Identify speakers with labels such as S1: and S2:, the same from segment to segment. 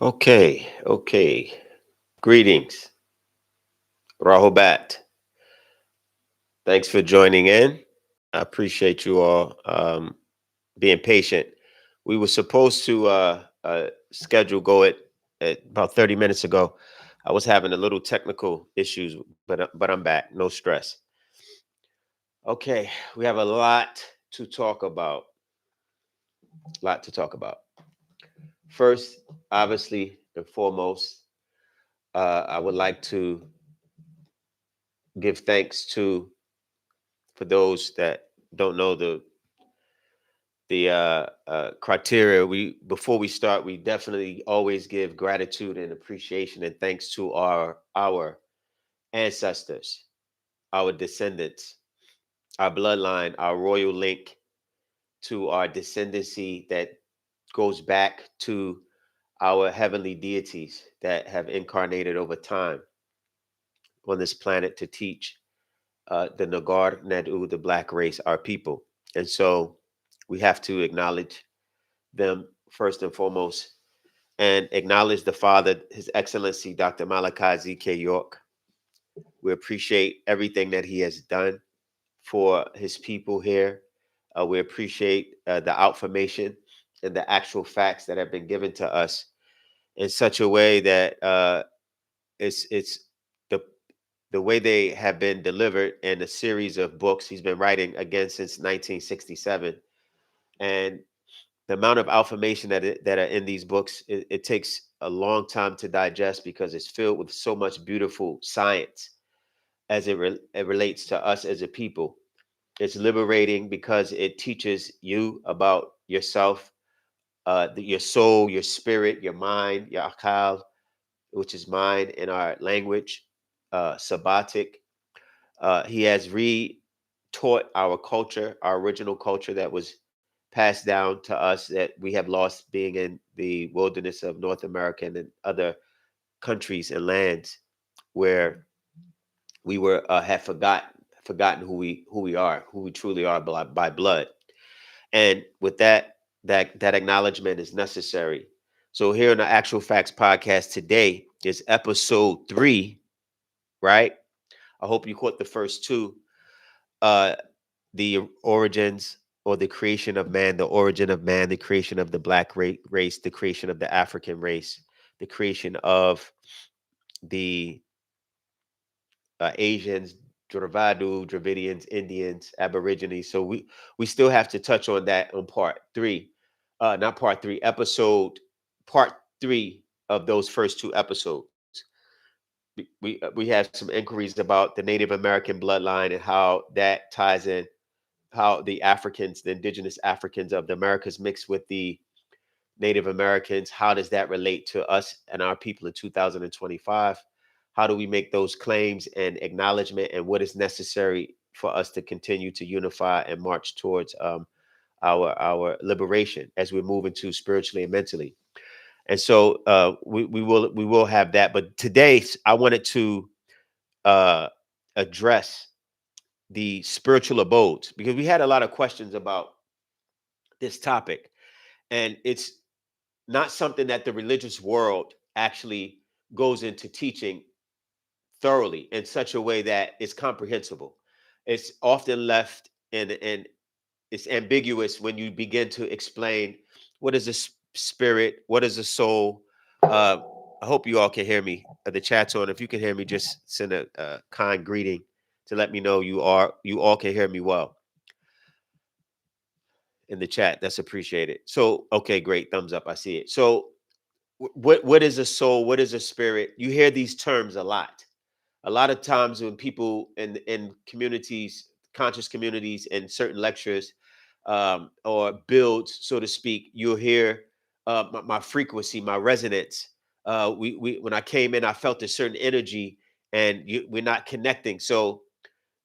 S1: Okay. Greetings, Rahobat. Thanks for joining in. I appreciate you all being patient. We were supposed to schedule go at about 30 minutes ago. I was having a little technical issues, but I'm back. No stress. Okay, we have a lot to talk about. Lot to talk about. First, obviously and foremost, I would like to give thanks to for those that don't know the criteria. We before we start, we definitely always give gratitude and appreciation and thanks to our ancestors, our descendants, our bloodline, our royal link to our descendancy that goes back to our heavenly deities that have incarnated over time on this planet to teach the Nagar Nadu, the black race, our people. And so we have to acknowledge them first and foremost and acknowledge the Father, His Excellency, Dr. Malachi Z. York. We appreciate everything that he has done for his people here. We appreciate the outformation and the actual facts that have been given to us in such a way that it's the the way they have been delivered in a series of books he's been writing again since 1967, and the amount of information that are in these books, it takes a long time to digest because it's filled with so much beautiful science as it relates to us as a people. It's liberating because it teaches you about yourself, your soul, your spirit, your mind, your akal, which is mind in our language, sabbatic. He has re-taught our culture, our original culture that was passed down to us that we have lost being in the wilderness of North America and in other countries and lands where we were had forgotten who we are, who we truly are by blood. And with that acknowledgement is necessary. So here in the Actual Facts podcast today is episode 3, right? I hope you caught the first two. Uh the origins or the creation of man, the origin of man, the creation of the black race, the creation of the African race, the creation of the Asians, Dravidians, Indians, Aborigines. So we still have to touch on that on part 3, not part 3, episode part 3 of those first 2 episodes. We have some inquiries about the Native American bloodline and how that ties in, how the Africans, the indigenous Africans of the Americas mix with the Native Americans. How does that relate to us and our people in 2025? How do we make those claims and acknowledgement, and what is necessary for us to continue to unify and march towards our liberation as we move into spiritually and mentally? And so we will have that. But today I wanted to uh, address the spiritual abodes because we had a lot of questions about this topic, and it's not something that the religious world actually goes into teaching thoroughly in such a way that it's comprehensible. It's often left and it's ambiguous when you begin to explain what is a spirit, what is a soul. uh I hope you all can hear me. The chat's on. If you can hear me, just send a kind greeting to let me know you all can hear me well in the chat. That's appreciated. So, okay, great. Thumbs up. I see it. So, what is a soul? What is a spirit? You hear these terms a lot. A lot of times when people in communities, conscious communities, and certain lectures or builds, so to speak, you'll hear my frequency, my resonance. We when I came in, I felt a certain energy, and we're not connecting. So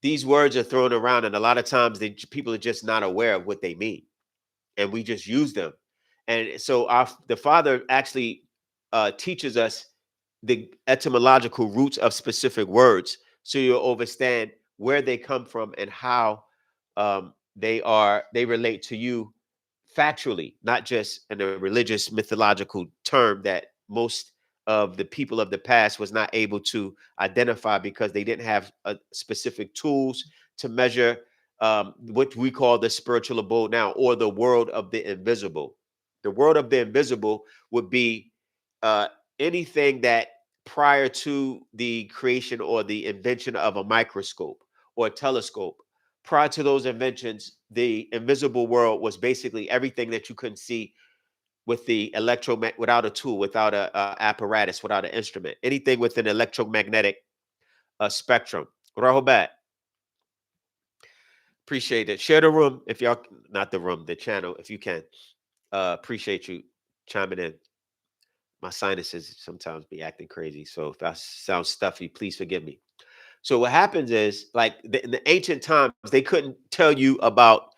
S1: these words are thrown around, and a lot of times people are just not aware of what they mean, and we just use them. And so the Father actually teaches us the etymological roots of specific words, so you'll understand where they come from and how they relate to you factually, not just in a religious mythological term that most of the people of the past was not able to identify because they didn't have specific tools to measure what we call the spiritual abode now, or the world of the invisible. The world of the invisible would be uh, anything that prior to the creation or the invention of a microscope or a telescope, prior to those inventions, the invisible world was basically everything that you couldn't see with the without a tool, without a apparatus, without an instrument, anything with an electromagnetic spectrum. Rahobat, appreciate it. Share the room if y'all, not the room, the channel, if you can. Appreciate you chiming in. My sinuses sometimes be acting crazy, so if I sound stuffy, please forgive me. So what happens is, like in the ancient times, they couldn't tell you about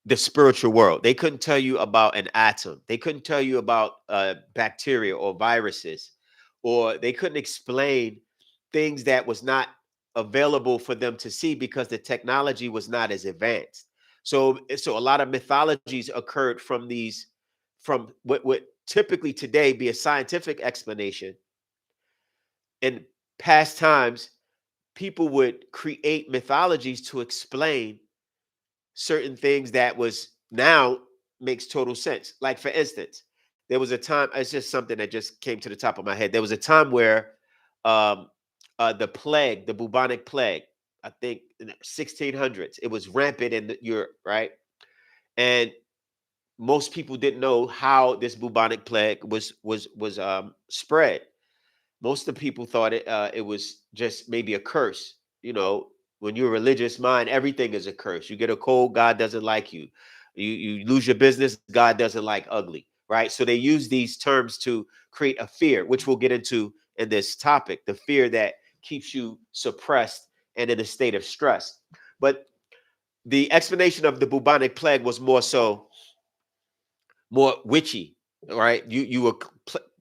S1: the spiritual world. They couldn't tell you about an atom. They couldn't tell you about bacteria or viruses, or they couldn't explain things that was not available for them to see because the technology was not as advanced. So a lot of mythologies occurred from these, from what would typically today be a scientific explanation. In past times, people would create mythologies to explain certain things that was now makes total sense. Like for instance, there was a time, it's just something that just came to the top of my head. There was a time where um the plague, the bubonic plague, I think in the 1600s, it was rampant in Europe, right? And most people didn't know how this bubonic plague was spread. Most of the people thought it was just maybe a curse. You know, when you're a religious mind, everything is a curse. You get a cold, God doesn't like you. You lose your business, God doesn't like ugly, right? So they use these terms to create a fear, which we'll get into in this topic, the fear that keeps you suppressed and in a state of stress. But the explanation of the bubonic plague was more witchy, right? You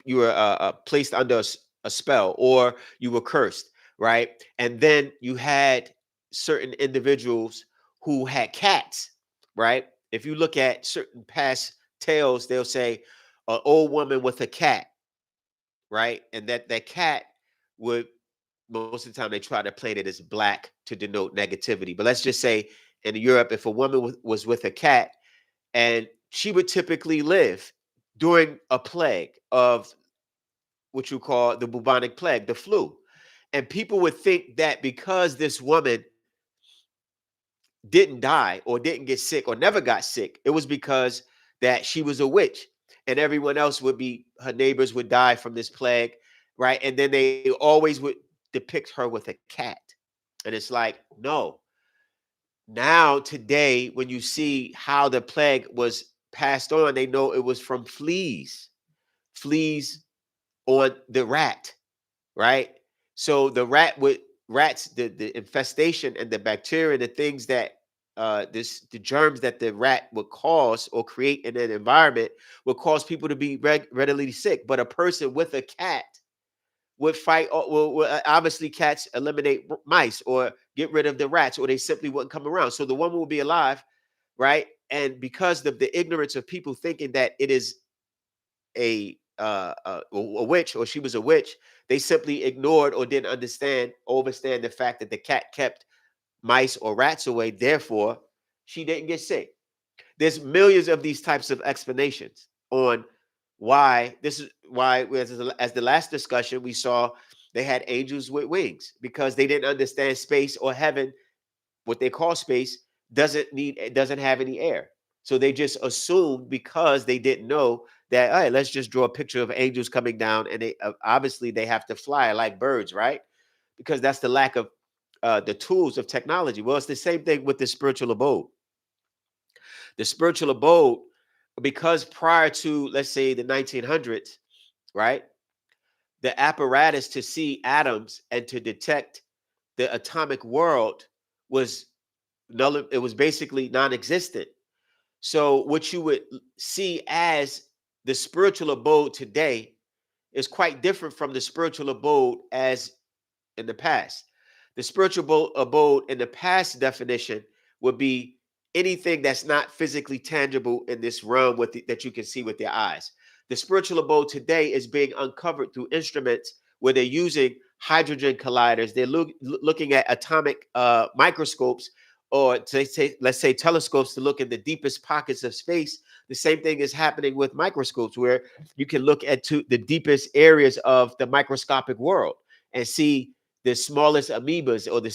S1: were placed under a spell, or you were cursed, right? And then you had certain individuals who had cats, right? If you look at certain past tales, they'll say an old woman with a cat, right? And that cat would, most of the time they try to paint it as black to denote negativity. But let's just say in Europe, if a woman was with a cat, and she would typically live during a plague of what you call the bubonic plague, the flu. And people would think that because this woman didn't die or didn't get sick or never got sick, it was because that she was a witch, and everyone else would be, her neighbors would die from this plague, right? And then they always would depict her with a cat. And it's like, no. Now, today, when you see how the plague was passed on, they know it was from fleas on the rat, right? So the rats, the infestation and the bacteria, the things that the germs that the rat would cause or create in an environment would cause people to be readily sick. But a person with a cat would fight. Obviously, cats eliminate mice or get rid of the rats, or they simply wouldn't come around. So the woman will be alive, right? And because of the ignorance of people thinking that it is a witch, or she was a witch, they simply ignored or didn't overstand the fact that the cat kept mice or rats away. Therefore, she didn't get sick. There's millions of these types of explanations on why this is why, as the last discussion we saw, they had angels with wings because they didn't understand space or heaven. What they call space doesn't have any air. So they just assumed, because they didn't know that, all right, let's just draw a picture of angels coming down, and they obviously they have to fly like birds, right? Because that's the lack of the tools of technology. Well, it's the same thing with the spiritual abode. The spiritual abode, because prior to, let's say, the 1900s, right, the apparatus to see atoms and to detect the atomic world was it was basically non-existent. So what you would see as the spiritual abode today is quite different from the spiritual abode as in the past. The spiritual abode in the past definition would be anything that's not physically tangible in this realm that you can see with your eyes. The spiritual abode today is being uncovered through instruments where they're using hydrogen colliders. They're looking at atomic microscopes, or let's say telescopes, to look in the deepest pockets of space. The same thing is happening with microscopes, where you can look at the deepest areas of the microscopic world and see the smallest amoebas or the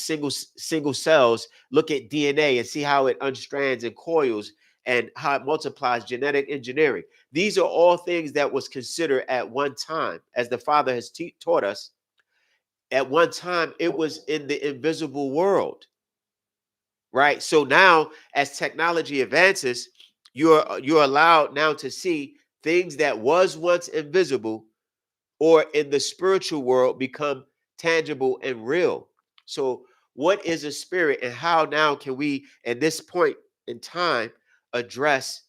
S1: single cells. Look at DNA and see how it unstrands and coils and how it multiplies. Genetic engineering. These are all things that was considered at one time, as the Father has taught us. At one time, it was in the invisible world, right? So now, as technology advances, you're allowed now to see things that was once invisible, or in the spiritual world, become tangible and real. So, what is a spirit, and how now can we, at this point in time, address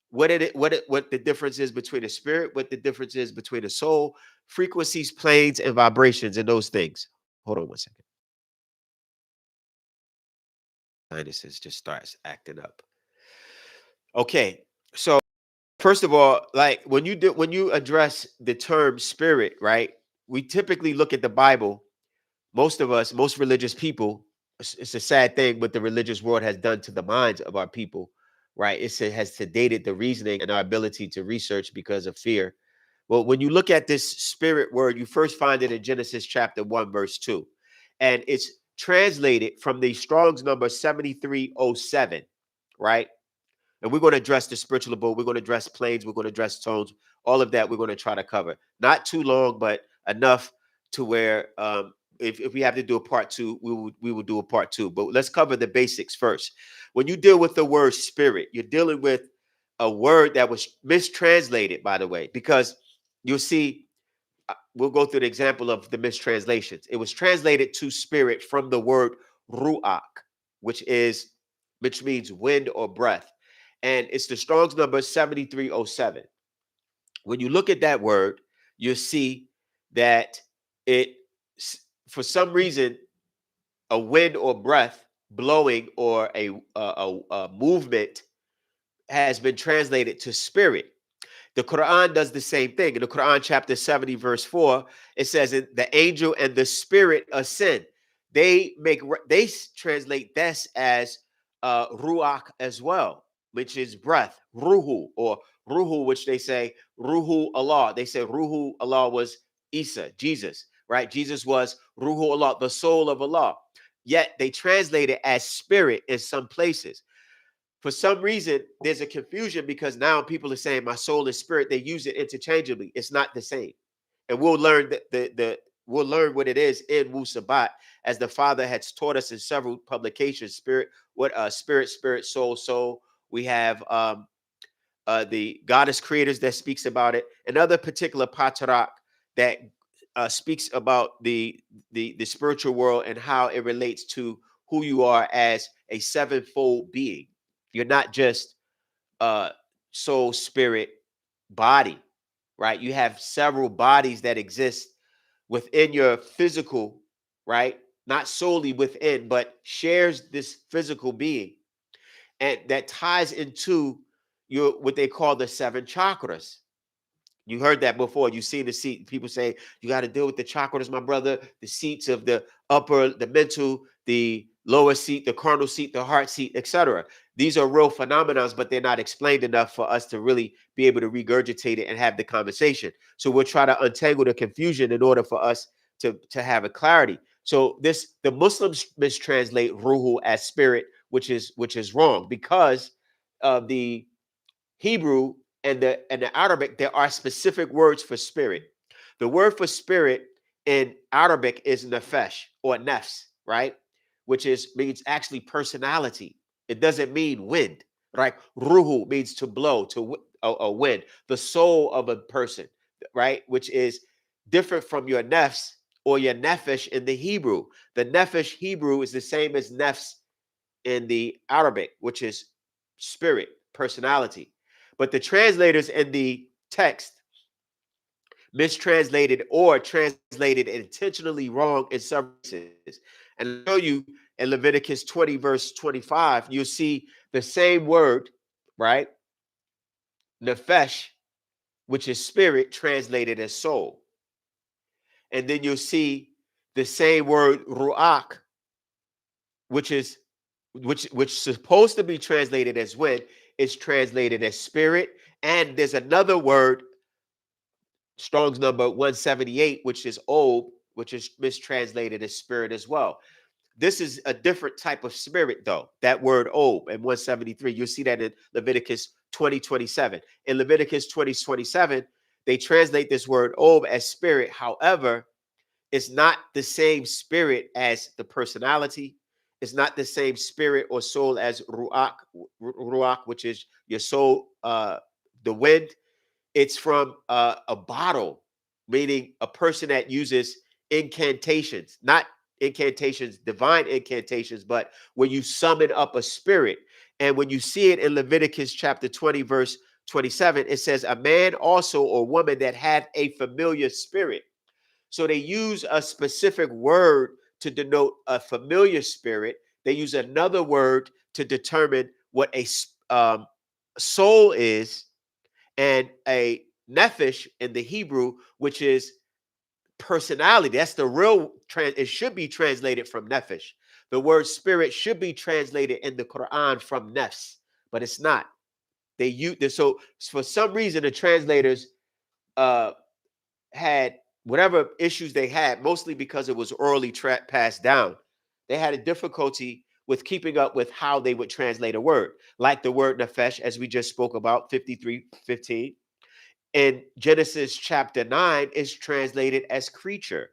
S1: what the difference is between a spirit, what the difference is between a soul, frequencies, planes, and vibrations, and those things. Hold on one second. Sinuses just starts acting up. Okay, so first of all, like when you address the term spirit, right? We typically look at the Bible. Most of us, most religious people, it's a sad thing what the religious world has done to the minds of our people, right? It has sedated the reasoning and our ability to research because of fear. Well, when you look at this spirit word, you first find it in Genesis chapter 1, verse 2. And it's translated from the Strong's number 7307, right? And we're going to address the spiritual abode. We're going to address planes. We're going to address tones. All of that we're going to try to cover. Not too long, but enough to where if we have to do a part two, we will do a part two. But let's cover the basics first. When you deal with the word spirit, you're dealing with a word that was mistranslated, by the way, because you'll see. We'll go through the example of the mistranslations. It was translated to spirit from the word ruach, which means wind or breath. And it's the Strong's number 7307. When you look at that word, you'll see that it, for some reason, a wind or breath blowing, or a movement, has been translated to spirit. The Quran does the same thing. In the Quran, chapter 70, verse 4, it says, the angel and the spirit ascend. They translate this as ruach as well, which is breath, ruhu, or ruhu, which they say ruhu Allah. They say ruhu Allah was Isa, Jesus, right? Jesus was ruhu Allah, the soul of Allah. Yet they translate it as spirit in some places. For some reason, there's a confusion, because now people are saying my soul and spirit. They use it interchangeably. It's not the same. And we'll learn we'll learn what it is in Wu Sabat, as the Father has taught us in several publications. Spirit, soul. We have the Goddess Creators that speaks about it. Another particular Patarak that speaks about the spiritual world and how it relates to who you are as a sevenfold being. You're not just soul, spirit, body, right? You have several bodies that exist within your physical, right? Not solely within, but shares this physical being, and that ties into your what they call the seven chakras. You heard that before. You see the seat. People say you got to deal with the chakras, my brother. The seats of the upper, the mental, the lower seat, the carnal seat, the heart seat, etc. These are real phenomena, but they're not explained enough for us to really be able to regurgitate it and have the conversation. So we'll try to untangle the confusion in order for us to have a clarity. So the Muslims mistranslate ruhu as spirit, which is wrong, because of the Hebrew and the Arabic. There are specific words for spirit. The word for spirit in Arabic is nefesh, or nefs, right? Which means actually personality. It doesn't mean wind, right? Ruhu means to blow, to a wind, the soul of a person, right? Which is different from your nefs or your nefesh in the Hebrew. The nefesh Hebrew is the same as nefs in the Arabic, which is spirit, personality. But the translators in the text mistranslated or translated intentionally wrong in some cases. And I'll show you in Leviticus 20, verse 25, you'll see the same word, right? Nefesh, which is spirit translated as soul. And then you'll see the same word ruach, which is which supposed to be translated as wind, is translated as spirit. And there's another word, Strong's number 178, which is ob, which is mistranslated as spirit as well. This is a different type of spirit, though. That word ob and 173, you'll see that in Leviticus 20:27. In Leviticus 20:27, they translate this word ob as spirit. However, it's not the same spirit as the personality. It's not the same spirit or soul as ruach, which is your soul, the wind. It's from a bottle, meaning a person that uses incantations, not incantations, divine incantations, but when you summon up a spirit. And when you see it in Leviticus chapter 20, verse 27, it says, a man also or woman that had a familiar spirit. So they use a specific word to denote a familiar spirit. They use another word to determine what a soul is, and a nephesh in the Hebrew, which is personality. That's the real it should be translated from nephesh. The word spirit should be translated in the Quran from nefs, but it's not. They use this. So for some reason, the translators uh had whatever issues they had, mostly because it was orally passed down. They had a difficulty with keeping up with how they would translate a word, like the word nefesh, as we just spoke about, 53:15. In Genesis chapter 9 is translated as creature.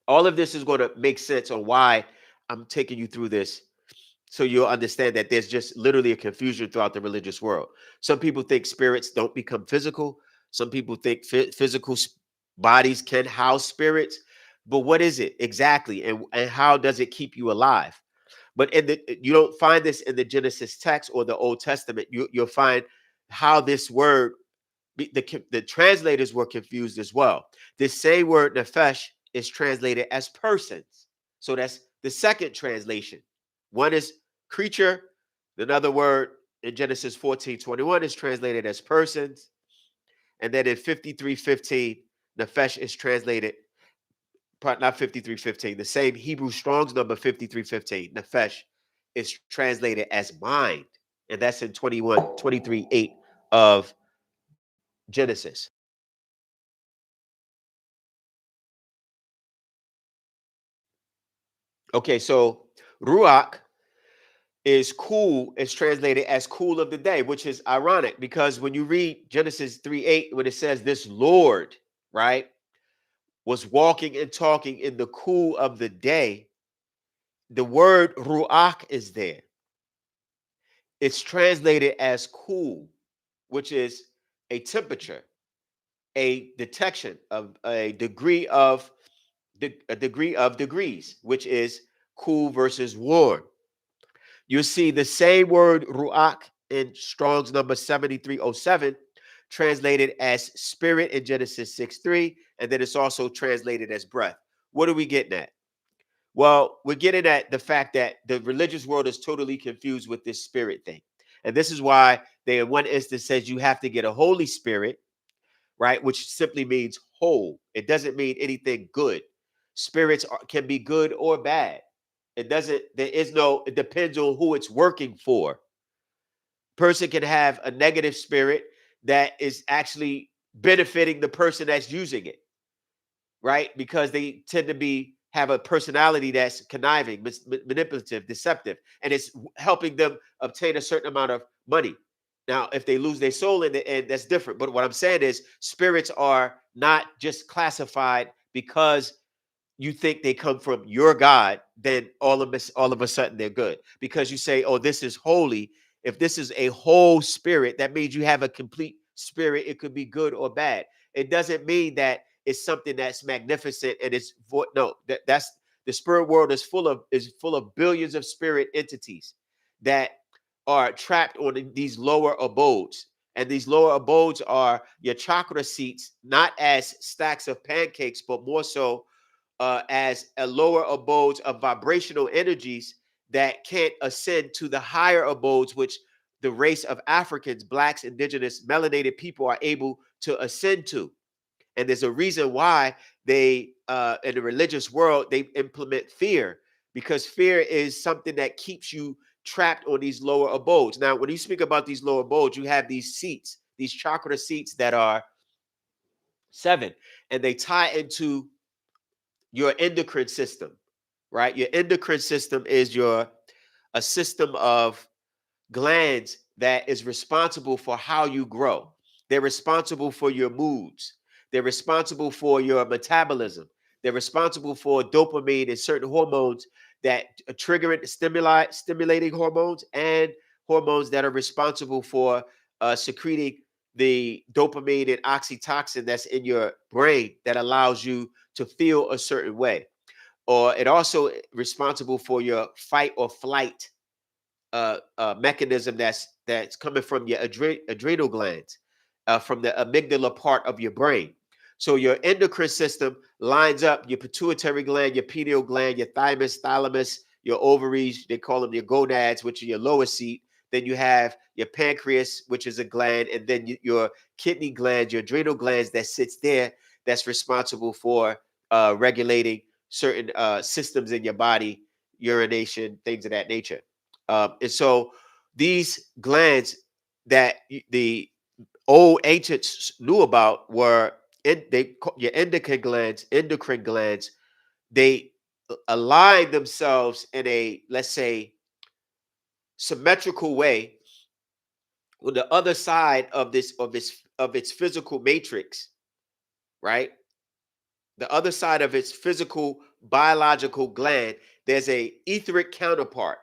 S1: All of this is going to make sense on why I'm taking you through this, so you'll understand that there's just literally a confusion throughout the religious world. Some people think spirits don't become physical. Some people think physical bodies can house spirits. But what is it exactly? And how does it keep you alive? But you don't find this in the Genesis text or the Old Testament. You'll find how this word, the translators were confused as well. This same word nefesh is translated as persons. So that's the second translation. One is creature. Another word in Genesis 14:21 is translated as persons. And then in 53:15, nefesh is translated, not 53:15, the same Hebrew Strong's number 53:15, nefesh is translated as mind. And that's in 23:8 of Genesis. Okay, so Ruach is cool, is translated as cool of the day, which is ironic because when you read Genesis 3:8, when it says this Lord, right, was walking and talking in the cool of the day, the word Ruach is there. It's translated as cool, which is a temperature, a detection of a degree of a degree of degrees, which is cool versus warm. You see the same word ruach in Strong's number 7307, translated as spirit in Genesis 6:3, and then it's also translated as breath. What are we getting at? Well, we're getting at the fact that the religious world is totally confused with this spirit thing. And this is why they, in one instance, says you have to get a Holy Spirit, right? Which simply means whole. It doesn't mean anything good. Spirits can be good or bad. It doesn't, there is no, it depends on who it's working for. Person can have a negative spirit that is actually benefiting the person that's using it, right? Because they tend to have a personality that's conniving, manipulative, deceptive, and it's helping them obtain a certain amount of money. Now, if they lose their soul in the end, that's different. But what I'm saying is spirits are not just classified because you think they come from your God, then all of a sudden they're good. Because you say, oh, this is holy. If this is a whole spirit, that means you have a complete spirit. It could be good or bad. It doesn't mean that it's something that's magnificent and it's no, that's the spirit world is full of billions of spirit entities that are trapped on these lower abodes. And these lower abodes are your chakra seats, not as stacks of pancakes, but more so as a lower abodes of vibrational energies that can't ascend to the higher abodes, which the race of Africans, blacks, indigenous, melanated people are able to ascend to. And there's a reason why they, in the religious world, they implement fear, because fear is something that keeps you trapped on these lower abodes. Now, when you speak about these lower abodes, you have these seats, these chakra seats that are 7, and they tie into your endocrine system, right? Your endocrine system is a system of glands that is responsible for how you grow. They're responsible for your moods. They're responsible for your metabolism. They're responsible for dopamine and certain hormones that are triggering stimulating hormones, and hormones that are responsible for secreting the dopamine and oxytocin that's in your brain that allows you to feel a certain way. Or it also responsible for your fight or flight mechanism that's coming from your adrenal glands, from the amygdala part of your brain. So your endocrine system lines up your pituitary gland, your pineal gland, your thymus, thalamus, your ovaries. They call them your gonads, which are your lower seat. Then you have your pancreas, which is a gland, and then your kidney glands, your adrenal glands that sits there, that's responsible for regulating certain systems in your body, urination, things of that nature. And so these glands that the old ancients knew about were your endocrine glands. They align themselves in a, let's say, symmetrical way with the other side of its physical matrix, right? The other side of its physical biological gland, there's a etheric counterpart.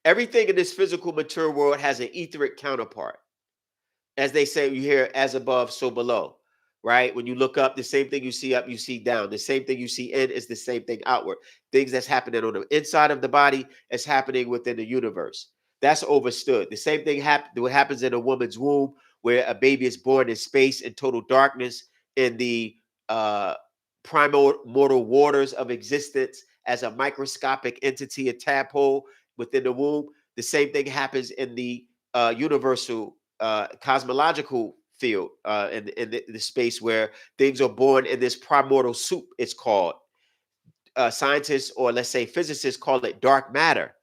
S1: Everything in this physical mature world has an etheric counterpart. As they say, you hear as above, so below, right? When you look up, the same thing you see up, you see down. The same thing you see in is the same thing outward. Things that's happening on the inside of the body is happening within the universe. That's overstood. The same thing what happens in a woman's womb, where a baby is born in space in total darkness, in the uh, primordial waters of existence as a microscopic entity, a tadpole within the womb. The same thing happens in the universal cosmological field, in the space where things are born in this primordial soup. It's called, scientists, or let's say physicists, call it dark matter.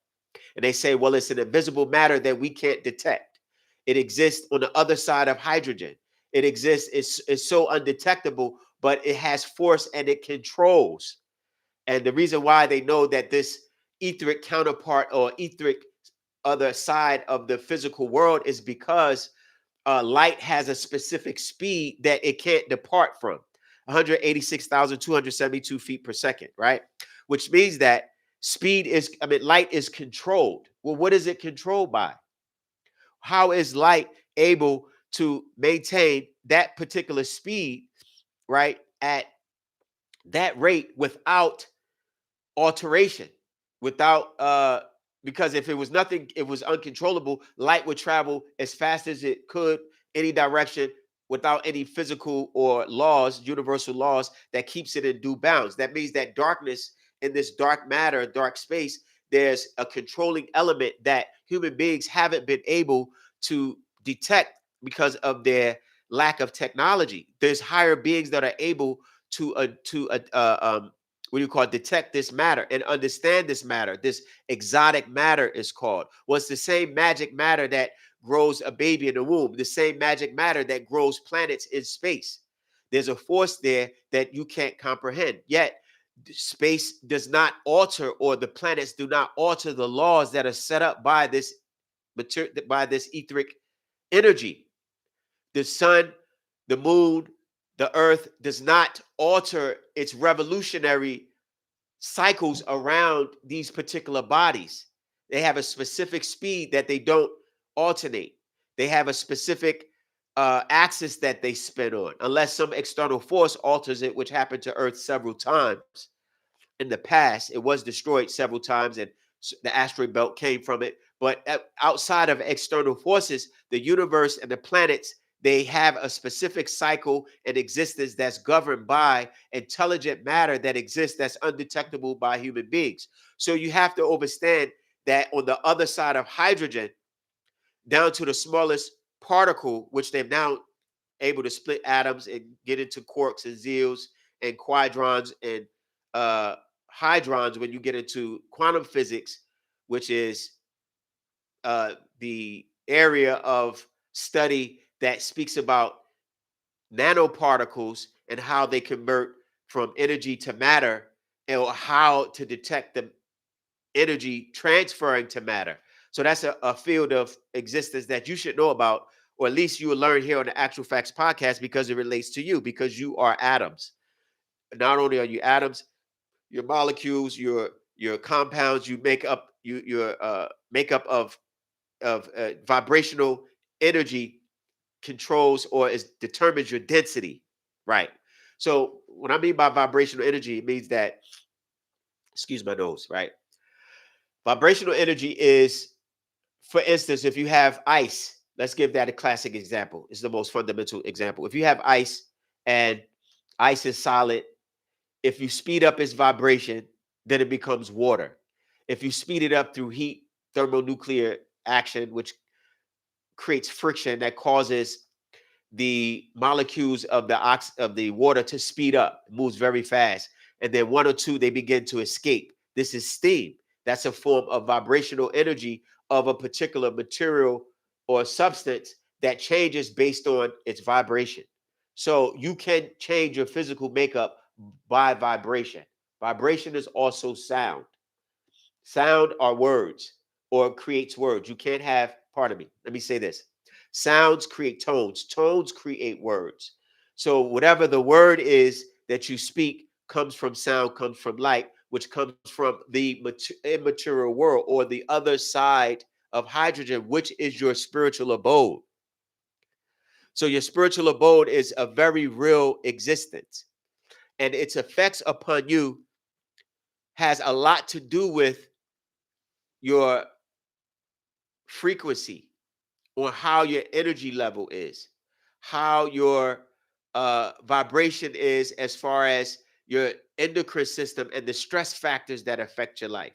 S1: And they say, well, it's an invisible matter that we can't detect. It exists on the other side of hydrogen. It exists, it's so undetectable, but it has force and it controls. And the reason why they know that this etheric counterpart or etheric other side of the physical world is because light has a specific speed that it can't depart from, 186,272 feet per second, right? Which means that light is controlled. Well, what is it controlled by? How is light able to maintain that particular speed, right, at that rate without alteration, without because if it was nothing, it was uncontrollable, light would travel as fast as it could, any direction, without any physical or laws, universal laws that keeps it in due bounds. That means that darkness, in this dark matter, dark space, there's a controlling element that human beings haven't been able to detect because of their lack of technology. There's higher beings that are able to what do you call it, detect this matter and understand this matter. This exotic matter is called. Well, it's the same magic matter that grows a baby in the womb, the same magic matter that grows planets in space. There's a force there that you can't comprehend. Yet, space does not alter, or the planets do not alter the laws that are set up by this etheric energy. The sun, the moon, the earth does not alter its revolutionary cycles around these particular bodies. They have a specific speed that they don't alternate. They have a specific axis that they spin on, unless some external force alters it, which happened to Earth several times in the past. It was destroyed several times, and the asteroid belt came from it. But outside of external forces, the universe and the planets, they have a specific cycle and existence that's governed by intelligent matter that exists, that's undetectable by human beings. So you have to understand that on the other side of hydrogen, down to the smallest particle, which they've now able to split atoms and get into quarks and zeals and quadrons and uh, hydrons when you get into quantum physics, which is the area of study that speaks about nanoparticles and how they convert from energy to matter, and how to detect the energy transferring to matter. So that's a field of existence that you should know about, or at least you will learn here on the Actual Facts podcast, because it relates to you, because you are atoms. Not only are you atoms, your molecules, your compounds, you make up your makeup of vibrational energy controls or is determines your density, right? So what I mean by vibrational energy, it means that, excuse my nose, right? Vibrational energy is, for instance, if you have ice, let's give that a classic example. It's the most fundamental example. If you have ice and ice is solid, if you speed up its vibration, then it becomes water. If you speed it up through heat, thermonuclear action, which creates friction that causes the molecules of the water to speed up, moves very fast, and then one or two they begin to escape. This is steam. That's a form of vibrational energy of a particular material or substance that changes based on its vibration. So you can change your physical makeup by vibration. Vibration is also sound. Sound are words, or creates words. You can't have, pardon me, let me say this. Sounds create tones, tones create words. So whatever the word is that you speak comes from sound, comes from light, which comes from the immaterial world, or the other side of hydrogen, which is your spiritual abode. So your spiritual abode is a very real existence, and its effects upon you has a lot to do with your frequency, on how your energy level is, how your vibration is, as far as your endocrine system and the stress factors that affect your life.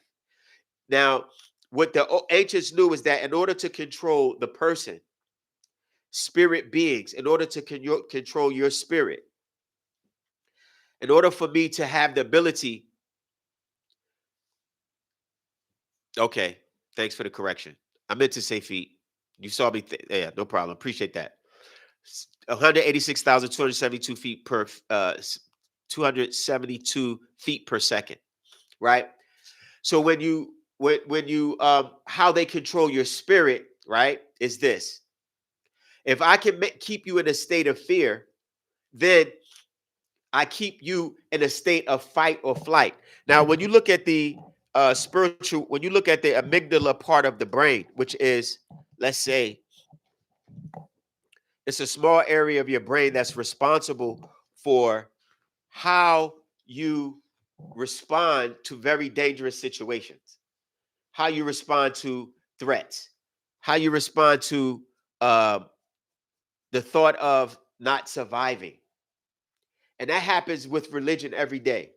S1: Now, what the ancients knew is that in order to control the person, spirit beings, in order to control your spirit, in order for me to have the ability, okay, thanks for the correction. I meant to say feet. You saw me, yeah, no problem. Appreciate that. 186,272 feet per 272 feet per second, right? So when you how they control your spirit, right, is this. If I can keep you in a state of fear, then I keep you in a state of fight or flight. Now, when you look at the spiritual, when you look at the amygdala part of the brain, which is, let's say, it's a small area of your brain that's responsible for how you respond to very dangerous situations, how you respond to threats, how you respond to uh, the thought of not surviving. And that happens with religion every day.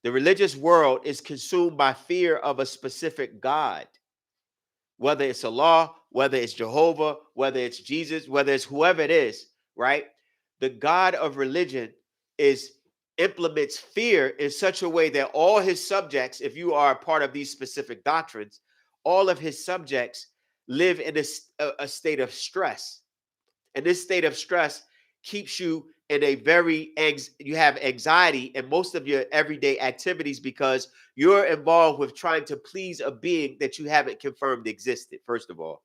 S1: The religious world is consumed by fear of a specific God, whether it's Allah, whether it's Jehovah, whether it's Jesus, whether it's whoever it is, right? The God of religion is implements fear in such a way that all his subjects, if you are a part of these specific doctrines, all of his subjects live in a state of stress. And this state of stress keeps you in a very you have anxiety in most of your everyday activities, because you're involved with trying to please a being that you haven't confirmed existed, first of all.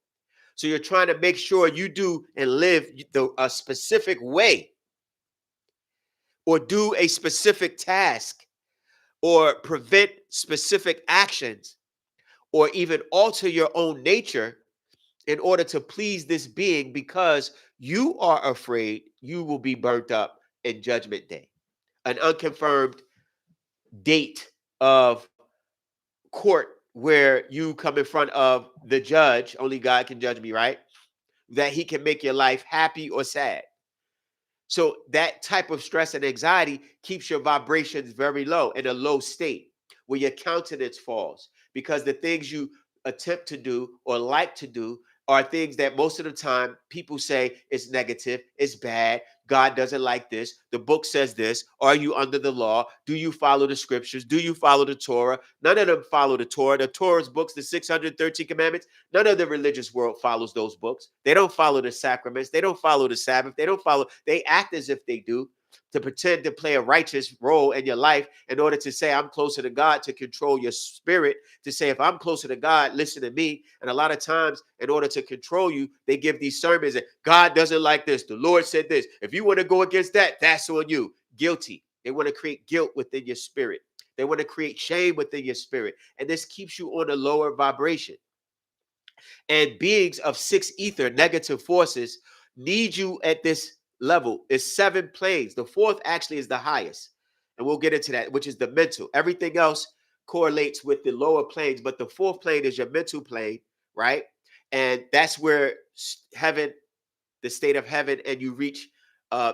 S1: So you're trying to make sure you do and live a specific way, or do a specific task, or prevent specific actions, or even alter your own nature in order to please this being, because you are afraid you will be burnt up in Judgment Day, an unconfirmed date of court where you come in front of the judge. Only God can judge me, right? That he can make your life happy or sad. So that type of stress and anxiety keeps your vibrations very low, in a low state, where your countenance falls, because the things you attempt to do or like to do are things that most of the time people say it's negative, it's bad, God doesn't like this, the book says this, are you under the law? Do you follow the scriptures? Do you follow the Torah? None of them follow the Torah. The Torah's books, the 613 commandments, none of the religious world follows those books. They don't follow the sacraments. They don't follow the Sabbath. They act as if they do, to pretend to play a righteous role in your life in order to say, I'm closer to God, to control your spirit, to say, if I'm closer to God, listen to me. And a lot of times, in order to control you, they give these sermons that God doesn't like this. The Lord said this. If you want to go against that, that's on you. Guilty. They want to create guilt within your spirit. They want to create shame within your spirit. And this keeps you on a lower vibration. And beings of six ether, negative forces, need you at this level. It's 7 planes. The fourth actually is the highest. And we'll get into that, which is the mental. Everything else correlates with the lower planes, but the fourth plane is your mental plane, right? And that's where heaven, the state of heaven, and you reach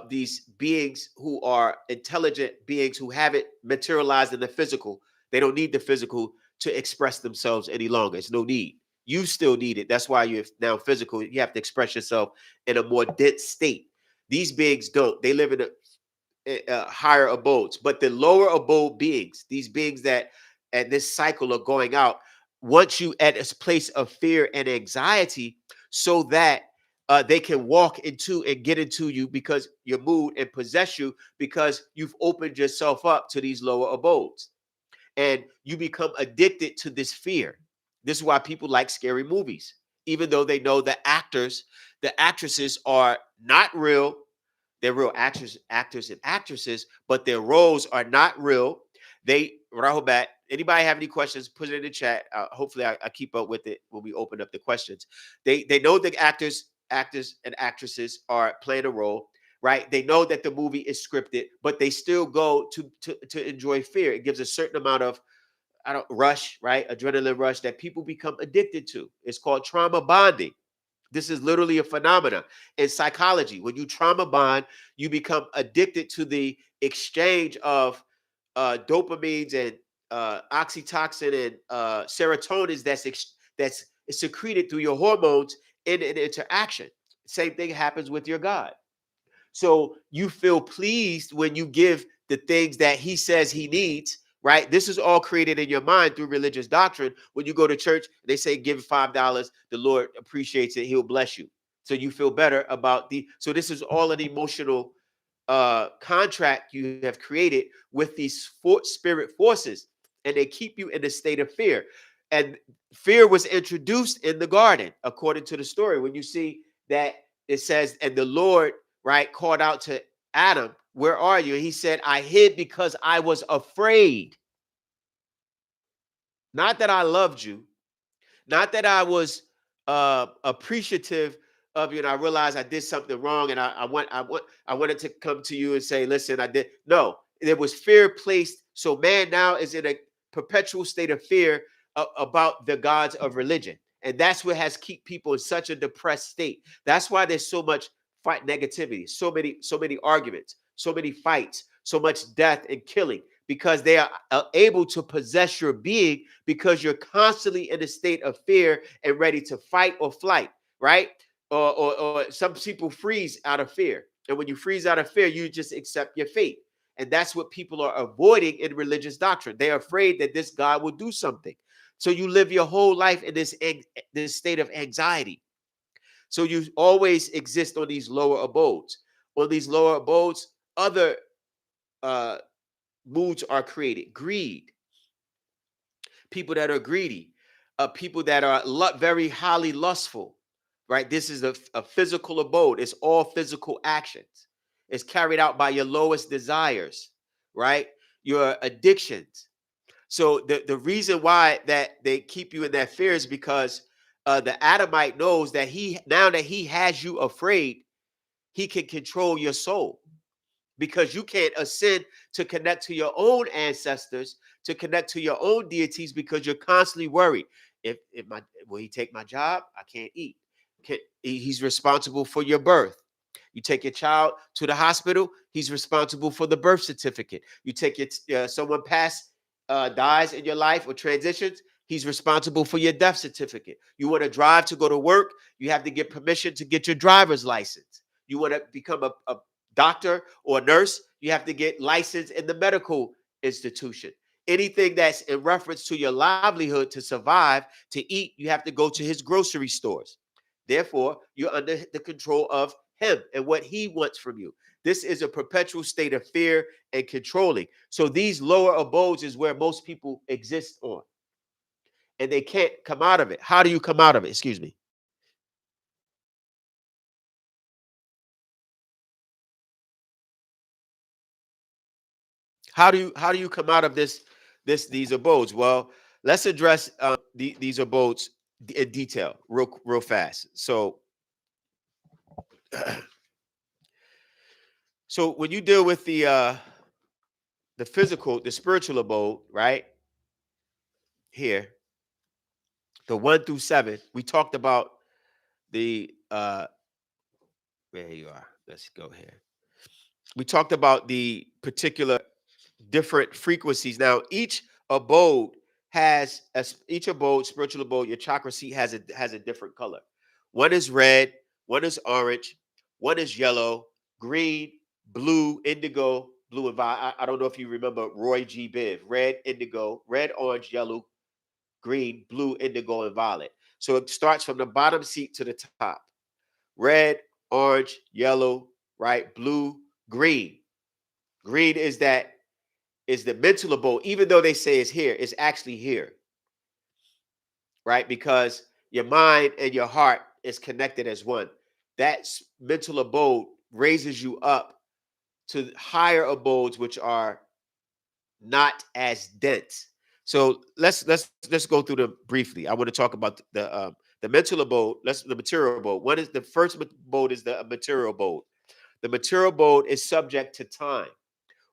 S1: these beings who are intelligent beings who haven't materialized in the physical. They don't need the physical to express themselves any longer. It's no need. You still need it. That's why you're now physical. You have to express yourself in a more dense state. These beings don't. They live in higher abodes. But the lower abode beings, these beings that at this cycle are going out, want you at a place of fear and anxiety so that they can walk into and get into you because your mood and possess you because you've opened yourself up to these lower abodes. And you become addicted to this fear. This is why people like scary movies, even though they know the actors, the actresses are not real. They're real actors and actresses, but their roles are not real. Rahobat, anybody have any questions, put it in the chat. Hopefully I keep up with it when we open up the questions. They know the actors and actresses are playing a role, right? They know that the movie is scripted, but they still go to enjoy fear. It gives a certain amount of rush, right? Adrenaline rush that people become addicted to. It's called trauma bonding. This is literally a phenomenon in psychology. When you trauma bond, you become addicted to the exchange of dopamines and oxytocin and serotonin that's secreted through your hormones in an interaction. Same thing happens with your God. So you feel pleased when you give the things that he says he needs, right? This is all created in your mind through religious doctrine. When you go to church, they say give $5, the Lord appreciates it, he'll bless you. So you feel better about so this is all an emotional contract you have created with these spirit forces, and they keep you in a state of fear. And fear was introduced in the garden, according to the story. When you see that it says, and the Lord, right, called out to Adam, where are you? He said, I hid because I was afraid. Not that I loved you, not that I was appreciative of you, and I realized I did something wrong, and I wanted to come to you and say, listen, I did. No, there was fear placed. So man now is in a perpetual state of fear about the gods of religion. And that's what has keep people in such a depressed state. That's why there's so much fight negativity, so many arguments, so many fights, so much death and killing, because they are able to possess your being because you're constantly in a state of fear and ready to fight or flight, right? Or some people freeze out of fear. And when you freeze out of fear, you just accept your fate. And that's what people are avoiding in religious doctrine. They're afraid that this God will do something. So you live your whole life in this state of anxiety. So you always exist on these lower abodes. On these lower abodes, other moods are created. Greed, people that are greedy, people that are very highly lustful, right? This is a physical abode. It's all physical actions. It's carried out by your lowest desires, right? Your addictions. So the reason why that they keep you in that fear is because the Adamite knows that now that he has you afraid, he can control your soul, because you can't ascend to connect to your own ancestors, to connect to your own deities, because you're constantly worried. Will he take my job? I can't eat. He's responsible for your birth. You take your child to the hospital, he's responsible for the birth certificate. You take someone dies in your life or transitions, He's responsible for your death certificate. You want to drive to go to work, you have to get permission to get your driver's license. You want to become a doctor or a nurse, you have to get licensed in the medical institution. Anything that's in reference to your livelihood to survive, to eat, you have to go to his grocery stores. Therefore, you're under the control of him and what he wants from you. This is a perpetual state of fear and controlling. So these lower abodes is where most people exist on, and they can't come out of it. How do you come out of it? Excuse me. How do you come out of these abodes? Well, let's address these abodes in detail, real fast. So, so when you deal with the physical, the spiritual abode, right here, the 1 through 7, we talked about the where you are. Let's go here. We talked about the particular different frequencies. Now, each abode each abode, spiritual abode, your chakra seat has a different color. One is red, one is orange, one is yellow, green, blue, indigo, blue and violet. I don't know if you remember Roy G. Biv. Red, indigo, red, orange, yellow, green, blue, indigo, and violet. So it starts from the bottom seat to the top. Red, orange, yellow, right? Blue, green. Green is the mental abode, even though they say it's here, it's actually here, right? Because your mind and your heart is connected as one. That mental abode raises you up to higher abodes, which are not as dense. So let's go through them briefly. I want to talk about the mental abode. The material abode. What is the first abode? Is the material abode. The material abode is subject to time,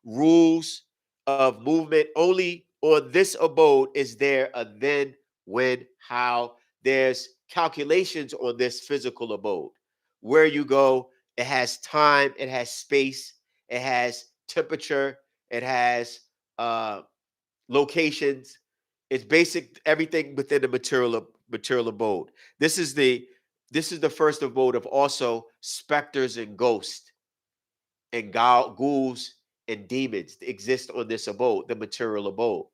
S1: rules of movement. Only on this abode is there a then, when, how. There's calculations on this physical abode. Where you go, it has time, it has space, it has temperature, it has uh, locations. It's basic everything within the material abode. This is the first abode of also specters and ghosts and ghouls and demons exist on this abode, the material abode.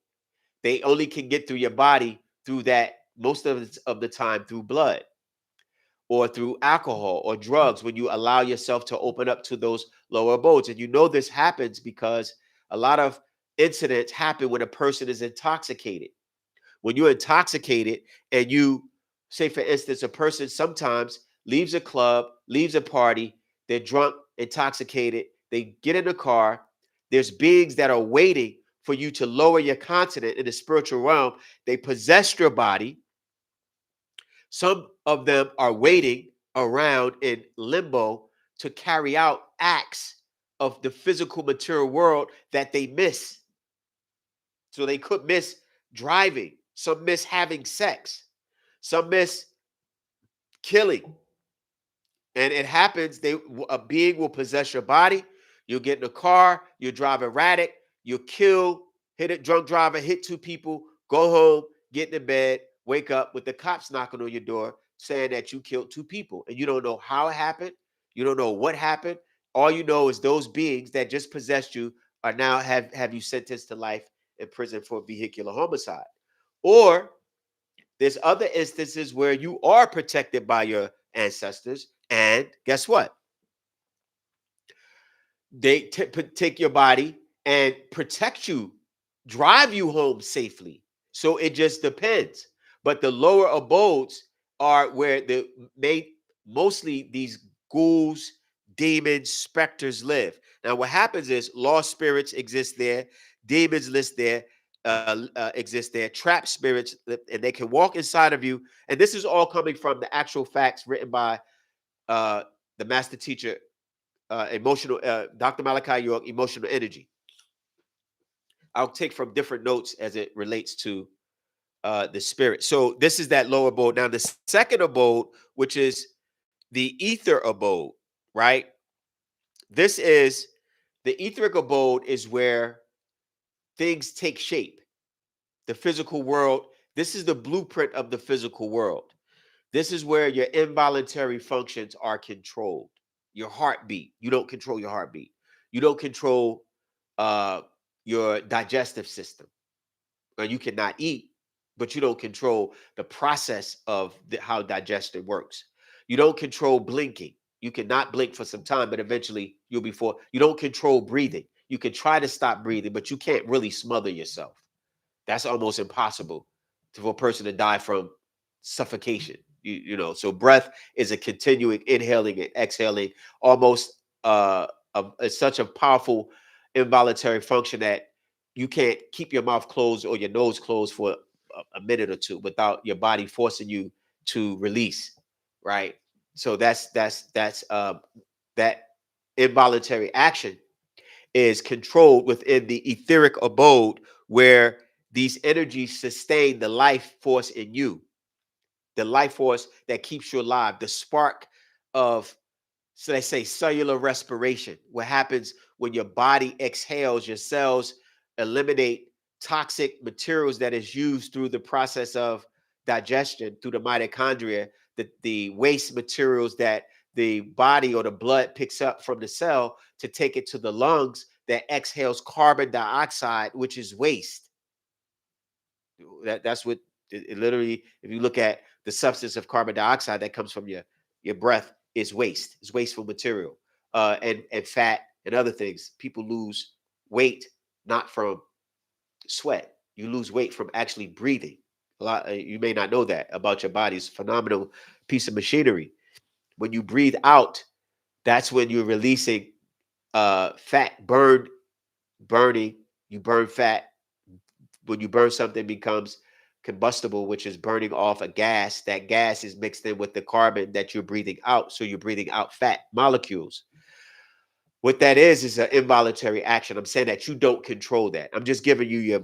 S1: They only can get through your body through that most of the time through blood or through alcohol or drugs when you allow yourself to open up to those lower abodes. And you know this happens because a lot of incidents happen when a person is intoxicated. When you're intoxicated and you say, for instance, a person sometimes leaves a club, leaves a party, they're drunk, intoxicated, they get in the car, there's beings that are waiting for you to lower your continent in the spiritual realm. They possess your body. Some of them are waiting around in limbo to carry out acts of the physical material world that they miss. So they could miss driving, some miss having sex, some miss killing. And it happens, a being will possess your body. You'll get in a car, you'll drive erratic, you'll kill, hit a drunk driver, hit two people, go home, get in bed, wake up with the cops knocking on your door saying that you killed two people. And you don't know how it happened. You don't know what happened. All you know is those beings that just possessed you are now have you sentenced to life in prison for vehicular homicide. Or there's other instances where you are protected by your ancestors, and guess what? They take your body and protect you, drive you home safely. So it just depends. But the lower abodes are where mostly these ghouls, demons, specters live. Now, what happens is lost spirits exist there, demons exist there, trapped spirits, and they can walk inside of you. And this is all coming from the actual facts written by uh, the master teacher emotional Dr. Malachi York, emotional energy. I'll take from different notes as it relates to the spirit. So this is that lower abode. Now the second abode, which is the ether abode, right? This is the etheric abode is where things take shape. The physical world This is the blueprint of the physical world. This is where your involuntary functions are controlled. Your heartbeat. You don't control your heartbeat. You don't control uh, your digestive system. Or you cannot eat, but you don't control the process of how digestion works. You don't control blinking. You cannot blink for some time, but eventually you'll be for. You don't control breathing. You can try to stop breathing, but you can't really smother yourself. That's almost impossible for a person to die from suffocation. You know, so breath is a continuing inhaling and exhaling, almost it's such a powerful involuntary function that you can't keep your mouth closed or your nose closed for a minute or two without your body forcing you to release, right? So that involuntary action is controlled within the etheric abode where these energies sustain the life force in you, the life force that keeps you alive, the spark of, so they say, cellular respiration. What happens when your body exhales, your cells eliminate toxic materials that is used through the process of digestion through the mitochondria, the waste materials that the body or the blood picks up from the cell to take it to the lungs that exhales carbon dioxide, which is waste. That's what it literally, if you look at the substance of carbon dioxide that comes from your breath, is waste. It's wasteful material. And fat and other things. People lose weight not from sweat. You lose weight from actually breathing. A lot, you may not know that about your body's phenomenal piece of machinery. When you breathe out, that's when you're releasing fat burning. You burn fat. When you burn something, it becomes combustible, which is burning off a gas. That gas is mixed in with the carbon that you're breathing out. So you're breathing out fat molecules. What that is an involuntary action. I'm saying that you don't control that. I'm just giving you your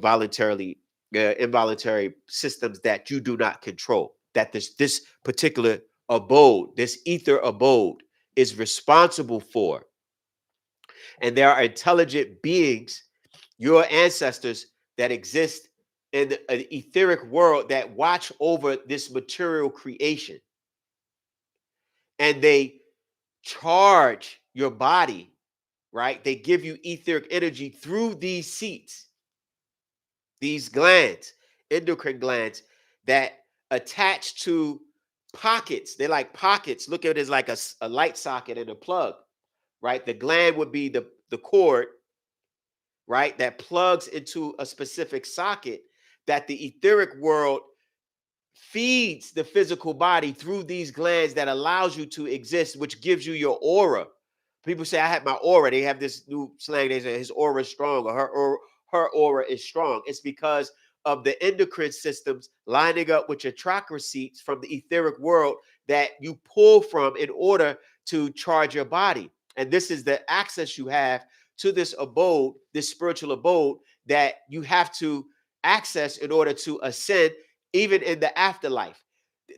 S1: involuntary systems that you do not control. That this particular abode, this ether abode, is responsible for. And there are intelligent beings, your ancestors, that exist in an etheric world that watch over this material creation. And they charge your body, right? They give you etheric energy through these seats, these glands, endocrine glands that attach to pockets. They're like pockets. Look at it as like a light socket and a plug, right? The gland would be the cord, right? That plugs into a specific socket that the etheric world feeds the physical body through these glands that allows you to exist, which gives you your aura. People say, I have my aura. They have this new slang. They say his aura is strong or her aura is strong. It's because of the endocrine systems lining up with your chakra seats from the etheric world that you pull from in order to charge your body. And this is the access you have to this abode, this spiritual abode that you have to access in order to ascend even in the afterlife.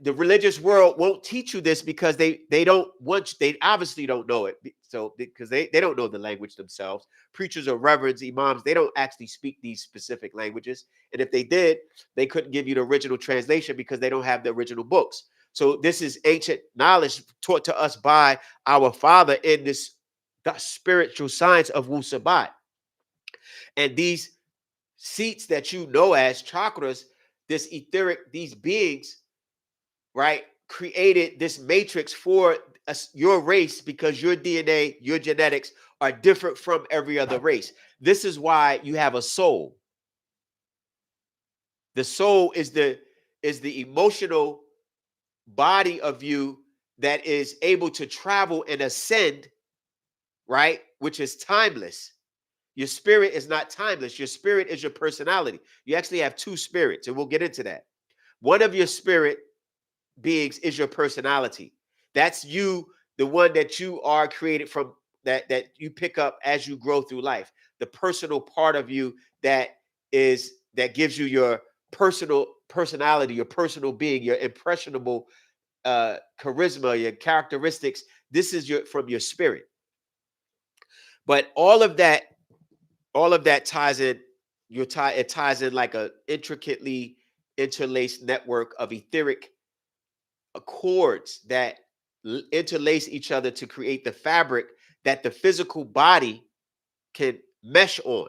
S1: The religious world won't teach you this because they don't want, they obviously don't know it. So because they don't know the language themselves. Preachers or reverends, imams, they don't actually speak these specific languages. And if they did, they couldn't give you the original translation because they don't have the original books. So this is ancient knowledge taught to us by our father in this the spiritual science of Wu Sabat. And these seats that you know as chakras, this etheric, these beings, right, created this matrix for your race because your DNA, your genetics are different from every other race. This is why you have a soul. The soul is the emotional body of you that is able to travel and ascend, right, which is timeless. Your spirit is not timeless. Your spirit is your personality. You actually have two spirits, and we'll get into that. One of your spirit beings is your personality. That's you, the one that you are created from, that you pick up as you grow through life. The personal part of you that gives you your personal personality, your personal being, your impressionable charisma, your characteristics. This is from your spirit. But all of that ties in. It ties in like a intricately interlaced network of etheric cords that interlace each other to create the fabric that the physical body can mesh on,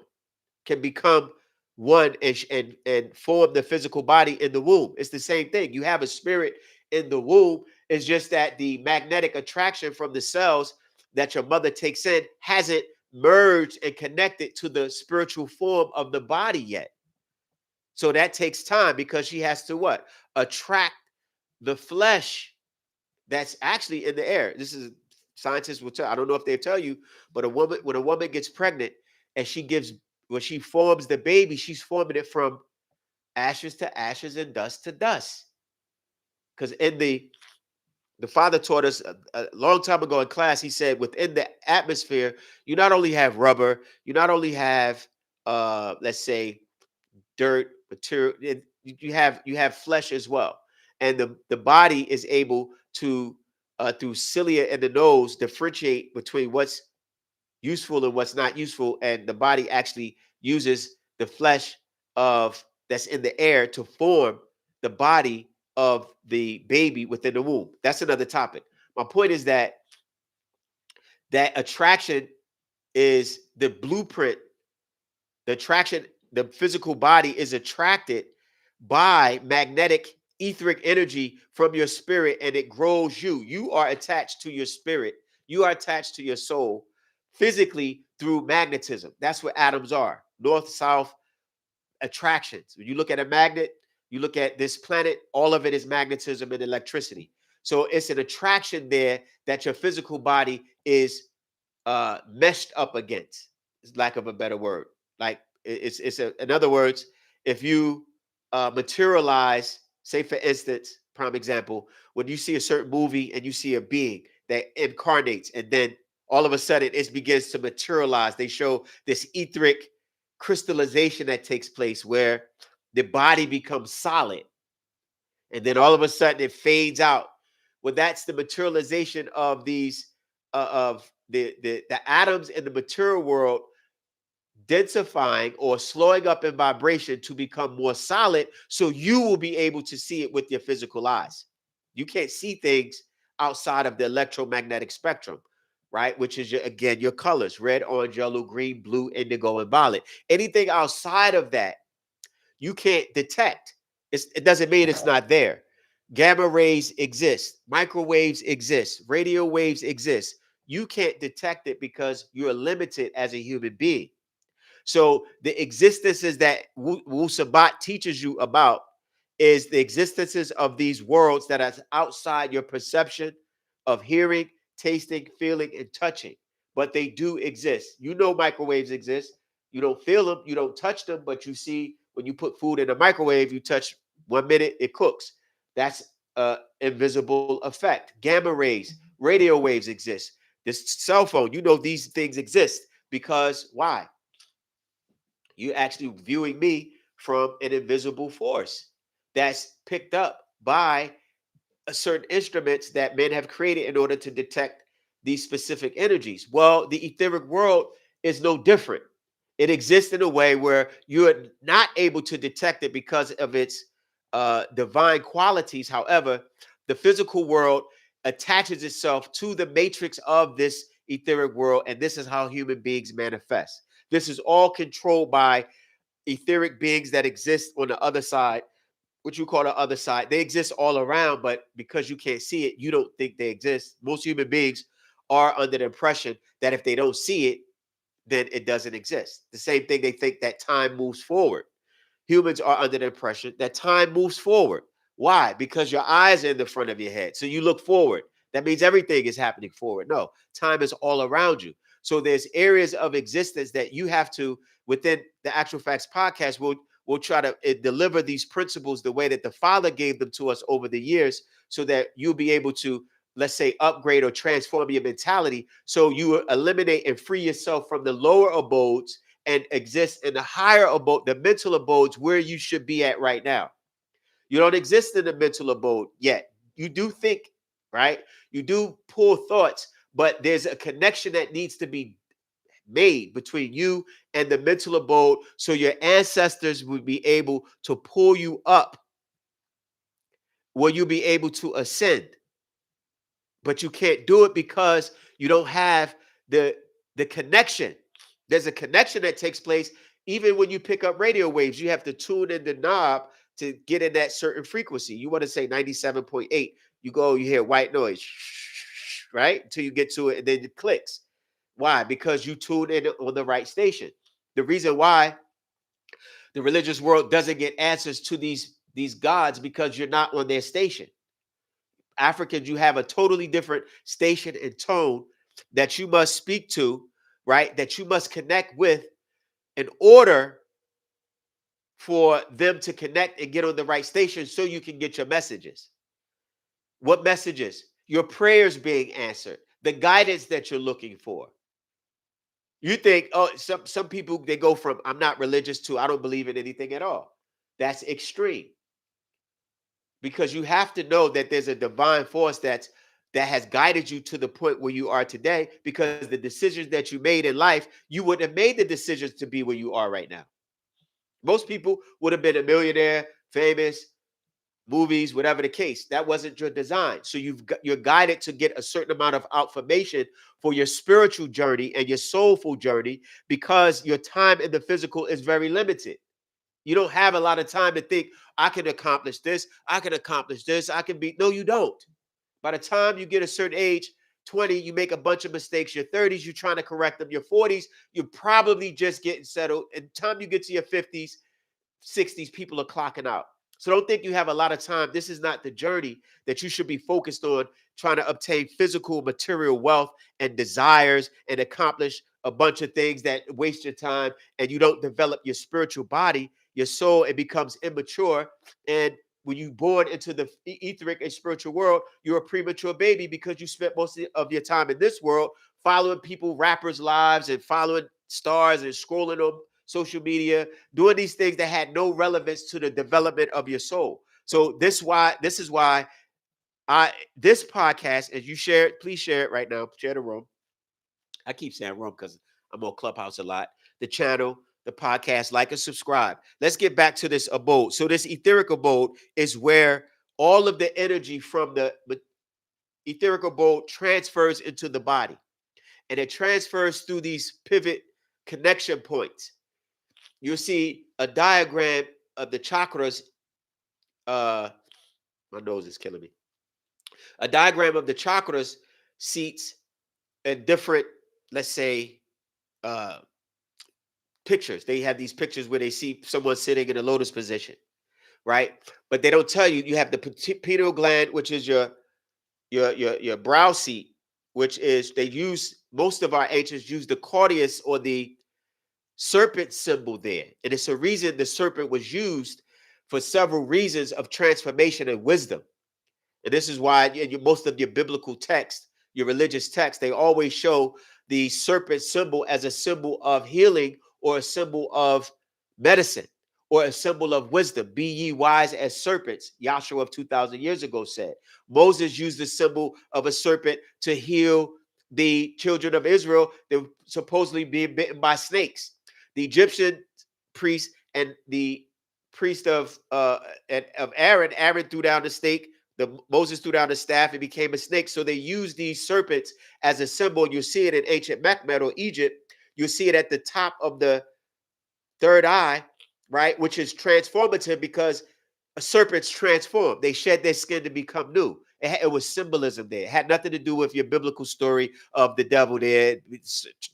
S1: can become one and form the physical body in the womb. It's the same thing. You have a spirit in the womb. It's just that the magnetic attraction from the cells that your mother takes in hasn't merged and connected to the spiritual form of the body yet. So that takes time because she has to what? Attract the flesh that's actually in the air. This is scientists will tell. I don't know if they tell you, but when a woman gets pregnant and when she forms the baby, she's forming it from ashes to ashes and dust to dust. Because in the father taught us a long time ago in class, he said within the atmosphere, you not only have rubber, you not only have let's say dirt, material, you have flesh as well. And the body is able to through cilia and the nose differentiate between what's useful and what's not useful. And the body actually uses the flesh of that's in the air to form the body of the baby within the womb. That's another topic. My point is that attraction is the blueprint. The attraction, the physical body is attracted by magnetic etheric energy from your spirit, and it grows you. You are attached to your spirit. You are attached to your soul physically through magnetism. That's what atoms are. North, south attractions. When you look at a magnet, you look at this planet, all of it is magnetism and electricity. So it's an attraction there that your physical body is meshed up against, lack of a better word. Like in other words, if you materialize, say for instance, prime example, when you see a certain movie and you see a being that incarnates and then all of a sudden it begins to materialize, they show this etheric crystallization that takes place where the body becomes solid and then all of a sudden it fades out. Well, that's the materialization of these of the atoms in the material world densifying or slowing up in vibration to become more solid, so you will be able to see it with your physical eyes. You can't see things outside of the electromagnetic spectrum, right? Which is again your colors: red, orange, yellow, green, blue, indigo, and violet. Anything outside of that you can't detect. It doesn't mean it's not there. Gamma rays exist, microwaves exist, radio waves exist. You can't detect it because you're limited as a human being. So the existences that Wu Sabat teaches you about is the existences of these worlds that are outside your perception of hearing, tasting, feeling, and touching. But they do exist. You know microwaves exist. You don't feel them, you don't touch them, but you see when you put food in a microwave, you touch 1 minute, it cooks. That's an invisible effect. Gamma rays, radio waves exist. This cell phone, you know these things exist because why? You're actually viewing me from an invisible force that's picked up by certain instruments that men have created in order to detect these specific energies. Well, the etheric world is no different. It exists in a way where you're not able to detect it because of its divine qualities. However, the physical world attaches itself to the matrix of this etheric world, and this is how human beings manifest. This is all controlled by etheric beings that exist on the other side, what you call the other side. They exist all around, but because you can't see it, you don't think they exist. Most human beings are under the impression that if they don't see it, then it doesn't exist. The same thing, they think that time moves forward. Humans are under the impression that time moves forward. Why? Because your eyes are in the front of your head. So you look forward. That means everything is happening forward. No, time is all around you. So there's areas of existence that you have to, within the Actual Facts podcast, we'll try to deliver these principles the way that the Father gave them to us over the years so that you'll be able to, let's say, upgrade or transform your mentality so you eliminate and free yourself from the lower abodes and exist in the higher abode, the mental abodes where you should be at right now. You don't exist in the mental abode yet. You do think, right? You do pull thoughts, but there's a connection that needs to be made between you and the mental abode so your ancestors would be able to pull you up will you be able to ascend. But you can't do it because you don't have the connection. There's a connection that takes place even when you pick up radio waves. You have to tune in the knob to get in that certain frequency. You want to say 97.8. You go, you hear white noise, right? Until you get to it, and then it clicks. Why? Because you tuned in on the right station. The reason why the religious world doesn't get answers to these gods because you're not on their station. Africans, you have a totally different station and tone that you must speak to, right? That you must connect with in order for them to connect and get on the right station so you can get your messages. What messages? Your prayers being answered, the guidance that you're looking for. You think, oh, some people, they go from I'm not religious to I don't believe in anything at all. That's extreme. Because you have to know that there's a divine force that has guided you to the point where you are today, because the decisions that you made in life, you wouldn't have made the decisions to be where you are right now. Most people would have been a millionaire, famous, movies, whatever the case. That wasn't your design. So you're guided to get a certain amount of information for your spiritual journey and your soulful journey, because your time in the physical is very limited. You don't have a lot of time to think, I can accomplish this, I can accomplish this, I can be. No, you don't. By the time you get a certain age, 20, you make a bunch of mistakes. Your 30s, you're trying to correct them. Your 40s, you're probably just getting settled. And the time you get to your 50s, 60s, people are clocking out. So don't think you have a lot of time. This is not the journey that you should be focused on, trying to obtain physical, material wealth and desires and accomplish a bunch of things that waste your time, and you don't develop your spiritual body, your soul. It becomes immature. And when you're born into the etheric and spiritual world, you're a premature baby because you spent most of your time in this world following people, rappers' lives, and following stars and scrolling on social media, doing these things that had no relevance to the development of your soul. So this is why this podcast, as you share it, please share it right now. Share the room. I keep saying room because I'm on Clubhouse a lot. The channel, the podcast, like and subscribe. Let's get back to this abode. So this etheric abode is where all of the energy from the etheric abode transfers into the body. And it transfers through these pivot connection points. You'll see a diagram of the chakras. My nose is killing me. A diagram of the chakras seats in different, let's say, uh, pictures. They have these pictures where they see someone sitting in a lotus position, right? But they don't tell you you have the pineal gland, which is your brow seat, which is they use, most of our ancients use the Claudius or the serpent symbol there. And it's a reason the serpent was used for several reasons of transformation and wisdom. And this is why most of your biblical text, your religious text, they always show the serpent symbol as a symbol of healing or a symbol of medicine or a symbol of wisdom. Be ye wise as serpents, Yahshua of 2,000 years ago said. Moses used the symbol of a serpent to heal the children of Israel that were supposedly being bitten by snakes. The Egyptian priest and the priest of Aaron, threw down the stake. Moses threw down the staff, it became a snake. So they use these serpents as a symbol. You see it in ancient Mekmet or Egypt. You see it at the top of the third eye, right? Which is transformative because serpents transform. They shed their skin to become new. It was symbolism there. It had nothing to do with your biblical story of the devil there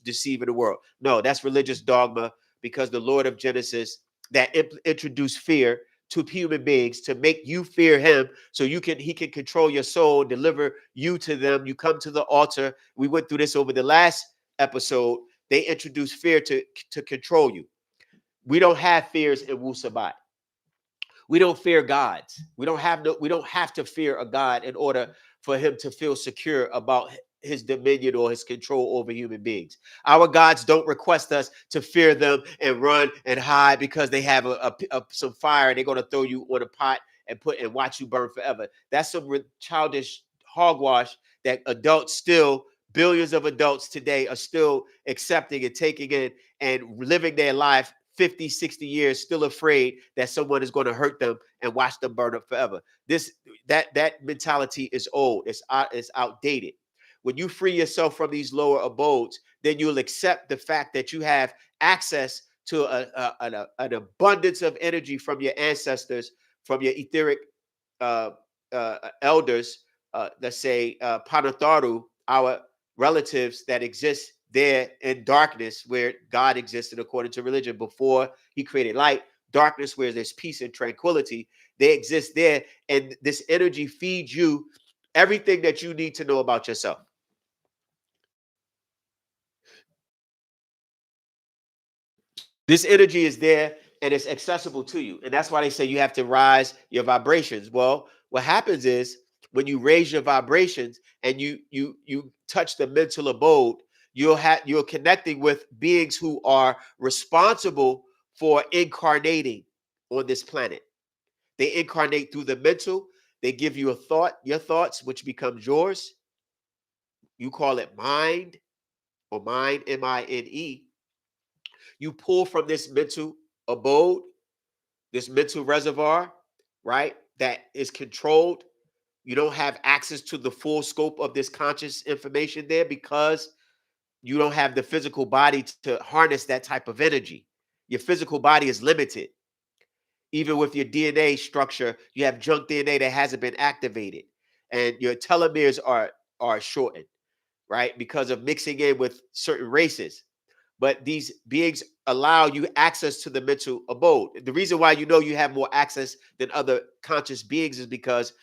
S1: deceiving the world. No, that's religious dogma, because the Lord of Genesis that introduced fear to human beings to make you fear him, so he can control your soul, deliver you to them. You come to the altar. We went through this over the last episode. They introduced fear to control you. We don't have fears in Wu Sabat. We don't fear gods. We don't have to fear a god in order for him to feel secure about his dominion or his control over human beings. Our gods don't request us to fear them and run and hide because they have some fire and they're going to throw you on a pot and watch you burn forever. That's some childish hogwash that billions of adults today are still accepting and taking in and living their life 50, 60 years, still afraid that someone is going to hurt them and watch them burn up forever. That mentality is old. It's outdated. When you free yourself from these lower abodes, then you'll accept the fact that you have access to an abundance of energy from your ancestors, from your etheric elders, let's say Panatharu, our relatives that exist there in darkness where God existed according to religion before he created light, darkness where there's peace and tranquility. They exist there, and this energy feeds you everything that you need to know about yourself. This energy is there and it's accessible to you. And that's why they say you have to rise your vibrations. Well, what happens is when you raise your vibrations and you touch the mental abode, you're connecting with beings who are responsible for incarnating on this planet. They incarnate through the mental. They give you a thought, your thoughts, which becomes yours. You call it mind or mind, MINE. You pull from this mental abode, this mental reservoir, right? That is controlled. You don't have access to the full scope of this conscious information there because you don't have the physical body to harness that type of energy. Your physical body is limited. Even with your DNA structure, you have junk DNA that hasn't been activated, and your telomeres are shortened, right? Because of mixing in with certain races. But these beings allow you access to the mental abode. The reason why you know you have more access than other conscious beings is because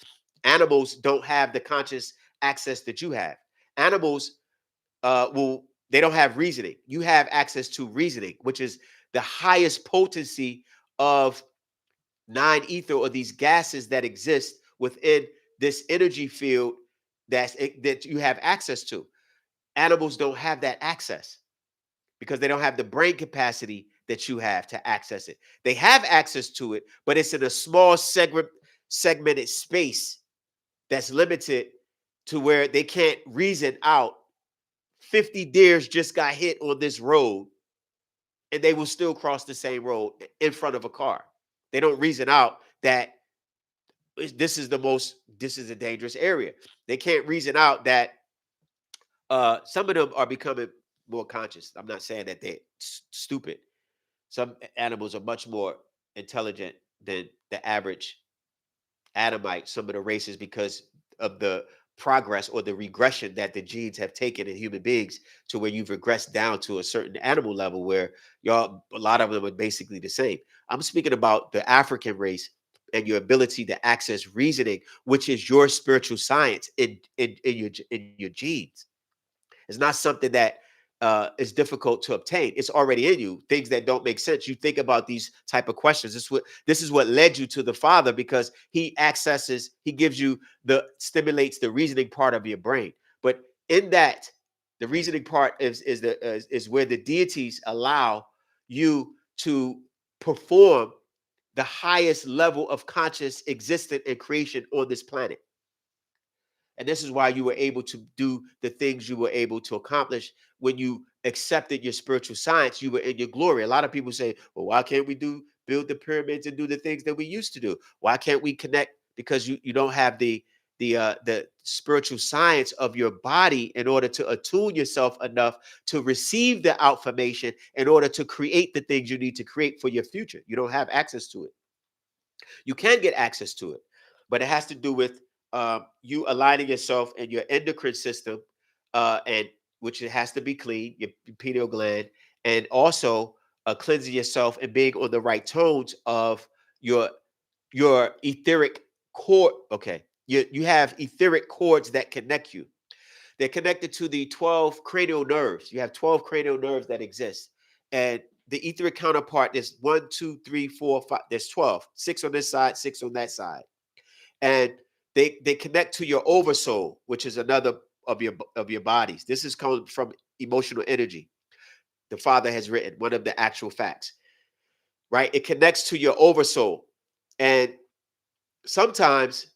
S1: animals don't have the conscious access that you have. Animals they don't have reasoning. You have access to reasoning, which is the highest potency of nine ether or these gases that exist within this energy field that you have access to. Animals don't have that access because they don't have the brain capacity that you have to access it. They have access to it, but it's in a small segmented space that's limited to where they can't reason out 50 deers just got hit on this road and they will still cross the same road in front of a car. They don't reason out that this is a dangerous area. They can't reason out that some of them are becoming more conscious. I'm not saying that they're stupid. Some animals are much more intelligent than the average Adamite, some of the races, because of the progress or the regression that the genes have taken in human beings to where you've regressed down to a certain animal level where a lot of them are basically the same. I'm speaking about the African race and your ability to access reasoning, which is your spiritual science in your genes. It's not something that is difficult to obtain. It's already in you. Things that don't make sense. You think about these type of questions. This is what led you to the Father, because he gives you stimulates the reasoning part of your brain. But in that, the reasoning part is where the deities allow you to perform the highest level of conscious existence and creation on this planet. And this is why you were able to do the things you were able to accomplish when you accepted your spiritual science. You were in your glory. A lot of people say, well, why can't we build the pyramids and do the things that we used to do? Why can't we connect? Because you don't have the spiritual science of your body in order to attune yourself enough to receive the information in order to create the things you need to create for your future. You don't have access to it. You can get access to it, but it has to do with you aligning yourself and your endocrine system, and which it has to be clean, your pineal gland, and also cleansing yourself and being on the right tones of your etheric cord. Okay, you have etheric cords that connect you. They're connected to the 12 cranial nerves. You have 12 cranial nerves that exist. And the etheric counterpart is 1, 2, 3, 4, 5. There's 12. 6 on this side, 6 on that side. And they connect to your oversoul, which is another of your bodies. This is coming from emotional energy. The Father has written one of the actual facts, right? It connects to your oversoul. And sometimes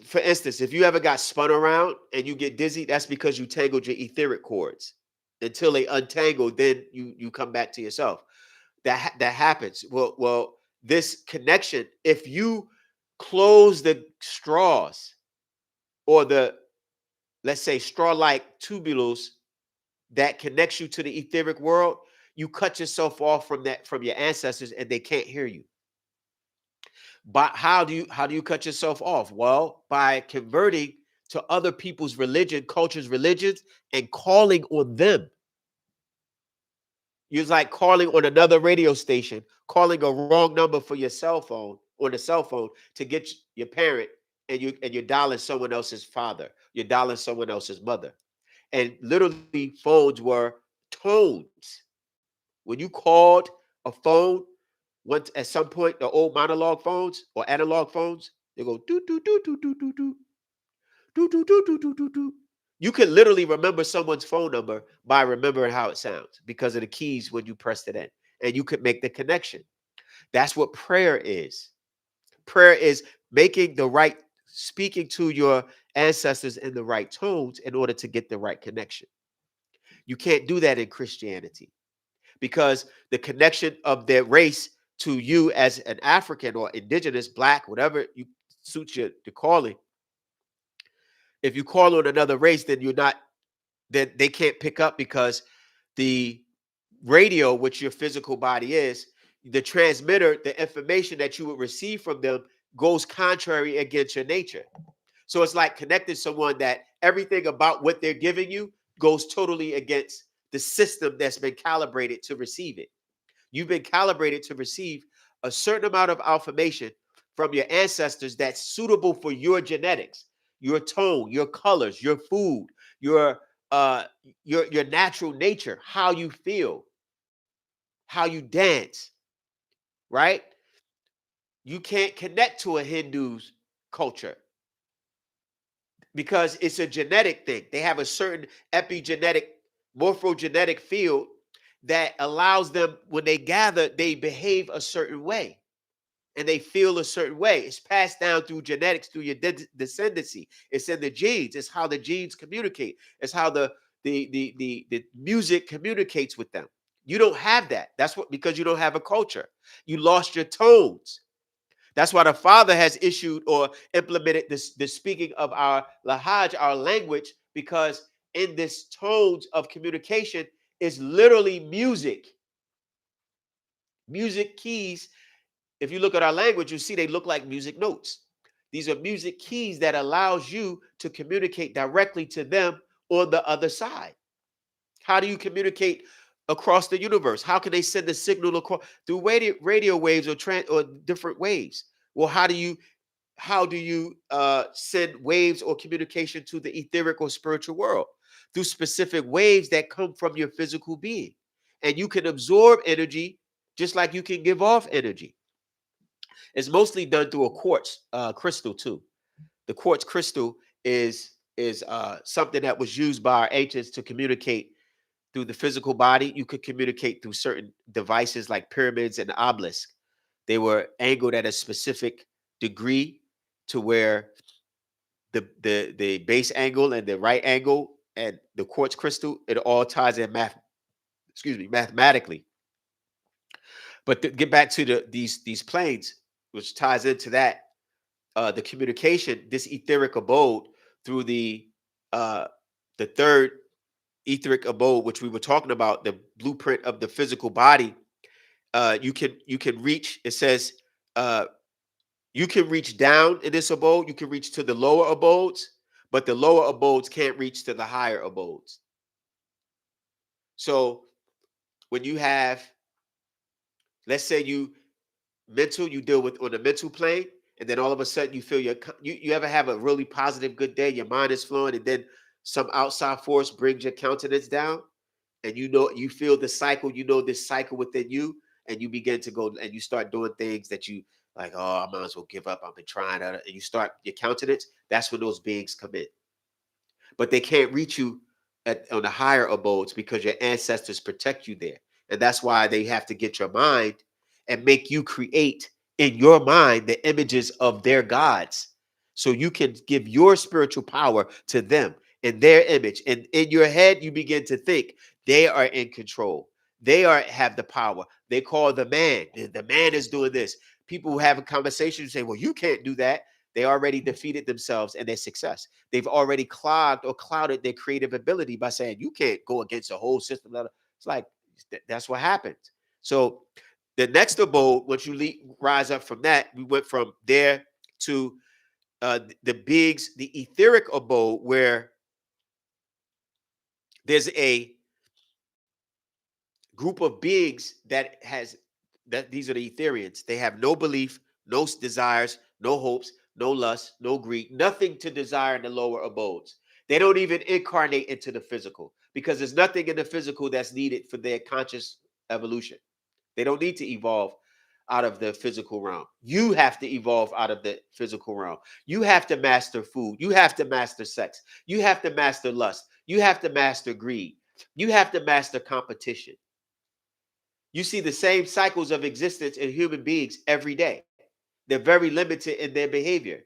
S1: for instance, if you ever got spun around and you get dizzy, that's because you tangled your etheric cords. Until they untangle, then you come back to yourself. that happens. Well, this connection, if you close the straws or the, let's say, straw-like tubules that connects you to the etheric world, you cut yourself off from that, from your ancestors, and they can't hear you. But how do you cut yourself off? Well, by converting to other people's religion, cultures, religions, and calling on them. It's like calling on another radio station, calling a wrong number for your cell phone, on the cell phone, to get your parent, and you're dialing someone else's father, you're dialing someone else's mother. And literally phones were tones. When you called a phone, once at some point, the old monologue phones or analog phones, they go do do do do do do do do do do do do do do. You can literally remember someone's phone number by remembering how it sounds because of the keys when you pressed it in, and you could make the connection. That's what prayer is. Prayer is making the right, speaking to your ancestors in the right tones in order to get the right connection. You can't do that in Christianity because the connection of their race to you as an African or indigenous, black, whatever you suit your the calling. If you call on another race, then you're not, then they can't pick up because the radio, which your physical body is, the transmitter, the information that you would receive from them goes contrary against your nature. So it's like connecting someone that everything about what they're giving you goes totally against the system that's been calibrated to receive it. You've been calibrated to receive a certain amount of information from your ancestors that's suitable for your genetics, your tone, your colors, your food, your uh your natural nature, how you feel, how you dance, right? You can't connect to a Hindu's culture because it's a genetic thing. They have a certain epigenetic, morphogenetic field that allows them, when they gather, they behave a certain way and they feel a certain way. It's passed down through genetics, through your descendancy. It's in the genes. It's how the genes communicate. It's how the music communicates with them. You don't have that. That's what, because you don't have a culture. You lost your tones. That's why the Father has issued or implemented this, the speaking of our Lahaj, our language, because in this tones of communication is literally music. Music keys. If you look at our language, you see they look like music notes. These are music keys that allows you to communicate directly to them on the other side. How do you communicate across the universe? How can they send a signal across through radio waves or different waves? Well, how do you send waves or communication to the etheric or spiritual world? Through specific waves that come from your physical being. And you can absorb energy just like you can give off energy. It's mostly done through a quartz crystal too. The quartz crystal is something that was used by our ancients to communicate through the physical body. You could communicate through certain devices like pyramids and obelisks. They were angled at a specific degree to where the base angle and the right angle and the quartz crystal, it all ties in mathematically. But to get back to these planes, which ties into that, the communication, this etheric abode through uh the third etheric abode, which we were talking about, the blueprint of the physical body. You can reach, it says, uh you can reach down in this abode, you can reach to the lower abodes, but the lower abodes can't reach to the higher abodes. So when you have, let's say you deal with on the mental plane, and then all of a sudden you feel you ever have a really positive good day, your mind is flowing, and then some outside force brings your countenance down, and you feel the cycle, this cycle within you, and you begin to go and you start doing things that you like, oh, I might as well give up, I've been trying that, and you start your countenance. That's when those beings come in, but they can't reach you on the higher abodes because your ancestors protect you there. And that's why they have to get your mind and make you create in your mind the images of their gods so you can give your spiritual power to them in their image. And in your head, you begin to think they are in control. They have the power. They call the man. The man is doing this. People who have a conversation say, well, you can't do that. They already defeated themselves and their success. They've already clogged or clouded their creative ability by saying, you can't go against the whole system. It's like, that's what happens. So the next abode, once you rise up from that, we went from there to the bigs, the etheric abode, where there's a group of beings that these are the Etherians. They have no belief, no desires, no hopes, no lust, no greed, nothing to desire in the lower abodes. They don't even incarnate into the physical because there's nothing in the physical that's needed for their conscious evolution. They don't need to evolve out of the physical realm. You have to evolve out of the physical realm. You have to master food. You have to master sex. You have to master lust. You have to master greed. You have to master competition. You see the same cycles of existence in human beings every day. They're very limited in their behavior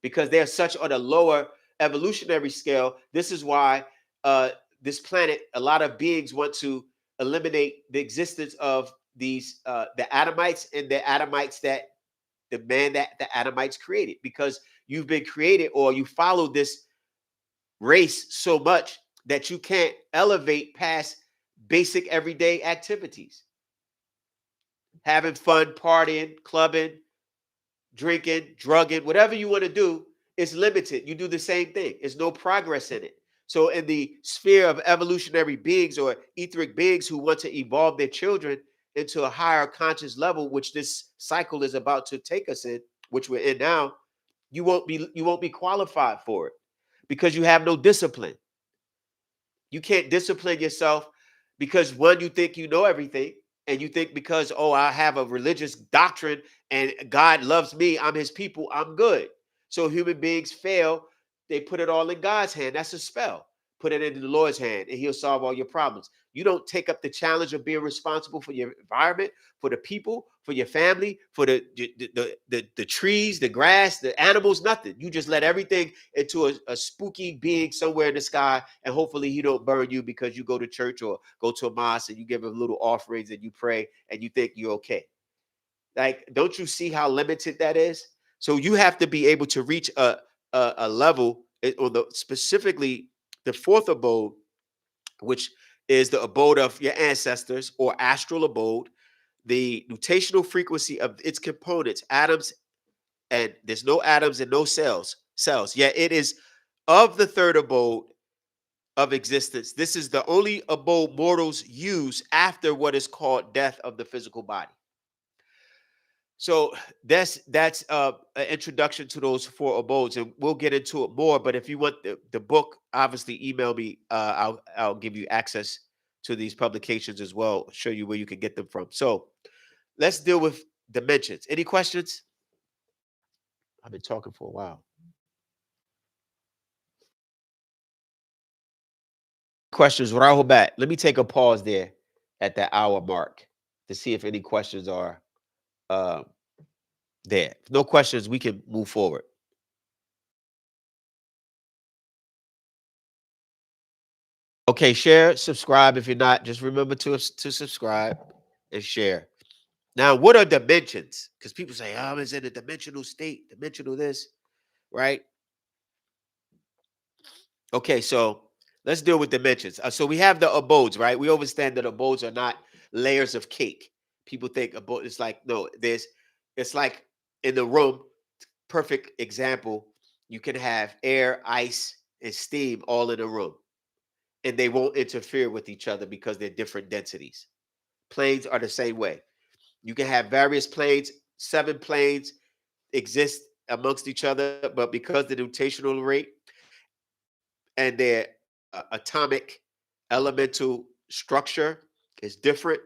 S1: because they're such on a lower evolutionary scale. This is why this planet, a lot of beings want to eliminate the existence of these the Adamites and the Adamites that the Adamites created, because you've been created or you follow this race so much that you can't elevate past basic everyday activities. Having fun, partying, clubbing, drinking, drugging, whatever you want to do is limited. You do the same thing. There's no progress in it. So in the sphere of evolutionary beings or etheric beings who want to evolve their children into a higher conscious level, which this cycle is about to take us in, which we're in now, you won't be qualified for it because you have no discipline. You can't discipline yourself because, one, you think you know everything, and you think because, oh, I have a religious doctrine and God loves me, I'm his people, I'm good. So human beings fail. They put it all in God's hand. That's a spell. Put it in the Lord's hand and he'll solve all your problems. You don't take up the challenge of being responsible for your environment, for the people, for your family, for the trees, the grass, the animals, nothing. You just let everything into a spooky being somewhere in the sky, and hopefully he don't burn you because you go to church or go to a mosque and you give him little offerings and you pray and you think you're okay. Like, don't you see how limited that is? So you have to be able to reach a level on the specifically the fourth abode, which is the abode of your ancestors or astral abode, the nutational frequency of its components, atoms, and there's no atoms and no cells. Yet it is of the third abode of existence. This is the only abode mortals use after what is called death of the physical body. So that's an introduction to those four abodes, and we'll get into it more. But if you want the book, obviously email me. I'll give you access to these publications as well. Show you where you can get them from. So let's deal with dimensions. Any questions? I've been talking for a while. Questions right off bat. Let me take a pause there at the hour mark to see if any questions are uh, there. If no questions, we can move forward. Okay, share, subscribe. If you're not, just remember to subscribe and share. Now, what are dimensions? Because people say, "Oh, I'm in a dimensional state, dimensional this," right? Okay, so let's deal with dimensions. So we have the abodes, right? We understand that abodes are not layers of cake. People think abode it's like no, it's like in the room. Perfect example. You can have air, ice, and steam all in a room, and they won't interfere with each other because they're different densities. Planes are the same way. You can have various planes, 7 planes exist amongst each other, but because the nutational rate and their atomic elemental structure is different,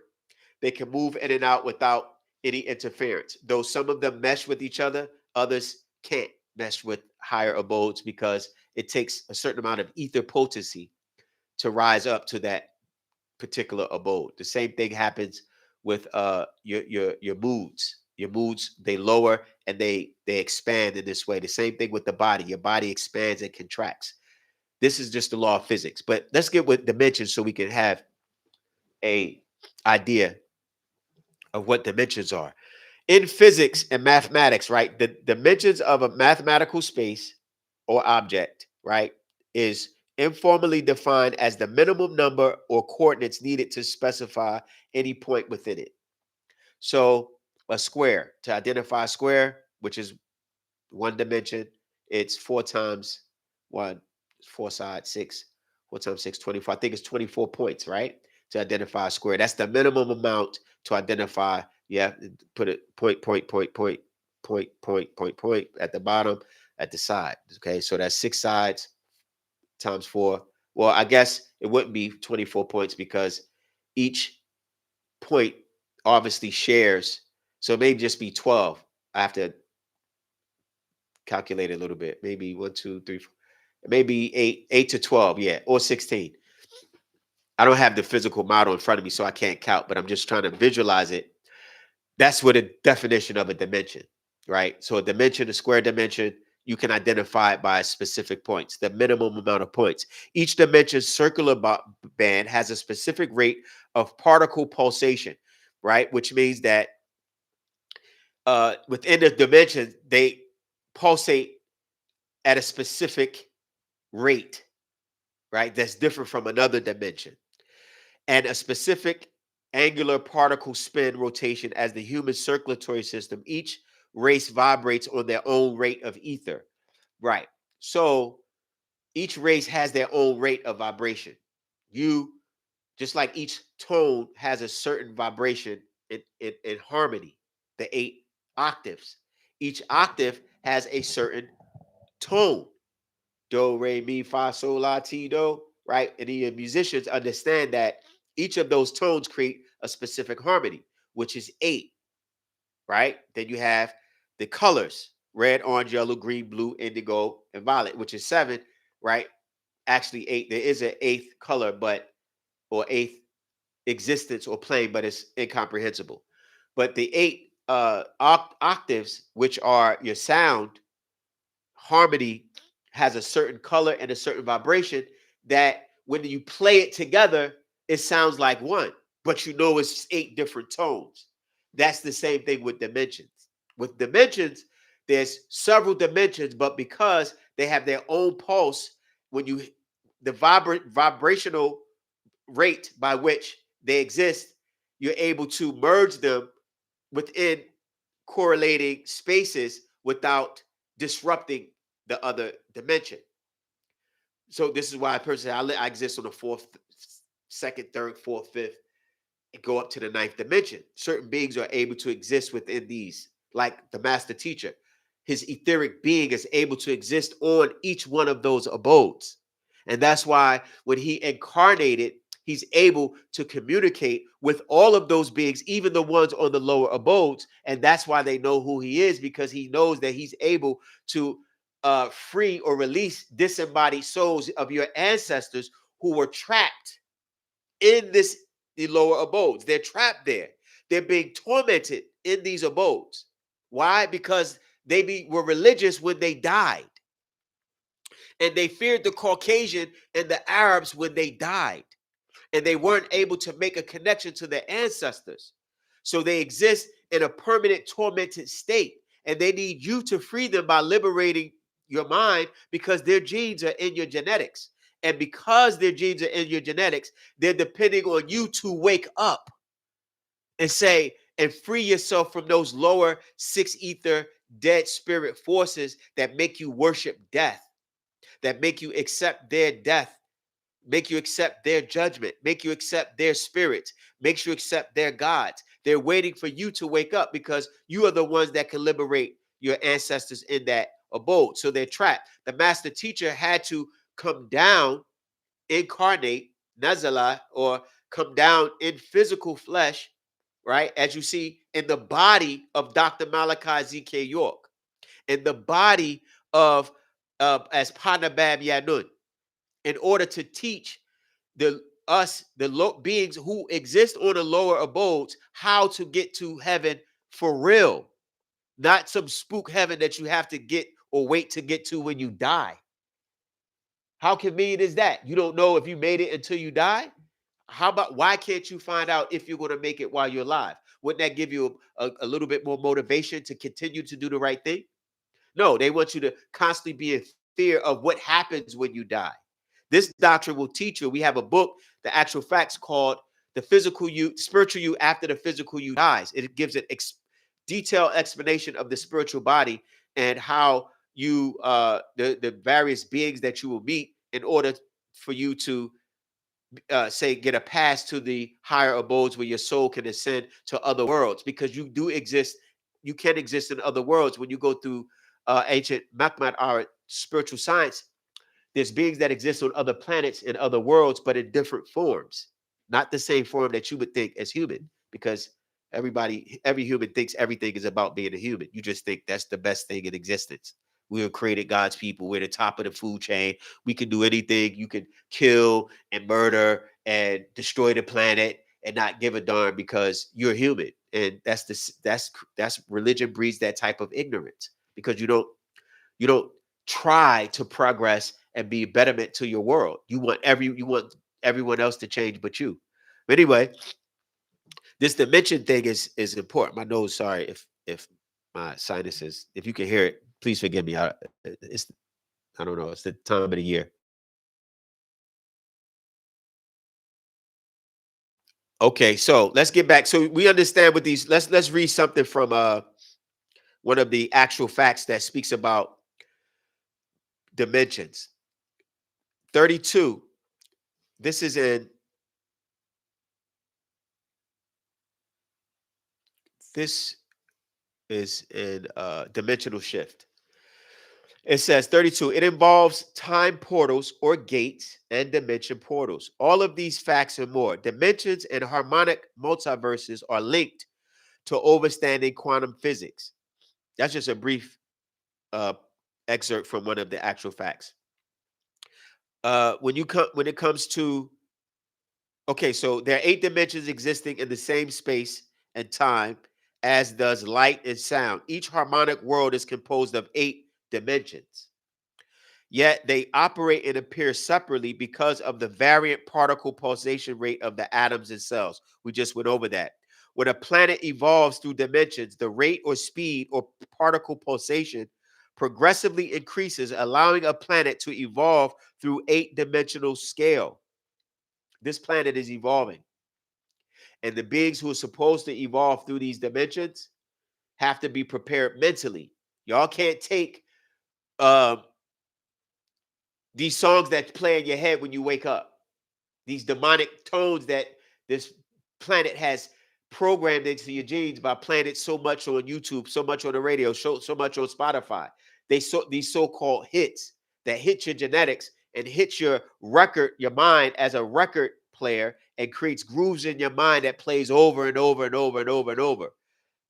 S1: they can move in and out without any interference. Though some of them mesh with each other, others can't mesh with higher abodes because it takes a certain amount of ether potency to rise up to that particular abode. The same thing happens with your moods. Your moods, they lower and they expand in this way. The same thing with the body. Your body expands and contracts. This is just the law of physics. But let's get with dimensions so we can have a idea of what dimensions are. In physics and mathematics, right, the dimensions of a mathematical space or object, right, is informally defined as the minimum number or coordinates needed to specify any point within it. So a square, to identify a square, which is one dimension, it's 4 times 1, 4 sides, 6, 4 times 6, 24. I think it's 24 points, right? To identify a square. That's the minimum amount to identify. Yeah, put it point at the bottom, at the side. Okay, so that's 6 sides times 4. Well, I guess it wouldn't be 24 points because each point obviously shares. So it may just be 12. I have to calculate a little bit. Maybe 1, 2, 3, 4, maybe 8 to 12. Yeah, or 16. I don't have the physical model in front of me, so I can't count, but I'm just trying to visualize it. That's what a definition of a dimension, right? So a dimension, a square dimension, you can identify it by specific points, the minimum amount of points. Each dimension's circular band has a specific rate of particle pulsation, right? Which means that within the dimension, they pulsate at a specific rate, right? That's different from another dimension. And a specific angular particle spin rotation as the human circulatory system. Each race vibrates on their own rate of ether, right? So each race has their own rate of vibration. You, just like each tone has a certain vibration in harmony, the 8 octaves. Each octave has a certain tone. Do, re, mi, fa, sol, la, ti, do, right? And the musicians understand that each of those tones create a specific harmony, which is 8, right? Then you have the colors: red, orange, yellow, green, blue, indigo, and violet, which is 7, right? Actually 8. There is an 8th color, but or 8th existence or plane, but it's incomprehensible. But the 8 octaves, which are your sound, harmony has a certain color and a certain vibration that when you play it together, it sounds like one, but you know it's 8 different tones. That's the same thing with dimensions. With dimensions, there's several dimensions, but because they have their own pulse, when you the vibrational rate by which they exist, you're able to merge them within correlating spaces without disrupting the other dimension. So this is why I personally I exist on the fourth, second, third, fourth, fifth, and go up to the ninth dimension. Certain beings are able to exist within these, like the master teacher. His etheric being is able to exist on each one of those abodes. And that's why when he incarnated, he's able to communicate with all of those beings, even the ones on the lower abodes. And that's why they know who he is, because he knows that he's able to free or release disembodied souls of your ancestors who were trapped in the lower abodes. They're trapped there. They're being tormented in these abodes. Why? Because they were religious when they died. And they feared the Caucasian and the Arabs when they died. And they weren't able to make a connection to their ancestors. So they exist in a permanent tormented state. And they need you to free them by liberating your mind, because their genes are in your genetics. And because their genes are in your genetics, they're depending on you to wake up and say, and free yourself from those lower 6 ether dead spirit forces that make you worship death, that make you accept their death, make you accept their judgment, make you accept their spirits, makes you accept their gods. They're waiting for you to wake up, because you are the ones that can liberate your ancestors in that abode. So they're trapped. The master teacher had to come down, incarnate, nazala, or come down in physical flesh, right? As you see in the body of Dr. Malachi Z. York, in the body of as Panabab Yanun, in order to teach the beings who exist on the lower abodes how to get to heaven for real, not some spook heaven that you have to get or wait to get to when you die. How convenient is that? You don't know if you made it until you die. How about, why can't you find out if you're going to make it while you're alive? Wouldn't that give you a little bit more motivation to continue to do the right thing? No, they want you to constantly be in fear of what happens when you die. This doctrine will teach you. We have a book, the actual facts, called The Physical You, Spiritual You After the Physical You Dies. It gives an detailed explanation of the spiritual body and how you, the various beings that you will meet in order for you to say, get a pass to the higher abodes where your soul can ascend to other worlds, because you do exist. You can exist in other worlds. When you go through ancient mathematics or spiritual science, there's beings that exist on other planets and other worlds, but in different forms, not the same form that you would think as human, because every human thinks everything is about being a human. You just think that's the best thing in existence. We were created God's people. We're the top of the food chain. We can do anything. You can kill and murder and destroy the planet and not give a darn because you're human. And that's religion breeds that type of ignorance, because you don't try to progress and be betterment to your world. You want everyone else to change but you. But anyway, this dimension thing is important. My nose, sorry if my sinuses, if you can hear it, please forgive me. I don't know, it's the time of the year. Okay, so let's get back. So we understand with these, let's read something from one of the actual facts that speaks about dimensions. 32. This is in this is in dimensional shift. It says 32. It involves time portals or gates and dimension portals. All of these facts and more. Dimensions and harmonic multiverses are linked to overstanding quantum physics. That's just a brief uh, excerpt from one of the actual facts. When it comes to, okay, so there are 8 dimensions existing in the same space and time as does light and sound. Each harmonic world is composed of 8 dimensions. Yet they operate and appear separately because of the variant particle pulsation rate of the atoms and cells. We just went over that. When a planet evolves through dimensions, the rate or speed or particle pulsation progressively increases, allowing a planet to evolve through 8 dimensional scale. This planet is evolving. And the beings who are supposed to evolve through these dimensions have to be prepared mentally. Y'all can't take um, these songs that play in your head when you wake up, these demonic tones that this planet has programmed into your genes by playing it so much on YouTube, so much on the radio, so much on Spotify. These so-called hits that hit your genetics and hit your record, your mind as a record player, and creates grooves in your mind that plays over and over and over and over and over.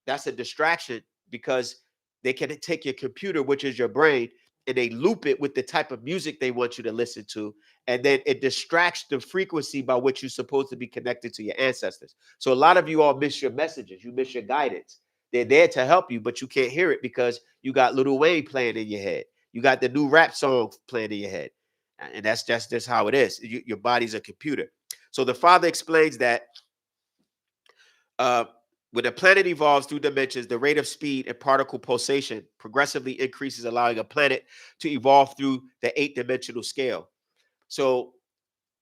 S1: That's a distraction, because they can take your computer, which is your brain, and they loop it with the type of music they want you to listen to. And then it distracts the frequency by which you're supposed to be connected to your ancestors. So a lot of you all miss your messages. You miss your guidance. They're there to help you, but you can't hear it because you got Lil Wayne playing in your head. You got the new rap song playing in your head. And that's just how it is. Your body's a computer. So the father explains that uh, when a planet evolves through dimensions, the rate of speed and particle pulsation progressively increases, allowing a planet to evolve through the 8 dimensional scale. So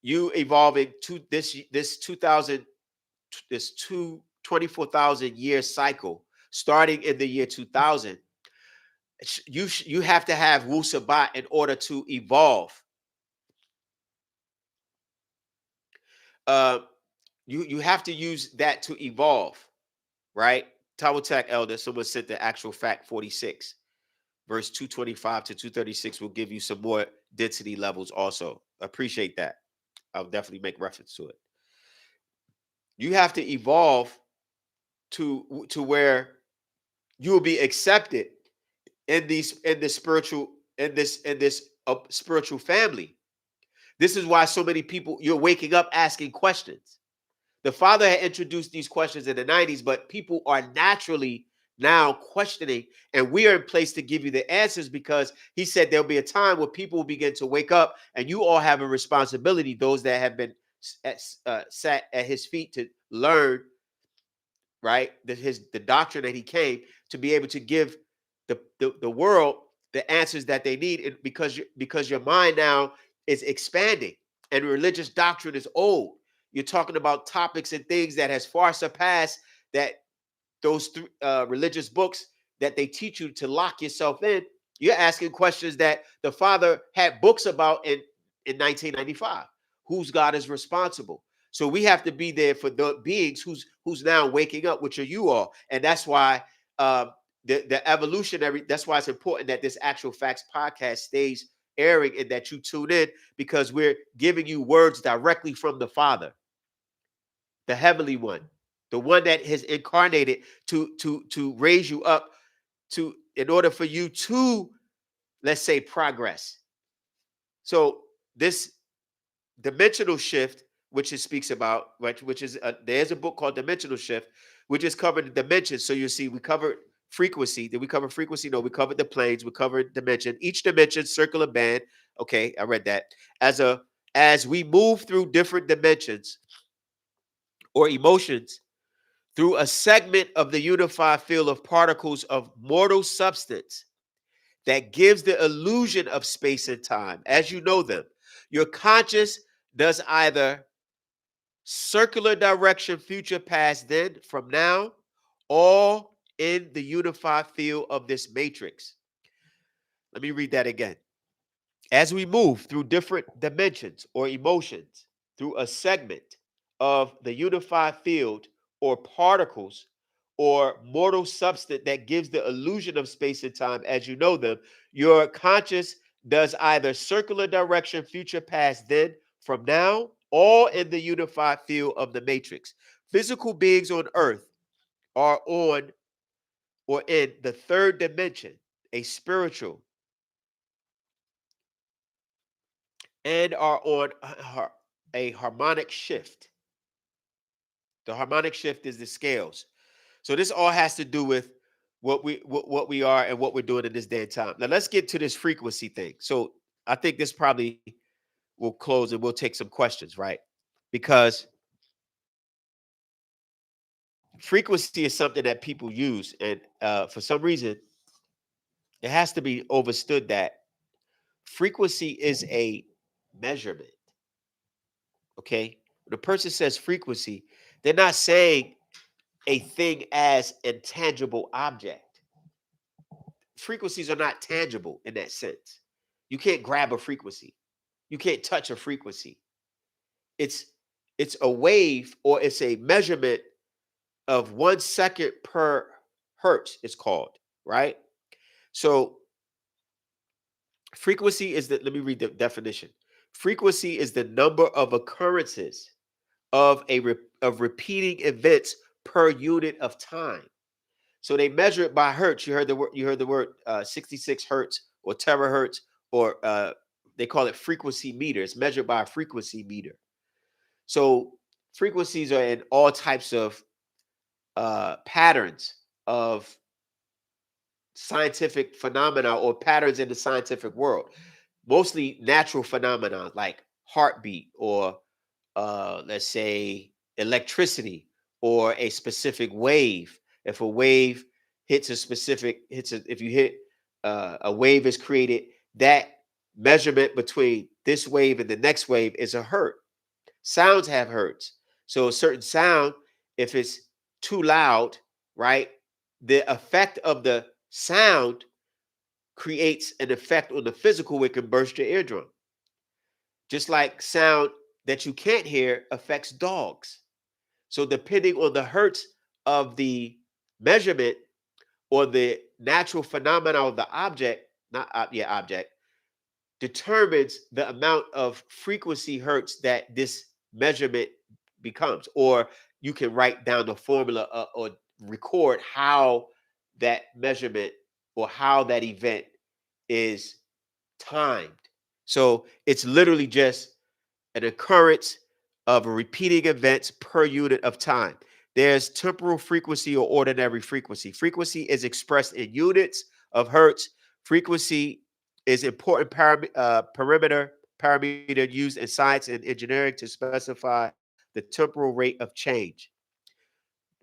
S1: you evolving to this 2000, this 24,000 year cycle, starting in the year 2000, you have to have Wu Sabat in order to evolve. Uh, you have to use that to evolve, right? Tawatak Elder, someone sent the actual fact 46. Verse 225 to 236 will give you some more density levels also. Appreciate that. I'll definitely make reference to it. You have to evolve to where you will be accepted in this spiritual spiritual family. This is why so many people, you're waking up asking questions. The father had introduced these questions in the 90s, but people are naturally now questioning, and we are in place to give you the answers, because he said there'll be a time where people will begin to wake up, and you all have a responsibility, those that have been sat at his feet to learn, right? The doctrine that he came to be able to give the world the answers that they need, because your mind now is expanding and religious doctrine is old. You're talking about topics and things that has far surpassed that religious books that they teach you to lock yourself in. You're asking questions that the Father had books about in 1995. Whose God is responsible? So we have to be there for the beings who's now waking up, which are you all, and that's why the evolutionary. That's why it's important that this Actual Facts podcast stays airing and that you tune in, because we're giving you words directly from the Father, the Heavenly One, the one that has incarnated to raise you up to, in order for you to, let's say, progress. So this dimensional shift, which it speaks about, right, which is there's a book called Dimensional Shift, which is covered the dimensions. So you see, we covered frequency. Did we cover frequency? No, we covered the planes. We covered dimension. Each dimension, circular band. Okay, I read that. As we move through different dimensions or emotions through a segment of the unified field of particles of mortal substance that gives the illusion of space and time as you know them, your conscious does either circular direction, future, past, then, from now, all in the unified field of this matrix. Let me read that again. As we move through different dimensions or emotions through a segment of the unified field or particles or mortal substance that gives the illusion of space and time as you know them, your conscious does either circular direction, future, past, then, from now, all in the unified field of the matrix. Physical beings on earth are on or in the third dimension, a spiritual, and are on a harmonic shift. The harmonic shift is the scales. So this all has to do with what we are and what we're doing in this day and time. Now let's get to this frequency thing. So I think this probably will close and we'll take some questions, right? Because frequency is something that people use, and for some reason, it has to be understood that frequency is a measurement. Okay, when a person says frequency, they're not saying a thing as intangible object. Frequencies are not tangible in that sense. You can't grab a frequency. You can't touch a frequency. It's it's a wave, or it's a measurement of 1 second per hertz, it's called, right? So frequency is the, let me read the definition. Frequency is the number of occurrences of of repeating events per unit of time. So they measure it by hertz. You heard the word 66 hertz or terahertz, or they call it frequency meter. It's measured by a frequency meter. So frequencies are in all types of patterns of scientific phenomena, or patterns in the scientific world. Mostly natural phenomena like heartbeat, or let's say electricity, or a specific wave. If a wave hits a specific hits a, if you hit a wave is created, that measurement between this wave and the next wave is a hertz. Sounds have hertz. So a certain sound, if it's too loud, right, the effect of the sound creates an effect on the physical, which can burst your eardrum. Just like sound that you can't hear affects dogs. So depending on the hertz of the measurement, or the natural phenomena of the object, not object, determines the amount of frequency hertz that this measurement becomes. Or you can write down the formula, or record how that measurement or how that event is timed. So it's literally just an occurrence of repeating events per unit of time. There's temporal frequency or ordinary frequency. Frequency is expressed in units of hertz. Frequency is important parameter parameter used in science and engineering to specify the temporal rate of change.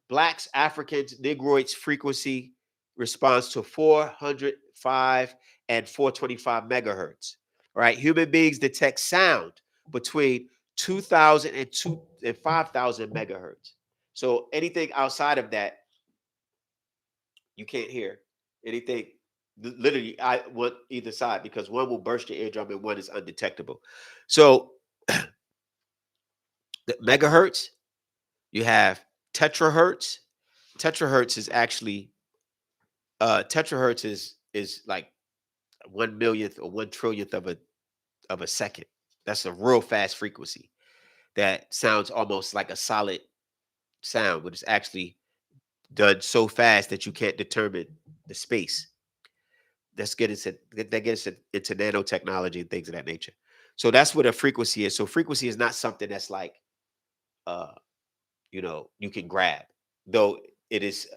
S1: Blacks, Africans, Negroids frequency responds to 405 and 425 megahertz. All right, human beings detect sound between 2,000 and 5,000 megahertz. So anything outside of that, you can't hear. Anything, literally, I want either side because one will burst your eardrum and one is undetectable. So the megahertz, you have tetrahertz. Tetrahertz is actually tetrahertz is like 1 millionth or 1 trillionth of a second. That's a real fast frequency that sounds almost like a solid sound, but it's actually done so fast that you can't determine the space. That gets into nanotechnology and things of that nature. So that's what a frequency is. So frequency is not something that's like uh you can grab, though it is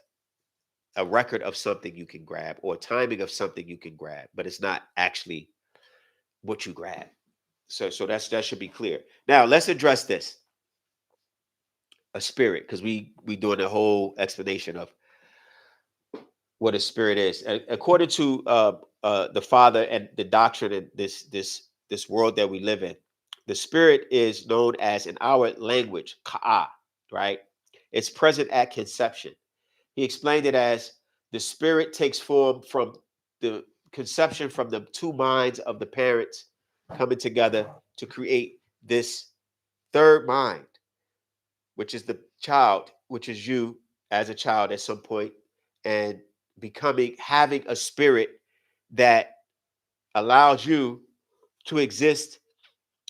S1: a record of something you can grab or timing of something you can grab, but it's not actually what you grab. So that should be clear. Now let's address this: a spirit, because we doing a whole explanation of what a spirit is. According to the Father and the doctrine in this world that we live in, the spirit is known as, in our language, ka'a, right? It's present at conception. He explained it as the spirit takes form from the conception, from the two minds of the parents coming together to create this third mind, which is the child, which is you as a child at some point, and having a spirit that allows you to exist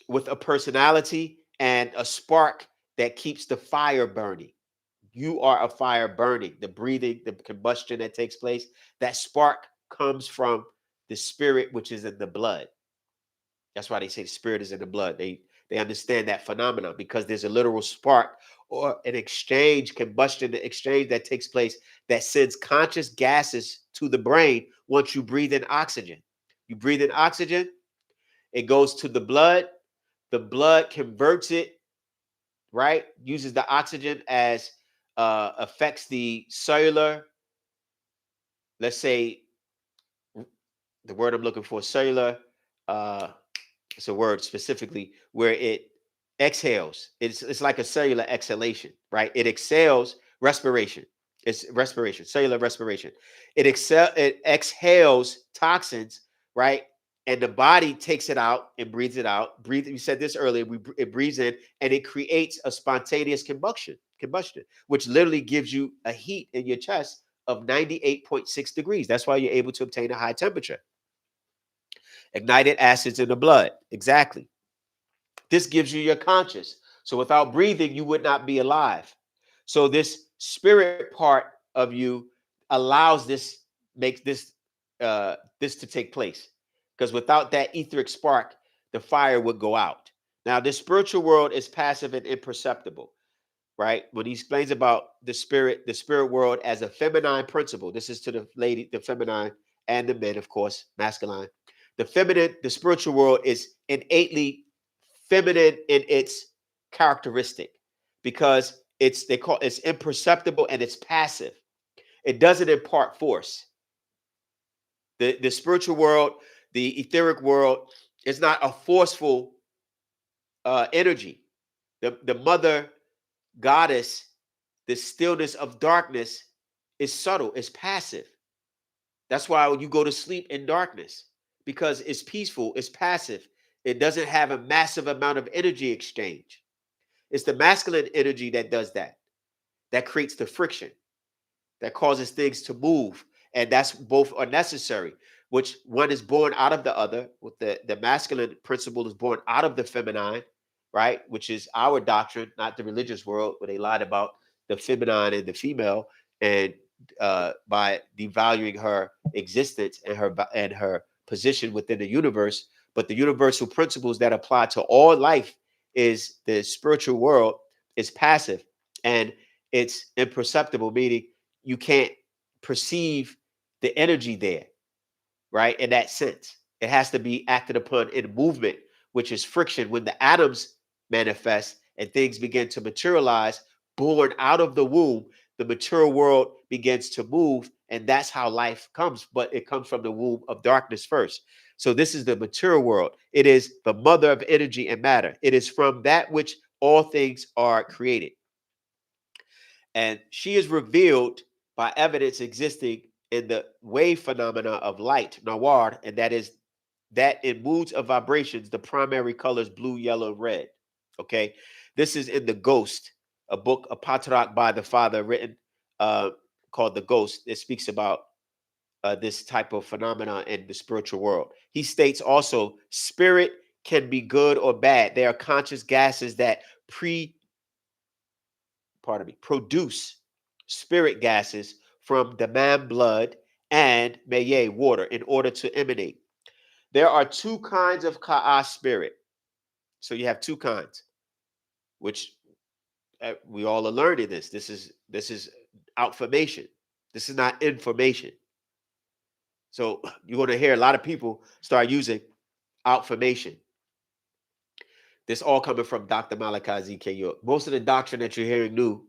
S1: with a personality and a spark that keeps the fire burning. You are a fire burning. The breathing, the combustion that takes place, that spark comes from the spirit, which is in the blood. That's why they say the spirit is in the blood. They understand that phenomenon because there's a literal spark or an exchange, combustion exchange that takes place that sends conscious gases to the brain once you breathe in oxygen. You breathe in oxygen, it goes to the blood. The blood converts it, right? Uses the oxygen as affects the cellular, let's say the word I'm looking for, cellular, uh, it's a word specifically where it exhales. It's like a cellular exhalation, right? It exhales respiration. It's respiration, cellular respiration. It exhales toxins, right? And the body takes it out and breathes it out. Breathe. We said this earlier. It breathes in and it creates a spontaneous combustion, which literally gives you a heat in your chest of 98.6 degrees. That's why you're able to obtain a high temperature. Ignited acids in the blood. Exactly. This gives you your conscious. So without breathing, you would not be alive. So this spirit part of you allows makes this to take place. Because without that etheric spark, the fire would go out. Now, this spiritual world is passive and imperceptible, right? When he explains about the spirit world as a feminine principle, this is to the lady, the feminine, and the men, of course, masculine. The feminine, the spiritual world is innately feminine in its characteristic because it's imperceptible and it's passive. It doesn't impart force. The spiritual world, the etheric world, is not a forceful energy. The mother goddess, the stillness of darkness, is subtle, it's passive. That's why you go to sleep in darkness, because it's peaceful, it's passive. It doesn't have a massive amount of energy exchange. It's the masculine energy that does that, that creates the friction, that causes things to move. And that's both are necessary, which one is born out of the other. With the masculine principle is born out of the feminine, right? Which is our doctrine, not the religious world, where they lied about the feminine and the female, and by devaluing her existence and her position within the universe. But the universal principles that apply to all life is the spiritual world is passive and it's imperceptible, meaning you can't perceive the energy there, right? In that sense, it has to be acted upon in movement, which is friction, when the atoms manifest and things begin to materialize, born out of the womb, the material world begins to move, and that's how life comes. But it comes from the womb of darkness first. So this is the material world. It is the mother of energy and matter. It is from that which all things are created. And she is revealed by evidence existing in the wave phenomena of light, nawar, and that is that in moods of vibrations, the primary colors blue, yellow, red. Okay, this is in The Ghost, a book, a patrak by the father, written called The Ghost. It speaks about this type of phenomena in the spiritual world. He states also, spirit can be good or bad. They are conscious gases that produce spirit gases from the man blood and meye water in order to emanate. There are two kinds of ka'a spirit. So you have two kinds, which we all are learning this. This is outformation. This is not information. So you're going to hear a lot of people start using outformation. This all coming from Dr. Malachi Z. York. Most of the doctrine that you're hearing new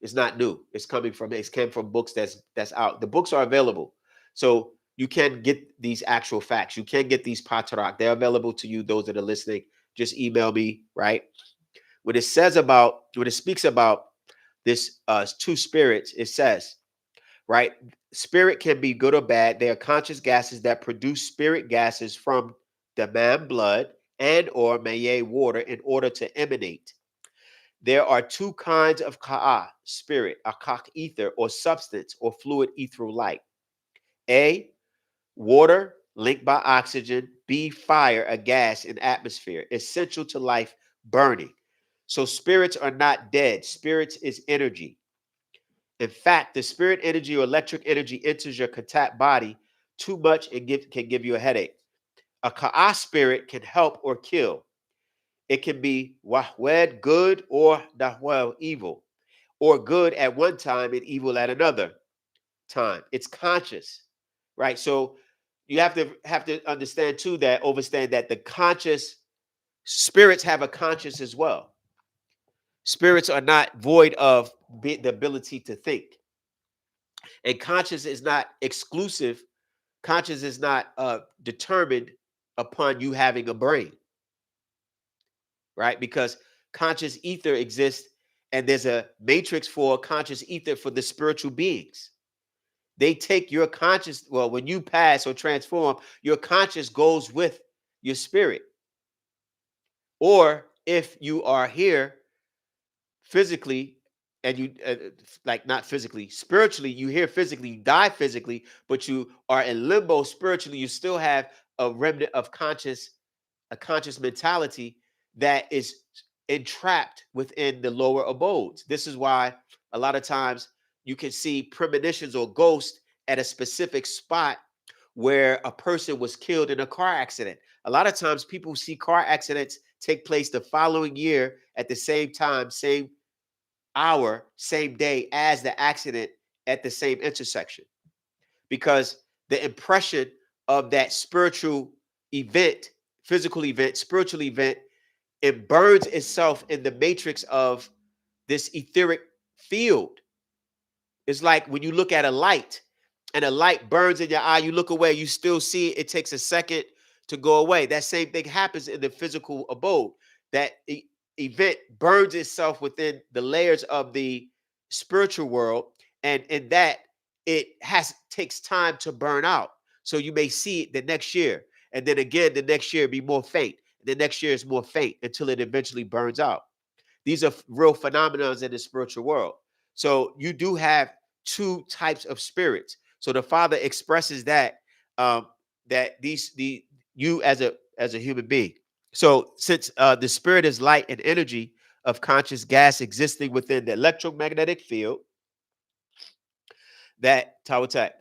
S1: is not new. It's came from books that's out. The books are available. So you can get these actual facts. You can get these patarak. They're available to you, those that are listening. Just email me, right? When it speaks about this two spirits, it says, right? Spirit can be good or bad. They are conscious gases that produce spirit gases from the man blood and or meye water in order to emanate. There are two kinds of ka'a, spirit, akak ether, or substance, or fluid ethereal light. A, water linked by oxygen. B, fire, a gas in atmosphere, essential to life, burning. So spirits are not dead. Spirits is energy. In fact, the spirit energy or electric energy enters your katat body too much and can give you a headache. A ka'a spirit can help or kill. It can be wahwed, good, or dahwel, evil, or good at one time and evil at another time. It's conscious, right? So you have to understand too that the conscious spirits have a conscious as well. Spirits are not void of the ability to think, and conscious is not exclusive. Conscious is not determined upon you having a brain, right? Because conscious ether exists, and there's a matrix for conscious ether for the spiritual beings. They take your conscious, well, when you pass or transform, your conscious goes with your spirit. Or if you are here physically and you like not physically, spiritually, you here physically, you die physically, but you are in limbo spiritually, you still have a remnant of a conscious mentality that is entrapped within the lower abodes. This is why a lot of times you can see premonitions or ghosts at a specific spot where a person was killed in a car accident. A lot of times people see car accidents take place the following year at the same time, same hour, same day as the accident at the same intersection, because the impression of that spiritual event, physical event, spiritual event, it burns itself in the matrix of this etheric field. It's like when you look at a light and a light burns in your eye, you look away, you still see it, it takes a second to go away. That same thing happens in the physical abode. That event burns itself within the layers of the spiritual world, and in that it takes time to burn out. So you may see it the next year, and then again the next year be more faint. The next year is more faint until it eventually burns out. These are real phenomena in the spiritual world. So you do have two types of spirits. So the Father expresses that that the you as a human being. So since the spirit is light and energy of conscious gas existing within the electromagnetic field, that Tawatak,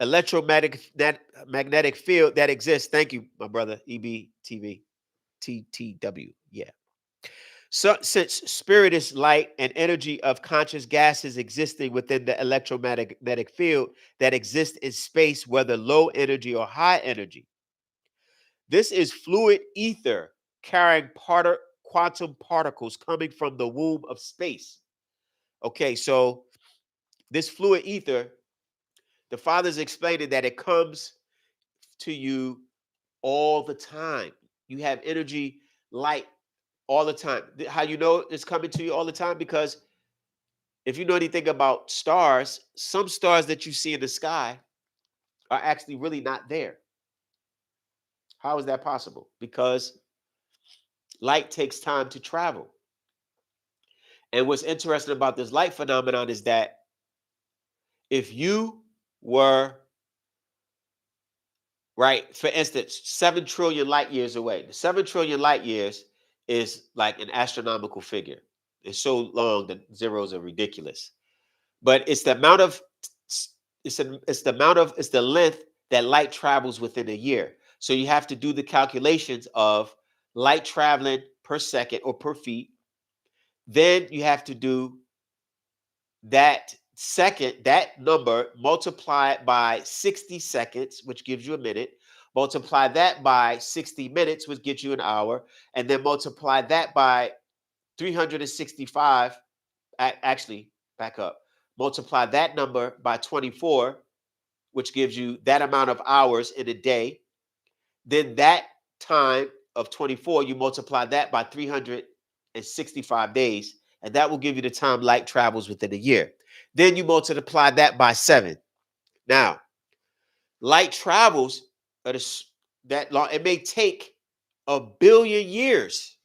S1: magnetic field that exists. Thank you, my brother, EBTV, TTW. Yeah. So, since spirit is light and energy of conscious gases existing within the electromagnetic field that exists in space, whether low energy or high energy, this is fluid ether carrying quantum particles coming from the womb of space. Okay, so this fluid ether, the Father's explaining that it comes to you all the time. You have energy, light all the time. How you know it's coming to you all the time? Because if you know anything about stars, some stars that you see in the sky are actually really not there. How is that possible? Because light takes time to travel. And what's interesting about this light phenomenon is that if you were, right, for instance, 7 trillion light years away, the 7 trillion light years is like an astronomical figure. It's so long that zeros are ridiculous. But it's the amount of it's the length that light travels within a year. So you have to do the calculations of light traveling per second or per feet. Then you have to do that number, multiply it by 60 seconds, which gives you a minute. Multiply that by 60 minutes, which gives you an hour, and then multiply that by 365. Actually, back up. Multiply that number by 24, which gives you that amount of hours in a day. Then that time of 24, you multiply that by 365 days, and that will give you the time light travels within a year. Then you multiply that by 7. Now, light travels that long. It may take 1 billion years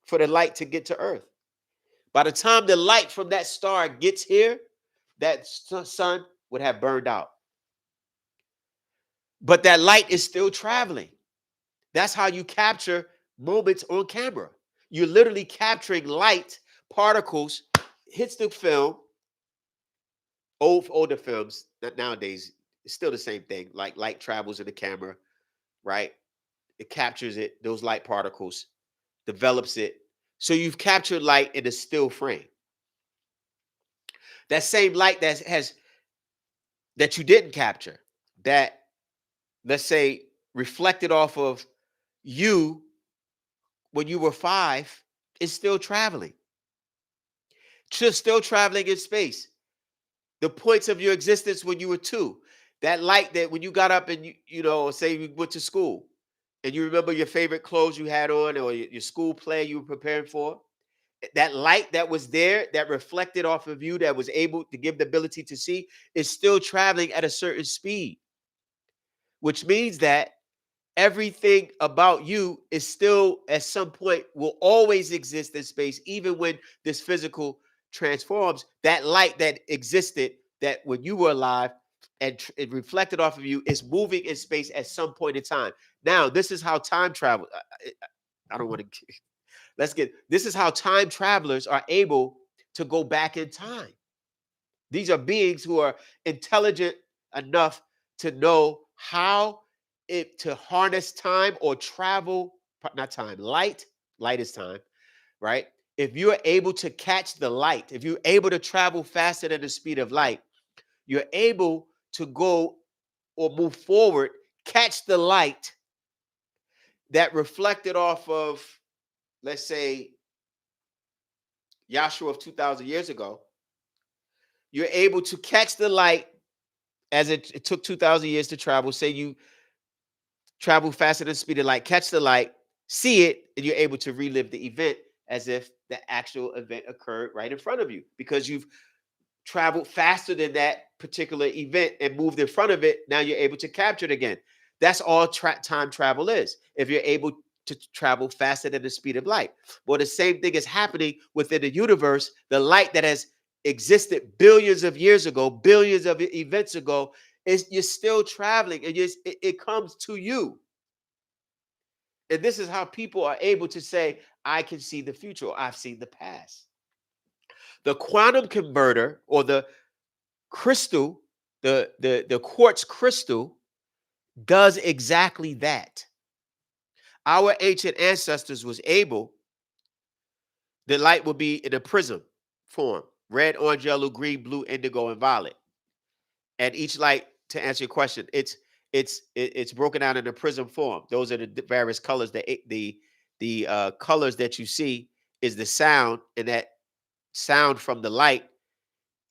S1: for the light to get to Earth. By the time the light from that star gets here, that sun would have burned out. But that light is still traveling. That's how you capture moments on camera. You're literally capturing light particles, hits the film. Older films, that nowadays, it's still the same thing. Like light travels in the camera, right? It captures it, those light particles, develops it. So you've captured light in a still frame. That same light that you didn't capture, that, let's say, reflected off of you when you were 5, is still traveling. Just still traveling in space. The points of your existence when you were 2, that light that when you got up and say you went to school and you remember your favorite clothes you had on, or your school play you were preparing for, that light that was there, that reflected off of you, that was able to give the ability to see, is still traveling at a certain speed, which means that everything about you is still, at some point, will always exist in space, even when this physical transforms. That light that existed, that when you were alive and it reflected off of you, is moving in space at some point in time. Now, this is how time travel. I don't want to. This is how time travelers are able to go back in time. These are beings who are intelligent enough to know how to harness time or travel, not time, light. Light is time, right? If you're able to catch the light, if you're able to travel faster than the speed of light, you're able to go or move forward, catch the light that reflected off of, let's say, Yahshua of 2,000 years ago. You're able to catch the light as it took 2,000 years to travel. Say you travel faster than the speed of light, catch the light, see it, and you're able to relive the event as if the actual event occurred right in front of you, because you've traveled faster than that particular event and moved in front of it. Now you're able to capture it again. That's all time travel is, if you're able to travel faster than the speed of light. Well, the same thing is happening within the universe. The light that has existed billions of years ago, billions of events ago, you're still traveling, and it comes to you. And this is how people are able to say, I can see the future, or I've seen the past. The quantum converter, or the crystal, the quartz crystal, does exactly that. Our ancient ancestors was able, the light will be in a prism form: red, orange, yellow, green, blue, indigo, and violet. And each light, to answer your question, it's broken down in a prism form. Those are the various colors, the the colors that you see is the sound, and that sound from the light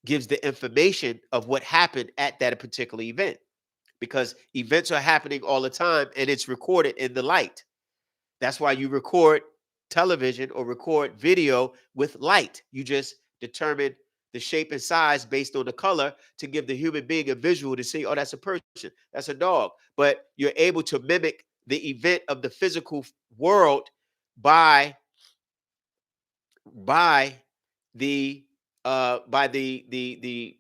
S1: gives the information of what happened at that particular event, because events are happening all the time and it's recorded in the light. That's why you record television or record video with light. You just determine the shape and size based on the color to give the human being a visual to see, oh, that's a person, that's a dog. But you're able to mimic the event of the physical world by by the by the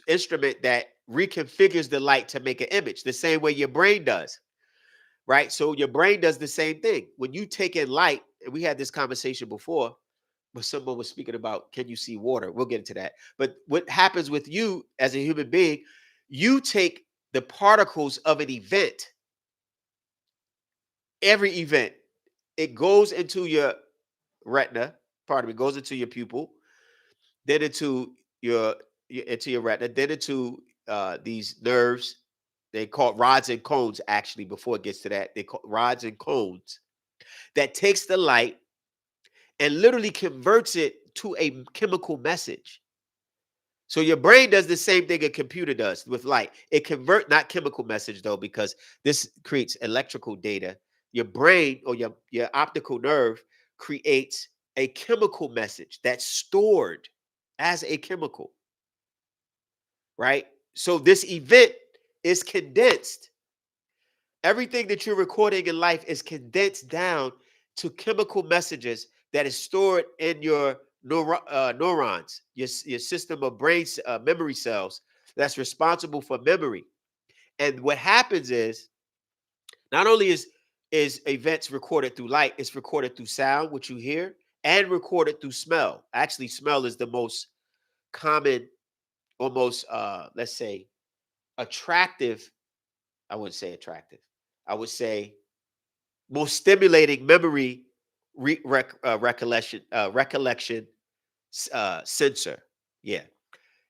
S1: instrument that reconfigures the light to make an image, the same way your brain does, right? So your brain does the same thing. When you take in light, and we had this conversation before, but someone was speaking about, can you see water? We'll get into that. But what happens with you as a human being, you take the particles of an event, every event, it goes into your retina, pardon me, goes into your pupil, then into your retina, then into these nerves. They call it rods and cones, actually. Before it gets to that, they call rods and cones, that takes the light and literally converts it to a chemical message. So your brain does the same thing a computer does with light. It convert, not chemical message though, because this creates electrical data. Your brain, or your optical nerve, creates a chemical message that's stored as a chemical, right? So this event is condensed. Everything that you're recording in life is condensed down to chemical messages that is stored in your neurons, your system of brain memory cells that's responsible for memory. And what happens is, not only is events recorded through light, it's recorded through sound, which you hear, and recorded through smell. Actually, smell is the most common, almost let's say attractive. I wouldn't say attractive. I would say most stimulating memory recollection sensor. Yeah,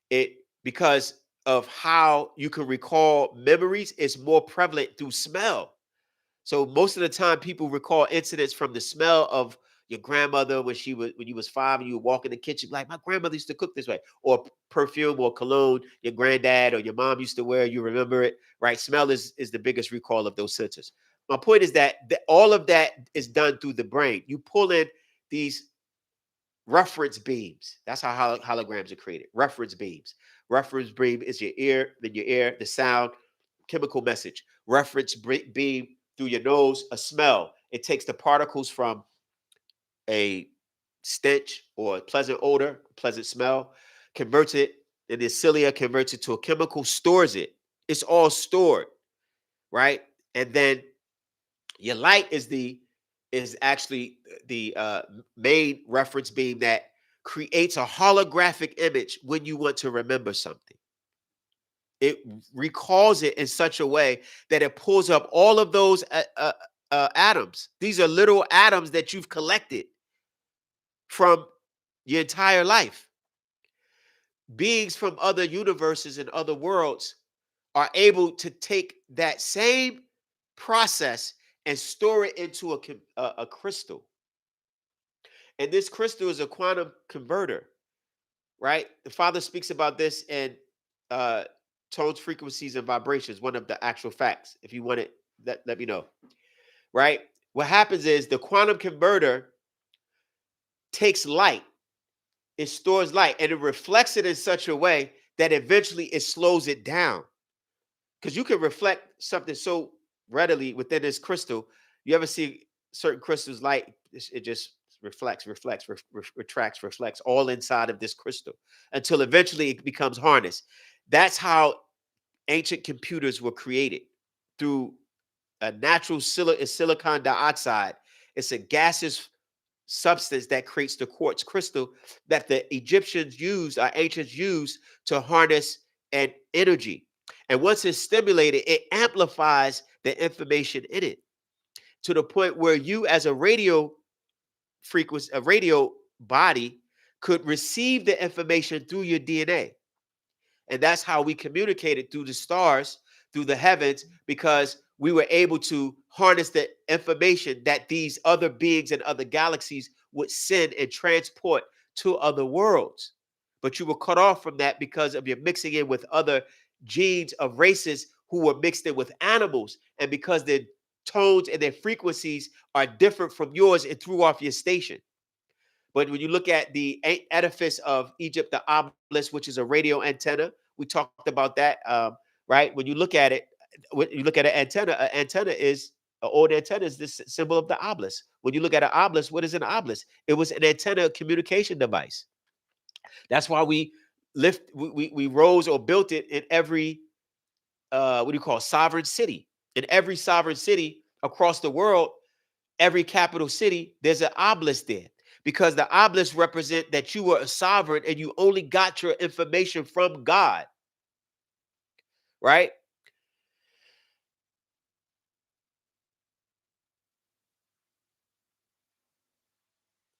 S1: it, because of how you can recall memories, is more prevalent through smell. So most of the time, people recall incidents from the smell of your grandmother when you was 5 and you would walk in the kitchen like, my grandmother used to cook this way, or perfume or cologne your granddad or your mom used to wear. You remember it, right? Smell is the biggest recall of those senses. My point is that all of that is done through the brain. You pull in these reference beams. That's how holograms are created. Reference beams. Reference beam is your ear, then your ear, the sound, chemical message. Reference beam through your nose, a smell. It takes the particles from a stench or a pleasant odor, pleasant smell, converts it, and the cilia converts it to a chemical, stores it. It's all stored, right? And then your light is actually the main reference beam that creates a holographic image when you want to remember something. It recalls it in such a way that it pulls up all of those atoms. These are little atoms that you've collected from your entire life. Beings from other universes and other worlds are able to take that same process and store it into a crystal. And this crystal is a quantum converter, right? The Father speaks about this in uh, tones, frequencies, and vibrations, one of the actual facts. If you want it, let me know, right? What happens is the quantum converter takes light, it stores light, and it reflects it in such a way that eventually it slows it down. Because you can reflect something so readily within this crystal. You ever see certain crystals light? It just retracts, reflects all inside of this crystal until eventually it becomes harnessed. That's how ancient computers were created, through a natural silicon dioxide. It's a gaseous substance that creates the quartz crystal that the Egyptians used, our ancients used, to harness an energy. And once it's stimulated, it amplifies the information in it to the point where you, as a radio frequency, a radio body, could receive the information through your DNA. And that's how we communicated through the stars, through the heavens, because we were able to harness the information that these other beings and other galaxies would send and transport to other worlds. But you were cut off from that because of your mixing in with other genes of races who were mixed in with animals, and because their tones and their frequencies are different from yours, it threw off your station. But when you look at the edifice of Egypt, the obelisk, which is a radio antenna, we talked about that, right? When you look at an antenna is an old antenna is this symbol of the obelisk. When you look at an obelisk, what is an obelisk? It was an antenna communication device. That's why we rose or built it in every what do you call sovereign city. In every sovereign city across the world, every capital city, there's an obelisk there, because the obelisk represent that you were a sovereign and you only got your information from God, right?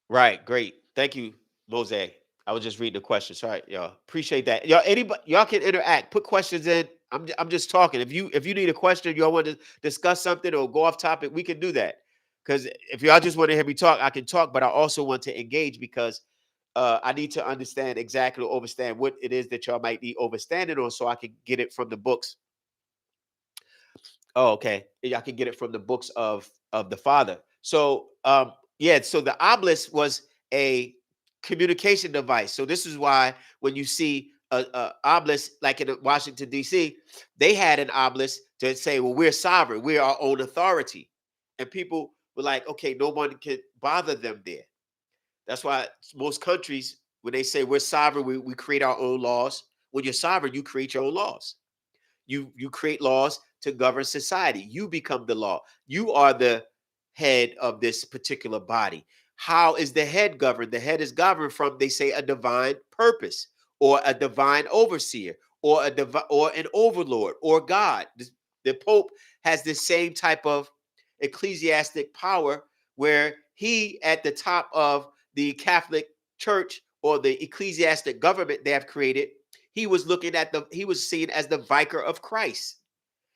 S1: Right. Great. Thank you, Mose. I was just reading the question. Sorry, y'all. Appreciate that. Y'all, anybody, y'all can interact. Put questions in. I'm just talking. If you need a question, y'all want to discuss something or go off topic, we can do that. Because if y'all just want to hear me talk, I can talk. But I also want to engage because I need to understand exactly or understand what it is that y'all might be overstanding on, so I can get it from the books. Oh, okay. Yeah, I can get it from the books of the Father. So, yeah. So the obelisk was a communication device. So this is why when you see a obelisk like in Washington D.C., they had an obelisk to say, "Well, we're sovereign. We're our own authority," and people were like, "Okay, no one can bother them there." That's why most countries, when they say we're sovereign, we create our own laws. When you're sovereign, you create your own laws. You create laws to govern society. You become the law. You are the head of this particular body. How is the head governed? The head is governed from, they say, a divine purpose, or a divine overseer, or or an overlord, or God. The Pope has the same type of ecclesiastic power, where he, at the top of the Catholic Church or the ecclesiastic government they have created, he was seen as the vicar of Christ.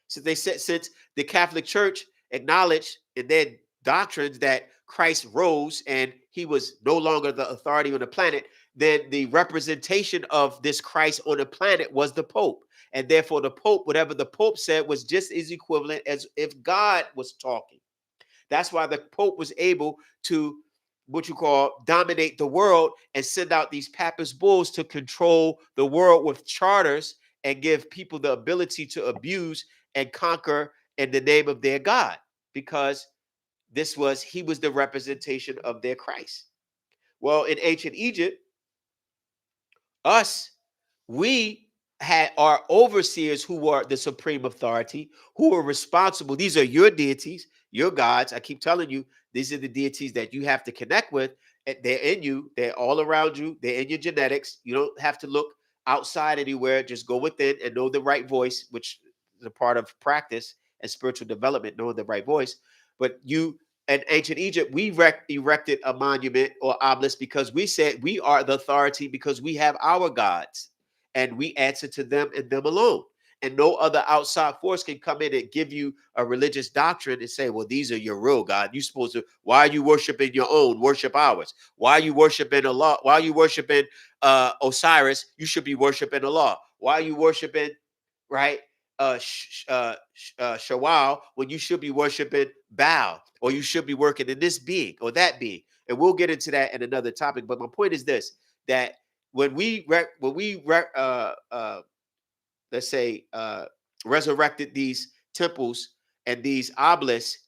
S1: So they said, since the Catholic Church acknowledged in their doctrines that Christ rose and he was no longer the authority on the planet, then the representation of this Christ on the planet was the Pope. And therefore the Pope, whatever the Pope said, was just as equivalent as if God was talking. That's why the Pope was able to, what you call, dominate the world and send out these papist bulls to control the world with charters and give people the ability to abuse and conquer in the name of their God, because he was the representation of their Christ. Well, in ancient Egypt, us, we had our overseers who were the supreme authority, who were responsible. These are your deities, your gods. I keep telling you, these are the deities that you have to connect with. And they're in you, they're all around you, they're in your genetics. You don't have to look outside anywhere. Just go within and know the right voice, which is a part of practice and spiritual development, knowing the right voice. But you, in ancient Egypt, we erected a monument or obelisk because we said we are the authority, because we have our gods and we answer to them and them alone. And no other outside force can come in and give you a religious doctrine and say, well, these are your real God. You supposed to, why are you worshiping your own? Worship ours. Why are you worshiping Allah? Why are you worshiping Osiris? You should be worshiping Allah. Why are you worshiping, right? Shawal, when you should be worshiping Baal, or you should be working in this being or that being. And we'll get into that in another topic. But my point is this: that let's say resurrected these temples and these obelisks,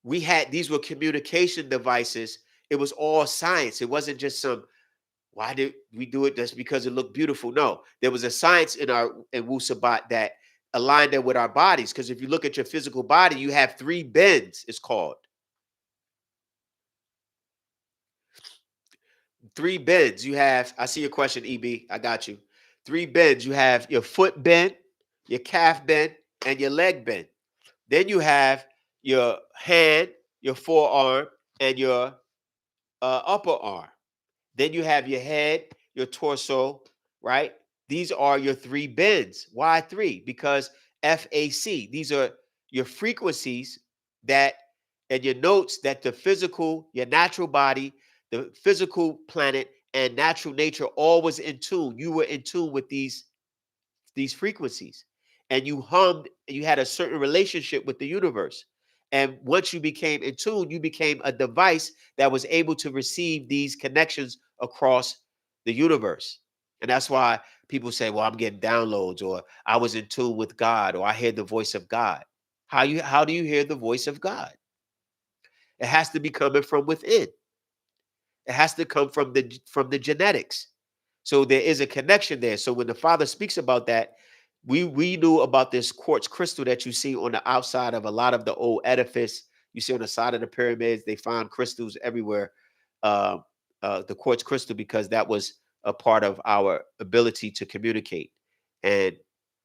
S1: these were communication devices. It was all science. It wasn't just some, why did we do it just because it looked beautiful? No, there was a science in Wu Sabat that aligned it with our bodies. Because if you look at your physical body, you have three bends. It's called three bends. You have. I see your question, EB. I got you. Three bends. You have your foot bend, your calf bend, and your leg bend. Then you have your hand, your forearm, and your upper arm. Then you have your head, your torso, right? These are your three bends. Why three? Because FAC. These are your frequencies that and your notes that the physical, your natural body, the physical planet, and natural nature all was in tune. You were in tune with these frequencies, and you hummed, you had a certain relationship with the universe. And once you became in tune, you became a device that was able to receive these connections across the universe. And that's why people say, well, I'm getting downloads, or I was in tune with God, or I hear the voice of God. How do you hear the voice of God? It has to be coming from within. It has to come from the genetics. So there is a connection there. So when the Father speaks about that, we knew about this quartz crystal that you see on the outside of a lot of the old edifice. You see on the side of the pyramids, they found crystals everywhere. Uh, the quartz crystal, because that was a part of our ability to communicate. And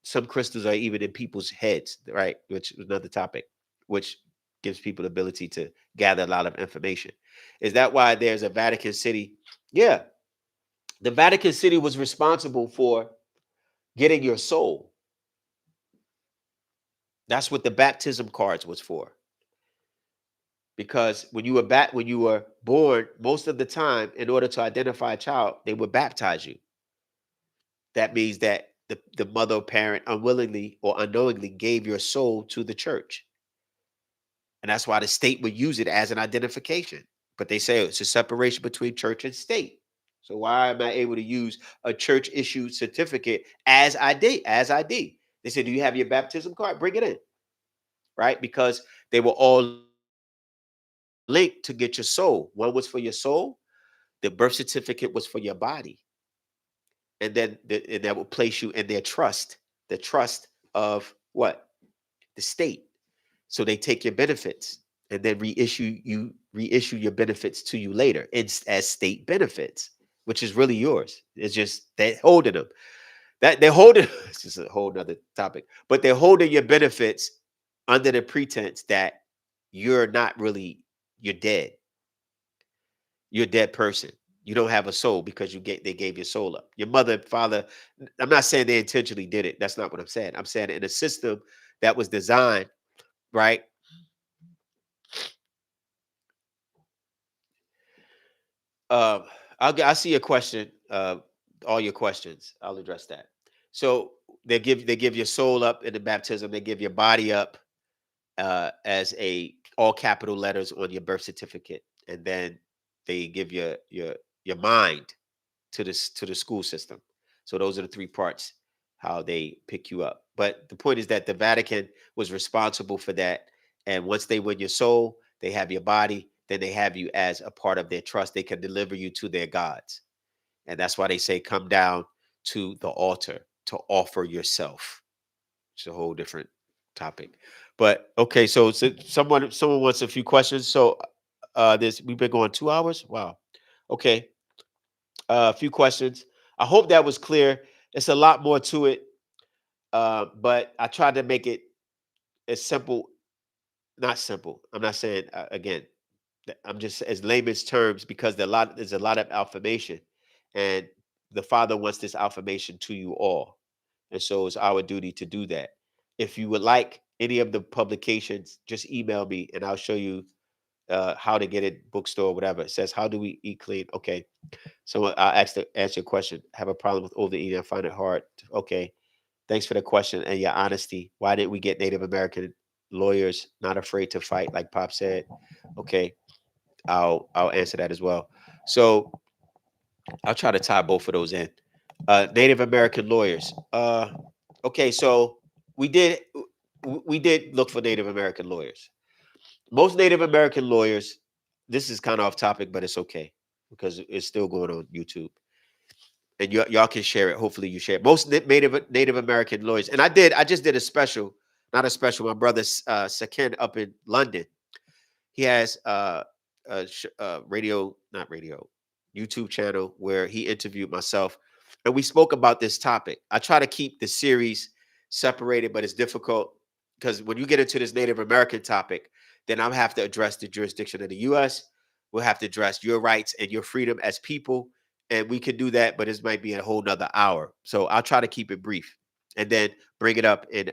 S1: some crystals are even in people's heads, right? Which is another topic, which gives people the ability to gather a lot of information. Is that why there's a Vatican City? Yeah, the Vatican City was responsible for getting your soul. That's what the baptism cards was for. Because when you were born, most of the time, in order to identify a child, they would baptize you. That means that the mother or parent unwillingly or unknowingly gave your soul to the church. And that's why the state would use it as an identification. But they say it's a separation between church and state. So why am I able to use a church issued certificate as ID? As ID. They said, do you have your baptism card? Bring it in. Right? Because they were all linked to get your soul. One was for your soul, the birth certificate was for your body. And then and that will place you in their trust, the trust of what? The state. So they take your benefits and then reissue your benefits to you later. It's as state benefits, which is really yours. It's just they're holding them. That they're holding it's just a whole nother topic, but they're holding your benefits under the pretense that you're not really you're dead. You're a dead person. You don't have a soul because they gave your soul up. Your mother and father, I'm not saying they intentionally did it. That's not what I'm saying. I'm saying in a system that was designed, right? Um, I see your question. All your questions. I'll address that. So they give your soul up in the baptism. They give your body up as a all capital letters on your birth certificate, and then they give your mind to the school system. So those are the three parts how they pick you up. But the point is that the Vatican was responsible for that. And once they win your soul, they have your body, then they have you as a part of their trust. They can deliver you to their gods. And that's why they say come down to the altar to offer yourself. It's a whole different topic. But okay, so someone wants a few questions. So this we've been going 2 hours. Wow. Okay. A few questions. I hope that was clear. It's a lot more to it, but I tried to make it as simple. Not simple. I'm not saying again. I'm just as layman's terms because there's a lot of affirmation, and the Father wants this affirmation to you all, and so it's our duty to do that. If you would like any of the publications, just email me and I'll show you how to get it, bookstore, whatever. It says, how do we eat clean? Okay. So I'll answer your question. Have a problem with overeating? I find it hard. Okay. Thanks for the question and your honesty. Why didn't we get Native American lawyers not afraid to fight, like Pop said? Okay. I'll answer that as well. So I'll try to tie both of those in. Native American lawyers. Okay, so we did we did look for Native American lawyers. Most Native American lawyers, this is kind of off topic, but it's okay because it's still going on YouTube. And y'all can share it. Hopefully you share it. Most Native American lawyers, and I just did a special, not a special, my brother Saken up in London. He has radio, not radio, YouTube channel where he interviewed myself, and we spoke about this topic. I try to keep the series separated, but it's difficult because when you get into this Native American topic, then I'll have to address the jurisdiction of the U.S. We'll have to address your rights and your freedom as people, and we can do that, but this might be a whole nother hour. So I'll try to keep it brief, and then bring it up in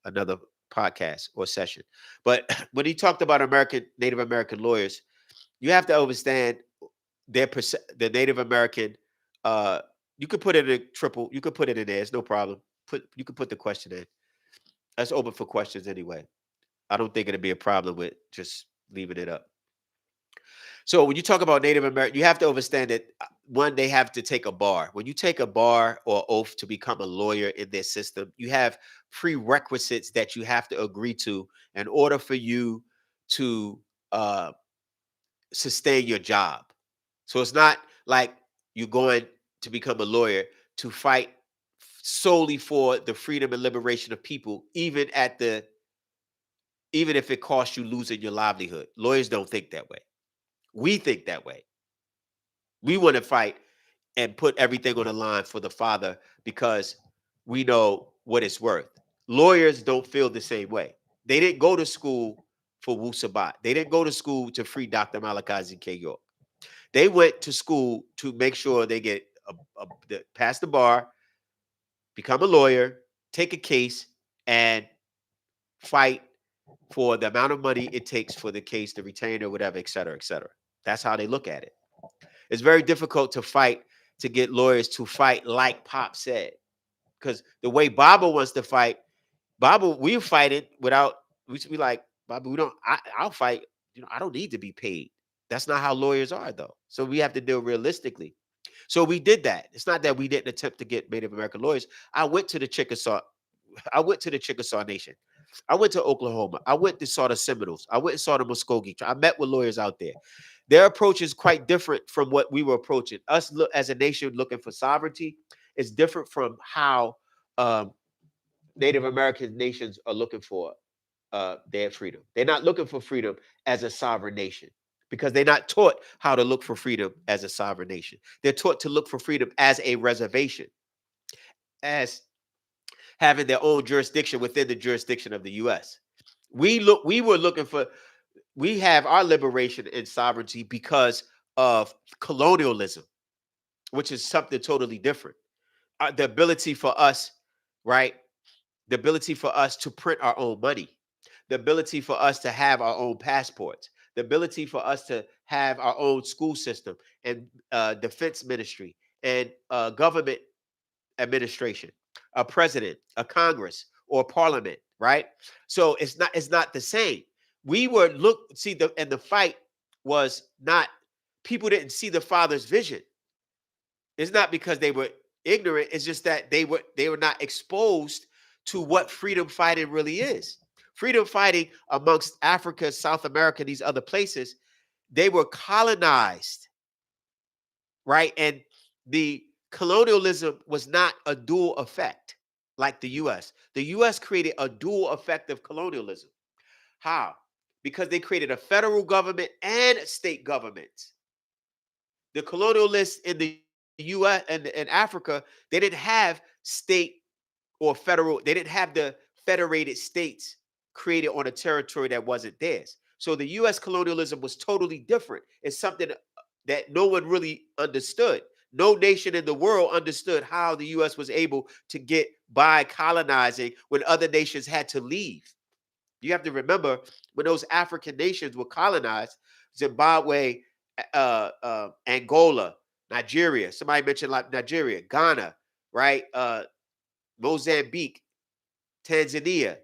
S1: another podcast or session. But when he talked about Native American lawyers, you have to understand the Native American. Uh, you could put it in a triple. You could put it in there. It's no problem. You could put the question in. That's open for questions anyway. I don't think it'd be a problem with just leaving it up. So when you talk about Native American, you have to understand that one, they have to take a bar. When you take a bar or oath to become a lawyer in their system, you have prerequisites that you have to agree to in order for you to uh, sustain your job. So it's not like you're going to become a lawyer to fight solely for the freedom and liberation of people, even if it costs you losing your livelihood. Lawyers don't think that way. We think that way. We want to fight and put everything on the line for the Father because we know what it's worth. Lawyers don't feel the same way. They didn't go to school for Wu Sabat. They didn't go to school to free Dr. Malachi Z. York. They went to school to make sure they get pass the bar, become a lawyer, take a case, and fight for the amount of money it takes for the case to retain or whatever, et cetera, et cetera. That's how they look at it. It's very difficult to get lawyers to fight like Pop said. Because the way Baba wants to fight, Baba, we fight it without, we should be like, Baba, I'll fight, I don't need to be paid. That's not how lawyers are, though. So we have to deal realistically. So we did that. It's not that we didn't attempt to get Native American lawyers. I went to the Chickasaw Nation. I went to Oklahoma. I went to saw the Seminoles. I went and saw the Muskogee. I met with lawyers out there. Their approach is quite different from what we were approaching. Us as a nation looking for sovereignty is different from how Native American nations are looking for their freedom. They're not looking for freedom as a sovereign nation because they're not taught how to look for freedom as a sovereign nation. They're taught to look for freedom as a reservation, as having their own jurisdiction within the jurisdiction of the U.S. We have our liberation and sovereignty because of colonialism, which is something totally different. The ability for us, right? The ability for us to print our own money, the ability for us to have our own passports, the ability for us to have our own school system and defense ministry and government administration, a president, a Congress, or parliament, right? So it's not the same. We were the fight was not, people didn't see the Father's vision. It's not because they were ignorant. It's just that they were not exposed to what freedom fighting really is. Freedom fighting amongst Africa, South America, these other places, they were colonized, right? And the colonialism was not a dual effect like the U.S. The U.S. created a dual effect of colonialism. How? Because they created a federal government and state governments. The colonialists in the U.S. and in Africa, they didn't have state or federal, they didn't have the federated states created on a territory that wasn't theirs. So the U.S. colonialism was totally different. It's something that no one really understood. No nation in the world understood how the U.S. was able to get by colonizing when other nations had to leave. You have to remember when those African nations were colonized, Zimbabwe, Angola, Nigeria. Somebody mentioned like Nigeria, Ghana, right? Mozambique, Tanzania,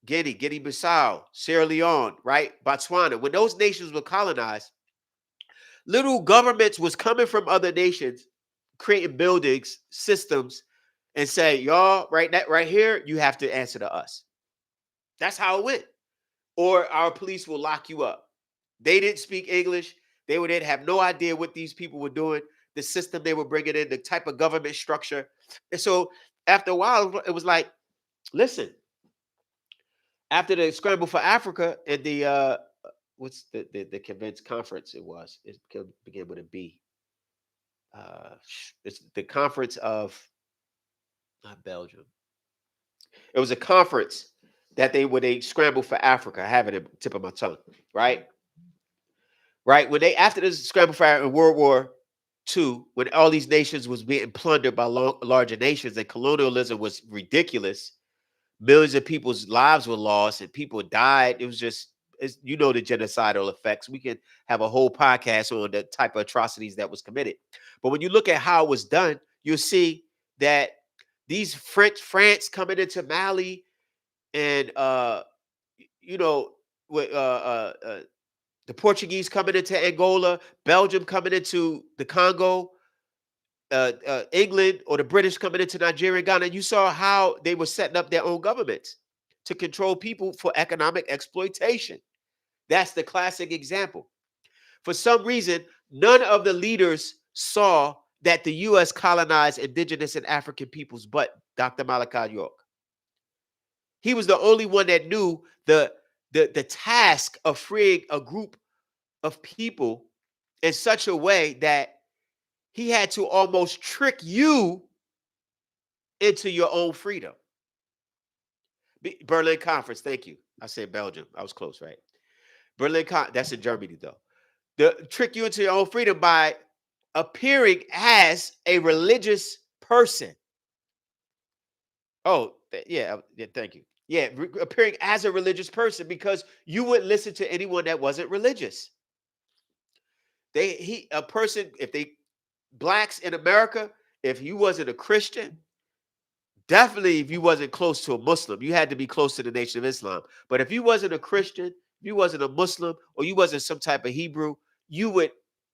S1: Guinea-Bissau, Sierra Leone, right? Botswana. When those nations were colonized, little governments was coming from other nations, creating buildings, systems, and say, y'all, right here, you have to answer to us. That's how it went. Or our police will lock you up. They didn't speak English. They didn't have no idea what these people were doing, the system they were bringing in, the type of government structure. And so after a while, it was like, listen, after the scramble for Africa and the what's the convention conference it began with a B. It's the conference of, not Belgium. It was a conference that they scrambled for Africa. I have it at the tip of my tongue, right? Right when they after this scramble for Africa in World War II, when all these nations was being plundered by larger nations and colonialism was ridiculous, millions of people's lives were lost and people died. It was just, you know, the genocidal effects. We could have a whole podcast on the type of atrocities that was committed. But when you look at how it was done, you'll see that these France coming into Mali, and you know, with the Portuguese coming into Angola, Belgium coming into the Congo, England or the British coming into Nigeria and Ghana, you saw how they were setting up their own governments to control people for economic exploitation. That's the classic example. For some reason, none of the leaders saw that the U.S. colonized indigenous and African peoples but Dr. Malachi York. He was the only one that knew the task of freeing a group of people in such a way that he had to almost trick you into your own freedom. Berlin Conference, thank you. I said Belgium. I was close, right? That's in Germany, though. The trick you into your own freedom by appearing as a religious person. Oh, yeah, thank you. Yeah, appearing as a religious person because you wouldn't listen to anyone that wasn't religious. Blacks in America, if you wasn't a Christian, definitely if you wasn't close to a Muslim, you had to be close to the Nation of Islam. But if you wasn't a Christian, if you wasn't a Muslim, or you wasn't some type of Hebrew, you would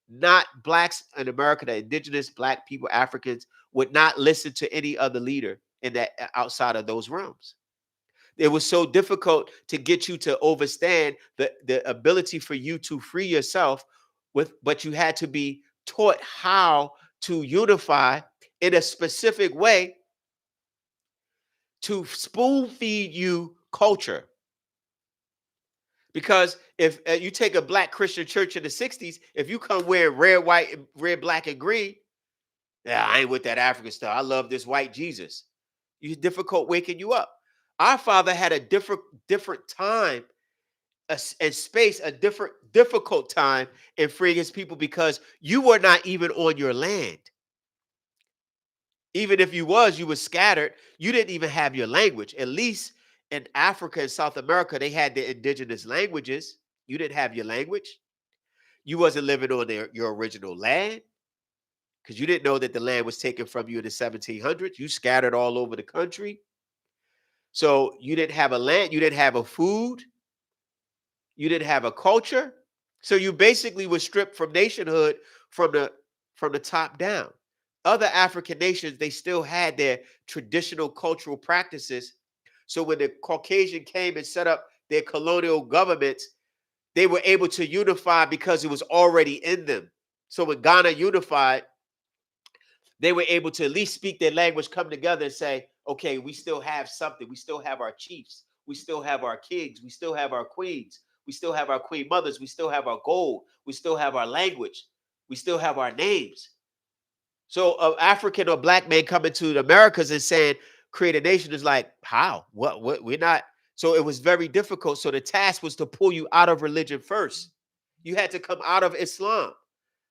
S1: not, blacks in America, the indigenous black people, Africans, would not listen to any other leader in that outside of those realms. It was so difficult to get you to understand the ability for you to free yourself but you had to be taught how to unify in a specific way to spoon feed you culture. Because if you take a black Christian church in the 60s, if you come wearing red, white, red, black, and green, yeah, I ain't with that African stuff. I love this white Jesus. It's difficult waking you up. Our Father had a different time and space, a difficult time in freeing his people because you were not even on your land. Even if you were scattered. You didn't even have your language. At least in Africa and South America, they had their indigenous languages. You didn't have your language. You wasn't living on your original land because you didn't know that the land was taken from you in the 1700s. You scattered all over the country. So you didn't have a land. You didn't have a food. You didn't have a culture. So you basically were stripped from nationhood from the top down. Other African nations, they still had their traditional cultural practices. So when the Caucasian came and set up their colonial governments, they were able to unify because it was already in them. So when Ghana unified, they were able to at least speak their language, come together and say, okay, we still have something. We still have our chiefs. We still have our kings. We still have our queens. We still have our queen mothers. We still have our gold. We still have our language. We still have our names. So an African or black man coming to the Americas and saying, create a nation is like, how? What? We're not. So it was very difficult. So the task was to pull you out of religion first. You had to come out of Islam.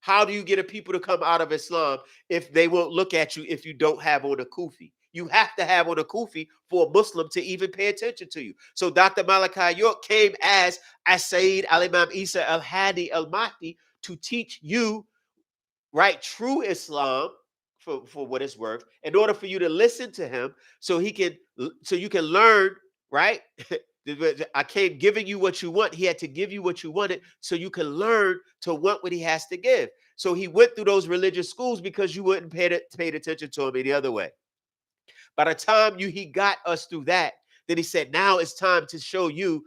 S1: How do you get a people to come out of Islam if they won't look at you if you don't have on a kufi? You have to have on a kufi for a Muslim to even pay attention to you. So Dr. Malachi York came as Sayyid Al-Imam Isa Al-Hadi Al-Mahdi to teach you, right, true Islam for what it's worth, in order for you to listen to him so you can learn, right? I came giving you what you want. He had to give you what you wanted so you can learn to want what he has to give. So he went through those religious schools because you wouldn't pay attention to him any other way. By the time he got us through that, then he said, now it's time to show you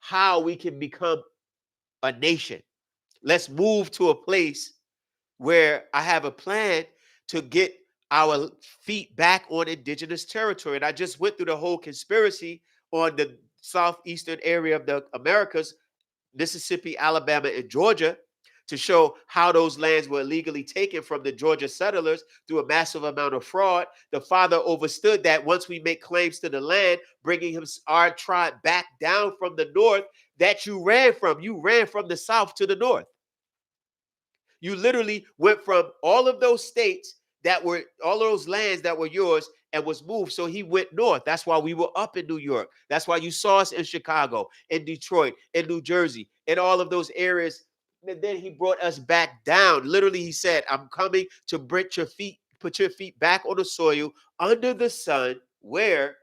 S1: how we can become a nation. Let's move to a place where I have a plan to get our feet back on indigenous territory. And I just went through the whole conspiracy on the southeastern area of the Americas, Mississippi, Alabama, and Georgia, to show how those lands were illegally taken from the Georgia settlers through a massive amount of fraud. The Father understood that once we make claims to the land, bringing our tribe back down from the north that you ran from the south to the north. You literally went from all of those states all of those lands that were yours and was moved. So he went north. That's why we were up in New York. That's why you saw us in Chicago, in Detroit, in New Jersey, in all of those areas. And then he brought us back down. Literally, he said, I'm coming to put your feet back on the soil under the sun where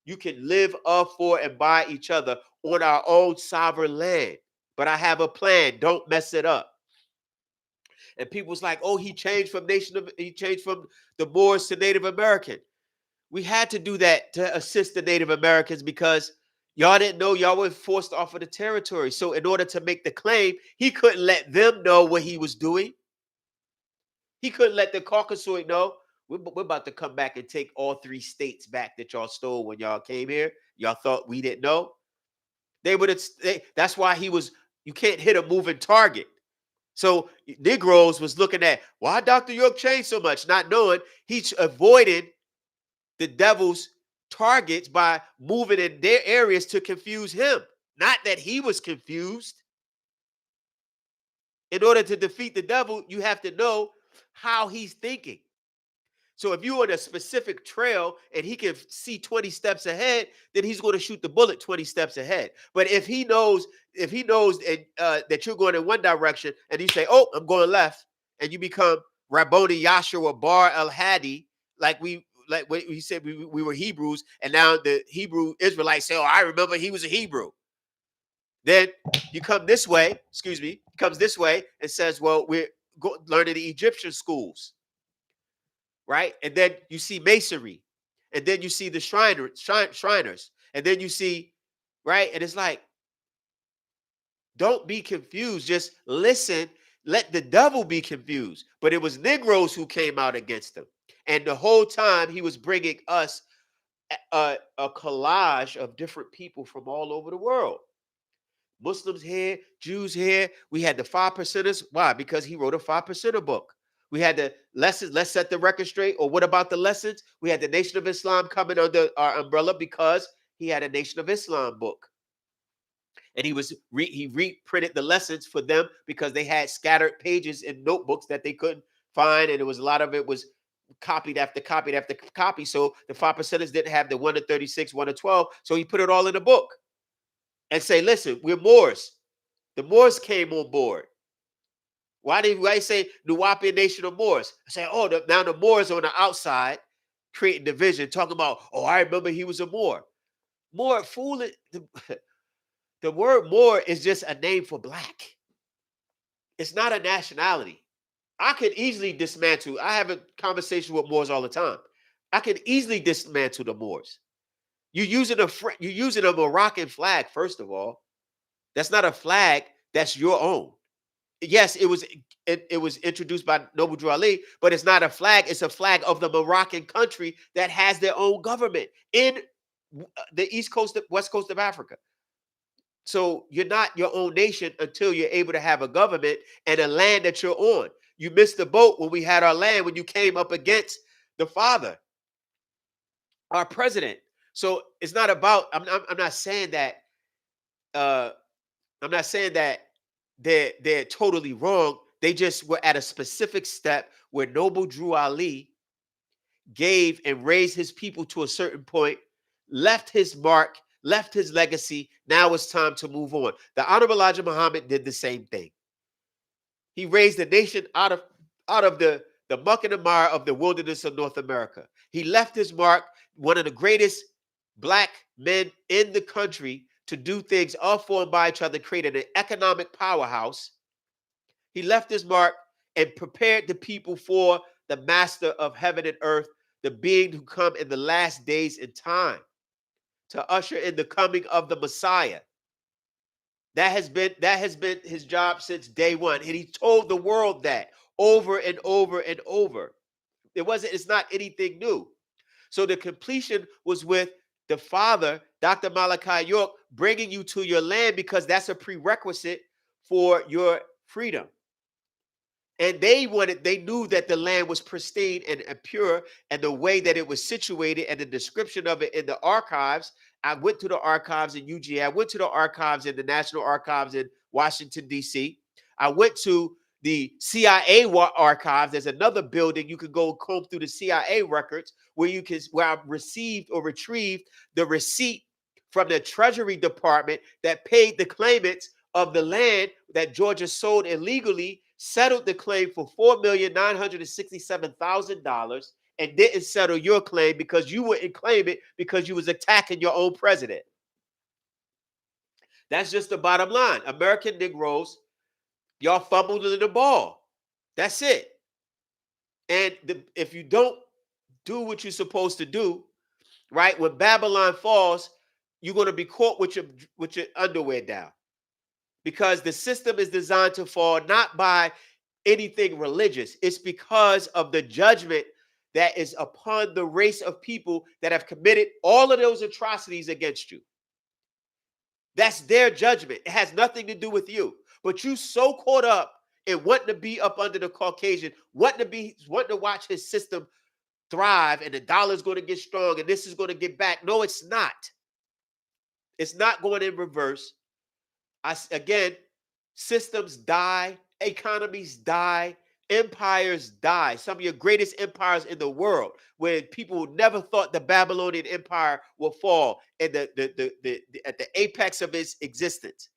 S1: you can live of, for, and by each other on our own sovereign land. But I have a plan. Don't mess it up. And people was like, oh, he changed from the Moors to Native American. We had to do that to assist the Native Americans because y'all didn't know y'all were forced off of the territory. So in order to make the claim, he couldn't let them know what he was doing. He couldn't let the Caucasoid know. We're about to come back and take all 3 states back that y'all stole when y'all came here. Y'all thought we didn't know. That's why you can't hit a moving target. So Negroes was looking at why Dr. York changed so much, not knowing he's avoided the devil's targets by moving in their areas to confuse him. Not that he was confused. In order to defeat the devil, you have to know how he's thinking. So if you're on a specific trail and he can see 20 steps ahead, then he's going to shoot the bullet 20 steps ahead. But if he knows that you're going in one direction and you say, oh, I'm going left, and you become Rabboni Yahshua Bar El Hadi, like we said we were Hebrews, and now the Hebrew Israelites say, oh, I remember he was a Hebrew. Then you come this way, comes this way and says, well, we're learning the Egyptian schools. Right? And then you see masonry, and then you see the Shriners, and then you see, right? And it's like, don't be confused. Just listen. Let the devil be confused. But it was Negroes who came out against him. And the whole time he was bringing us a collage of different people from all over the world. Muslims here, Jews here. We had the 5%ers. Why? Because he wrote a 5%er book. We had the lessons. Let's set the record straight. Or what about the lessons? We had the Nation of Islam coming under our umbrella because he had a Nation of Islam book. And he reprinted the lessons for them because they had scattered pages in notebooks that they couldn't find. And it was a lot of it was copied after copied after copy. So the 5%ers didn't have the 1 to 36, 1 to 12. So he put it all in a book and say, listen, we're Moors. The Moors came on board. Why say Nuwapian Nation of Moors? I say, oh, now the Moors on the outside creating division, talking about, oh, I remember he was a Moor. Moor, fooling. The word Moor is just a name for black. It's not a nationality. I could easily dismantle. I have a conversation with Moors all the time. I could easily dismantle the Moors. You're using a Moroccan flag, first of all. That's not a flag that's your own. Yes, it was introduced by Noble Drew Ali, but it's not a flag. It's a flag of the Moroccan country that has their own government in the west coast of Africa. So you're not your own nation until you're able to have a government and a land that you're on. You missed the boat when we had our land, when you came up against the father, our president. So it's not about, I'm not saying that, I'm not saying that they're totally wrong. They just were at a specific step where Noble Drew Ali gave and raised his people to a certain point, left his mark, left his legacy. Now it's time to move on. The Honorable Elijah Muhammad did the same thing. He raised the nation out of the muck and the mire of the wilderness of North America. He left his mark, one of the greatest black men in the country, to do things of, for, and by each other, created an economic powerhouse. He left his mark and prepared the people for the master of heaven and earth, the being who come in the last days in time to usher in the coming of the Messiah. That has been his job since day one. And he told the world that over and over and over. It's not anything new. So the completion was with the father, Dr. Malachi York, bringing you to your land because that's a prerequisite for your freedom. And they knew that the land was pristine and pure, and the way that it was situated and the description of it in the archives. I went to the archives in UGA. I went to the archives in the National Archives in Washington, D.C. I went to the CIA archives. There's another building you can go comb through the CIA records where I received or retrieved the receipt from the Treasury Department that paid the claimants of the land that Georgia sold illegally, settled the claim for $4,967,000, and didn't settle your claim because you wouldn't claim it because you was attacking your own president. That's just the bottom line. American Negroes, y'all fumbled in the ball. That's it. And if you don't do what you're supposed to do, right, when Babylon falls, you're going to be caught with your underwear down, because the system is designed to fall not by anything religious. It's because of the judgment that is upon the race of people that have committed all of those atrocities against you. That's their judgment. It has nothing to do with you. But you so caught up in wanting to be up under the Caucasian, wanting to watch his system thrive, and the dollar's going to get strong, and this is going to get back. No, it's not. It's not going in reverse. Again, systems die, economies die, empires die. Some of your greatest empires in the world, where people never thought the Babylonian Empire will fall at the apex of its existence,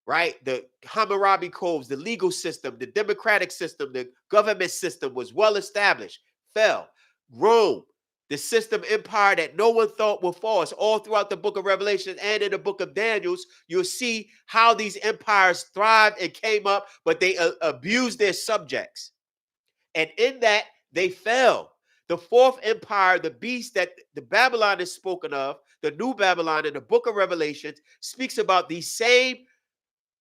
S1: right? The Hammurabi codes, the legal system, the democratic system, the government system was well established, fell. Rome, the system empire that no one thought would fall. It's all throughout the book of Revelation and in the book of Daniels. You'll see how these empires thrived and came up, but they abused their subjects. And in that, they fell. The fourth empire, the beast that the Babylon is spoken of, the new Babylon in the book of Revelation, speaks about these same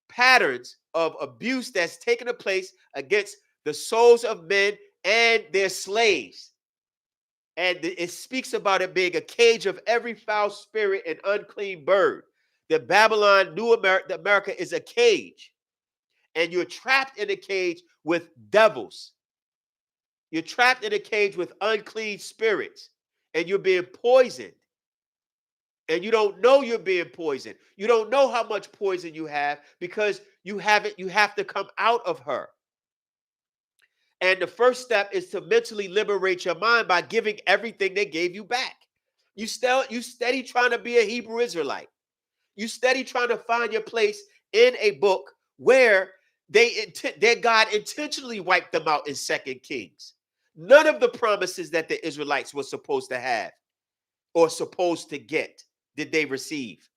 S1: patterns of abuse that's taken place against the souls of men and their slaves. And it speaks about it being a cage of every foul spirit and unclean bird. The Babylon, New America, America is a cage. And you're trapped in a cage with devils. You're trapped in a cage with unclean spirits. And you're being poisoned. And you don't know you're being poisoned. You don't know how much poison you have because you have to come out of her. And the first step is to mentally liberate your mind by giving everything they gave you back. You steady trying to be a Hebrew Israelite. You steady trying to find your place in a book where their God intentionally wiped them out in 2 Kings. None of the promises that the Israelites were supposed to have or supposed to get did they receive.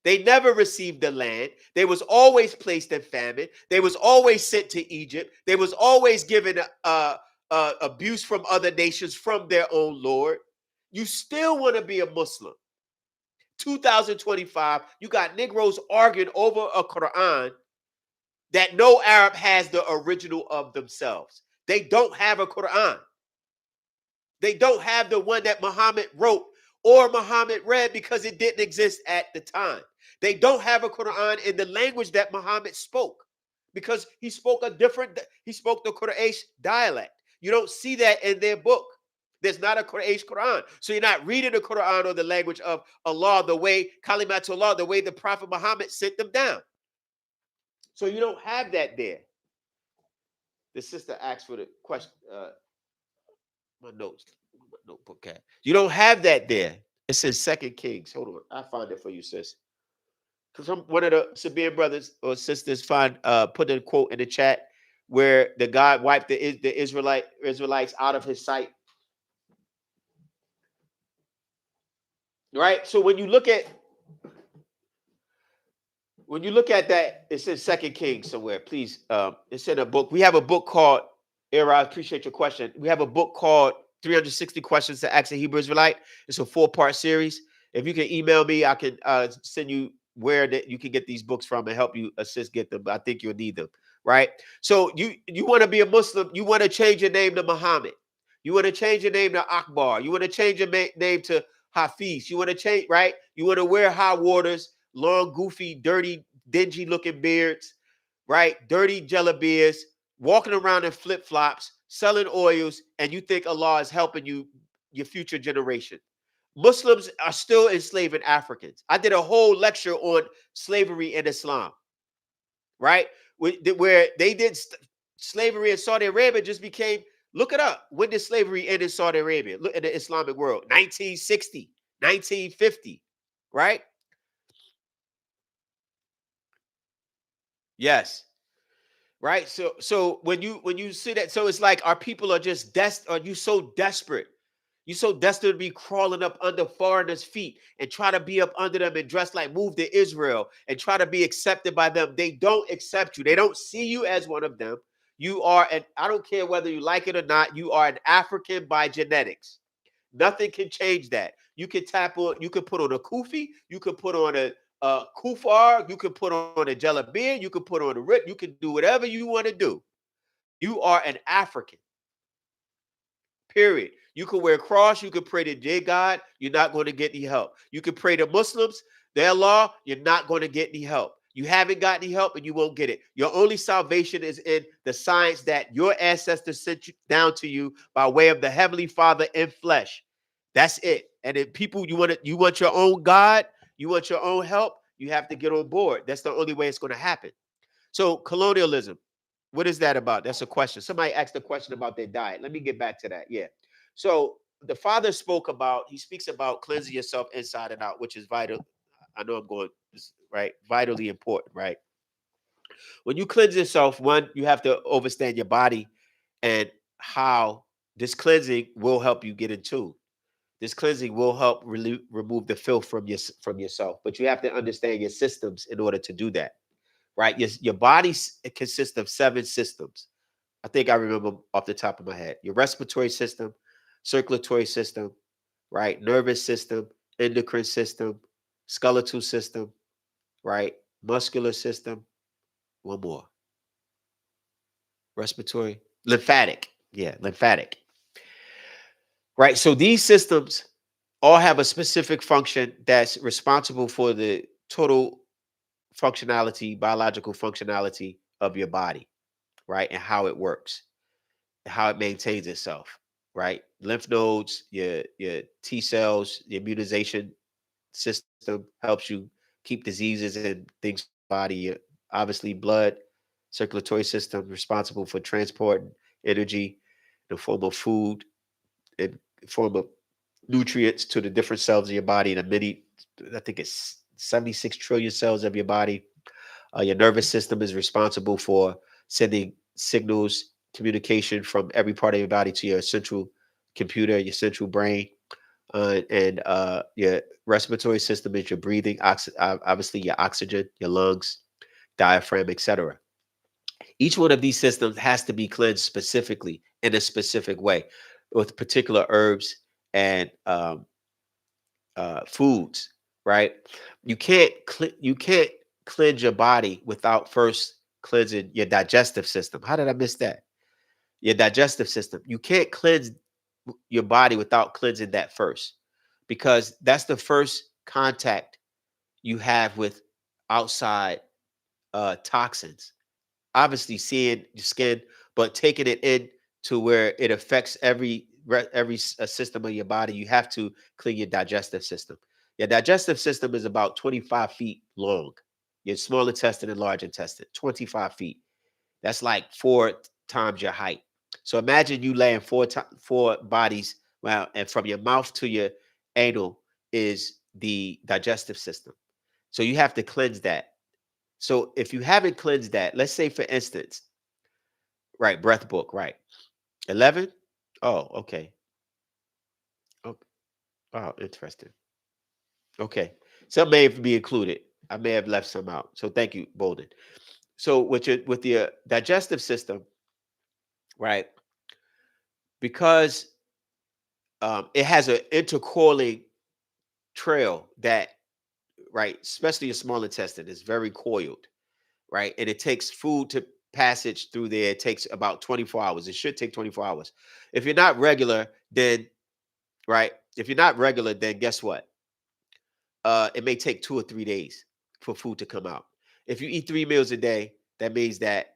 S1: They never received the land. They was always placed in famine. They was always sent to Egypt. They was always given abuse from other nations from their own Lord. You still want to be a Muslim. 2025, you got Negroes arguing over a Quran that no Arab has the original of themselves. They don't have a Quran. They don't have the one that Muhammad wrote or Muhammad read because it didn't exist at the time. They don't have a Quran in the language that Muhammad spoke because he spoke the Quraysh dialect. You don't see that in their book. There's not a Quraysh Quran. So you're not reading the Quran or the language of Allah the way, Kalimatullah, the way the Prophet Muhammad sent them down. So you don't have that there. The sister asked for the question. My notebook cat. You don't have that there. It says 2 Kings. Hold on. I'll find it for you, sis. One of the Sabian brothers or sisters put a quote in the chat where the God wiped the Israelites out of his sight. Right? So when you look at that, it says 2 Kings somewhere. Please, it's in a book. We have a book called, Era, I appreciate your question. We have a book called 360 Questions to Ask a Hebrew Israelite. It's a 4-part series. If you can email me, I can send you where that you can get these books from and help you get them. I think you'll need them, right? So you want to be a Muslim. You want to change your name to Muhammad. You want to change your name to Akbar. You want to change your name to Hafiz. You want to change, right? You want to wear high waters, long, goofy, dirty, dingy-looking beards, right? Dirty jalabias, walking around in flip-flops, selling oils, and you think Allah is helping you, your future generation. Muslims are still enslaving Africans. I did a whole lecture on slavery in Islam, right? Where they didn't slavery in Saudi Arabia just became, look it up. When did slavery end in Saudi Arabia? Look in the Islamic world. 1960, 1950, right? Yes. Right. So when you see that, so it's like our people are just are you so desperate? You so desperate to be crawling up under foreigners' feet and try to be up under them and dress like move to Israel and try to be accepted by them. They don't accept you. They don't see you as one of them. You are an, I don't care whether you like it or not, you are an African by genetics. Nothing can change that. You can tap on, you can put on a kufi, you can put on a kufar, you can put on a jalabia, you can put on a rip, you can do whatever you want to do. You are an African. Period. You can wear a cross. You can pray to their God. You're not going to get any help. You can pray to Muslims, their law. You're not going to get any help. You haven't got any help and you won't get it. Your only salvation is in the science that your ancestors sent you down to you by way of the Heavenly Father in flesh. That's it. And if people, you want your own God, you want your own help, you have to get on board. That's the only way it's going to happen. So colonialism, what is that about? That's a question. Somebody asked a question about their diet. Let me get back to that. Yeah. So the father he speaks about cleansing yourself inside and out, which is vital. I know I'm going right, vitally important, right? When you cleanse yourself, one, you have to understand your body and how this cleansing will help you get in tune. This cleansing will help remove the filth from yourself, but you have to understand your systems in order to do that, right? Your body consists of 7 systems. I think I remember off the top of my head. Your respiratory system, circulatory system, right? Nervous system, endocrine system, skeletal system, right? Muscular system. One more. Respiratory, lymphatic. Yeah, lymphatic. Right. So these systems all have a specific function that's responsible for the total functionality, biological functionality of your body, right? And how it works, how it maintains itself, right? Lymph nodes, your T cells, the immunization system helps you keep diseases and things in the body. Obviously, blood, circulatory system responsible for transporting energy in the form of food, in the form of nutrients to the different cells of your body. And I think it's 76 trillion cells of your body. Your nervous system is responsible for sending signals, communication from every part of your body to your central computer, your central brain. And your respiratory system is your breathing, obviously your oxygen, your lungs, diaphragm, etc. Each one of these systems has to be cleansed specifically in a specific way with particular herbs and foods, right? You can't cleanse your body without first cleansing your digestive system. How did I miss that? Your digestive system. You can't cleanse your body without cleansing that first, because that's the first contact you have with outside toxins. Obviously, seeing your skin, but taking it in to where it affects every system of your body. You have to clean your digestive system. Your digestive system is about 25 feet long. Your small intestine and large intestine, 25 feet. That's like 4 times your height. So imagine you laying 4 bodies. Well, and from your mouth to your anal is the digestive system. So you have to cleanse that. So if you haven't cleansed that, let's say for instance, right, breath book, right, 11. Oh, okay. Oh, oh, interesting. Okay, some may be included. I may have left some out. So thank you, Bolden. So with your digestive system, right, because it has an intercoiling trail that, right, especially your small intestine is very coiled, right, and it takes food to passage through there. It takes about 24 hours. It should take 24 hours. If you're not regular, then right, if you're not regular, then guess what? It may take 2 or 3 days for food to come out. If you eat 3 meals a day, that means that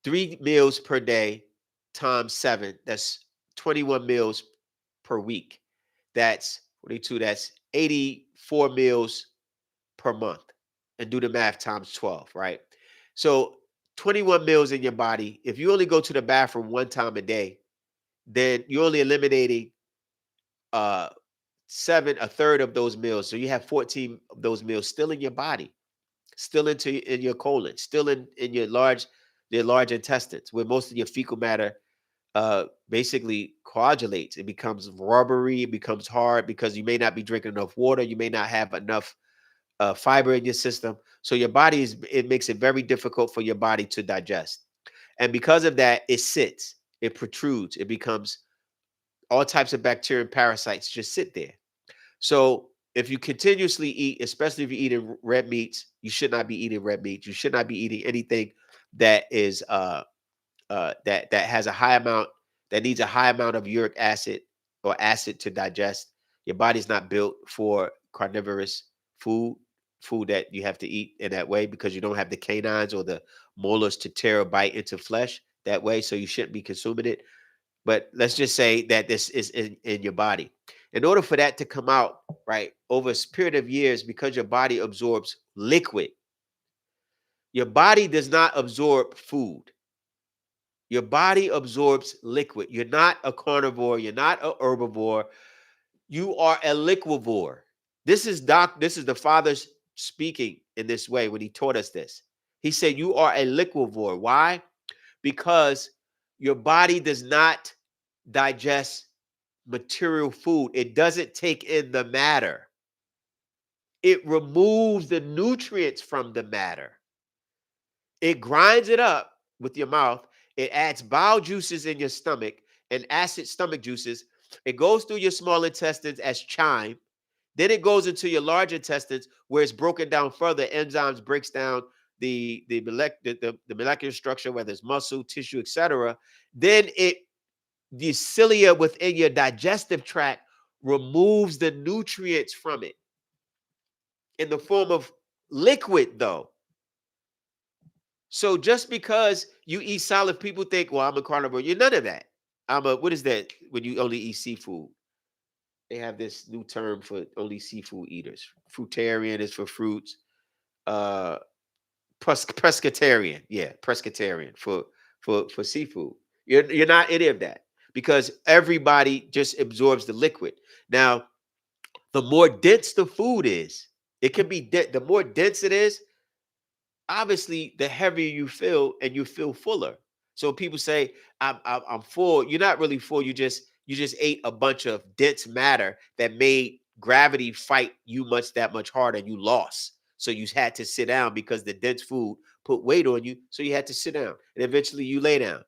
S1: 3 meals per day times 7, that's 21 meals per week. That's 22, that's 84 meals per month. And do the math times 12, right? So 21 meals in your body. If you only go to the bathroom one time a day, then you're only eliminating uh a third of those meals. So you have 14 of those meals still in your body, still in your colon, still in your large intestines, where most of your fecal matter basically coagulates. It becomes rubbery, it becomes hard because you may not be drinking enough water, you may not have enough fiber in your system. So your body it makes it very difficult for your body to digest. And because of that, it sits, it protrudes, it becomes all types of bacteria and parasites just sit there. So if you continuously eat, especially if you're eating red meats, you should not be eating red meat. You should not be eating anything that is that has a high amount, that needs a high amount of uric acid or acid to digest. Your body's not built for carnivorous food that you have to eat in that way, because you don't have the canines or the molars to tear or bite into flesh that way. So you shouldn't be consuming it. But let's just say that this is in your body. In order for that to come out, right, over a period of years, because your body absorbs liquid, your body does not absorb food. Your body absorbs liquid. You're not a carnivore. You're not a herbivore. You are a liquivore. This is the Father speaking in this way when he taught us this. He said you are a liquivore. Why? Because your body does not digest material food. It doesn't take in the matter. It removes the nutrients from the matter. It grinds it up with your mouth. It adds bile juices in your stomach and acid stomach juices. It goes through your small intestines as chyme. Then it goes into your large intestines where it's broken down further. Enzymes breaks down the molecular structure, whether it's muscle, tissue, etc. Then the cilia within your digestive tract removes the nutrients from it in the form of liquid, though. So just because you eat solid, people think, well, I'm a carnivore. You're none of that. What is that when you only eat seafood? They have this new term for only seafood eaters. Fruitarian is for fruits. Uh, Pescatarian. Yeah, pescatarian for seafood. You're not any of that, because everybody just absorbs the liquid. Now, the more dense the food is, it can be the more dense it is, obviously the heavier you feel and you feel fuller. So people say I'm full. You're not really full. You just ate a bunch of dense matter that made gravity fight you that much harder, and you lost. So you had to sit down because the dense food put weight on you. So you had to sit down, and eventually you lay down.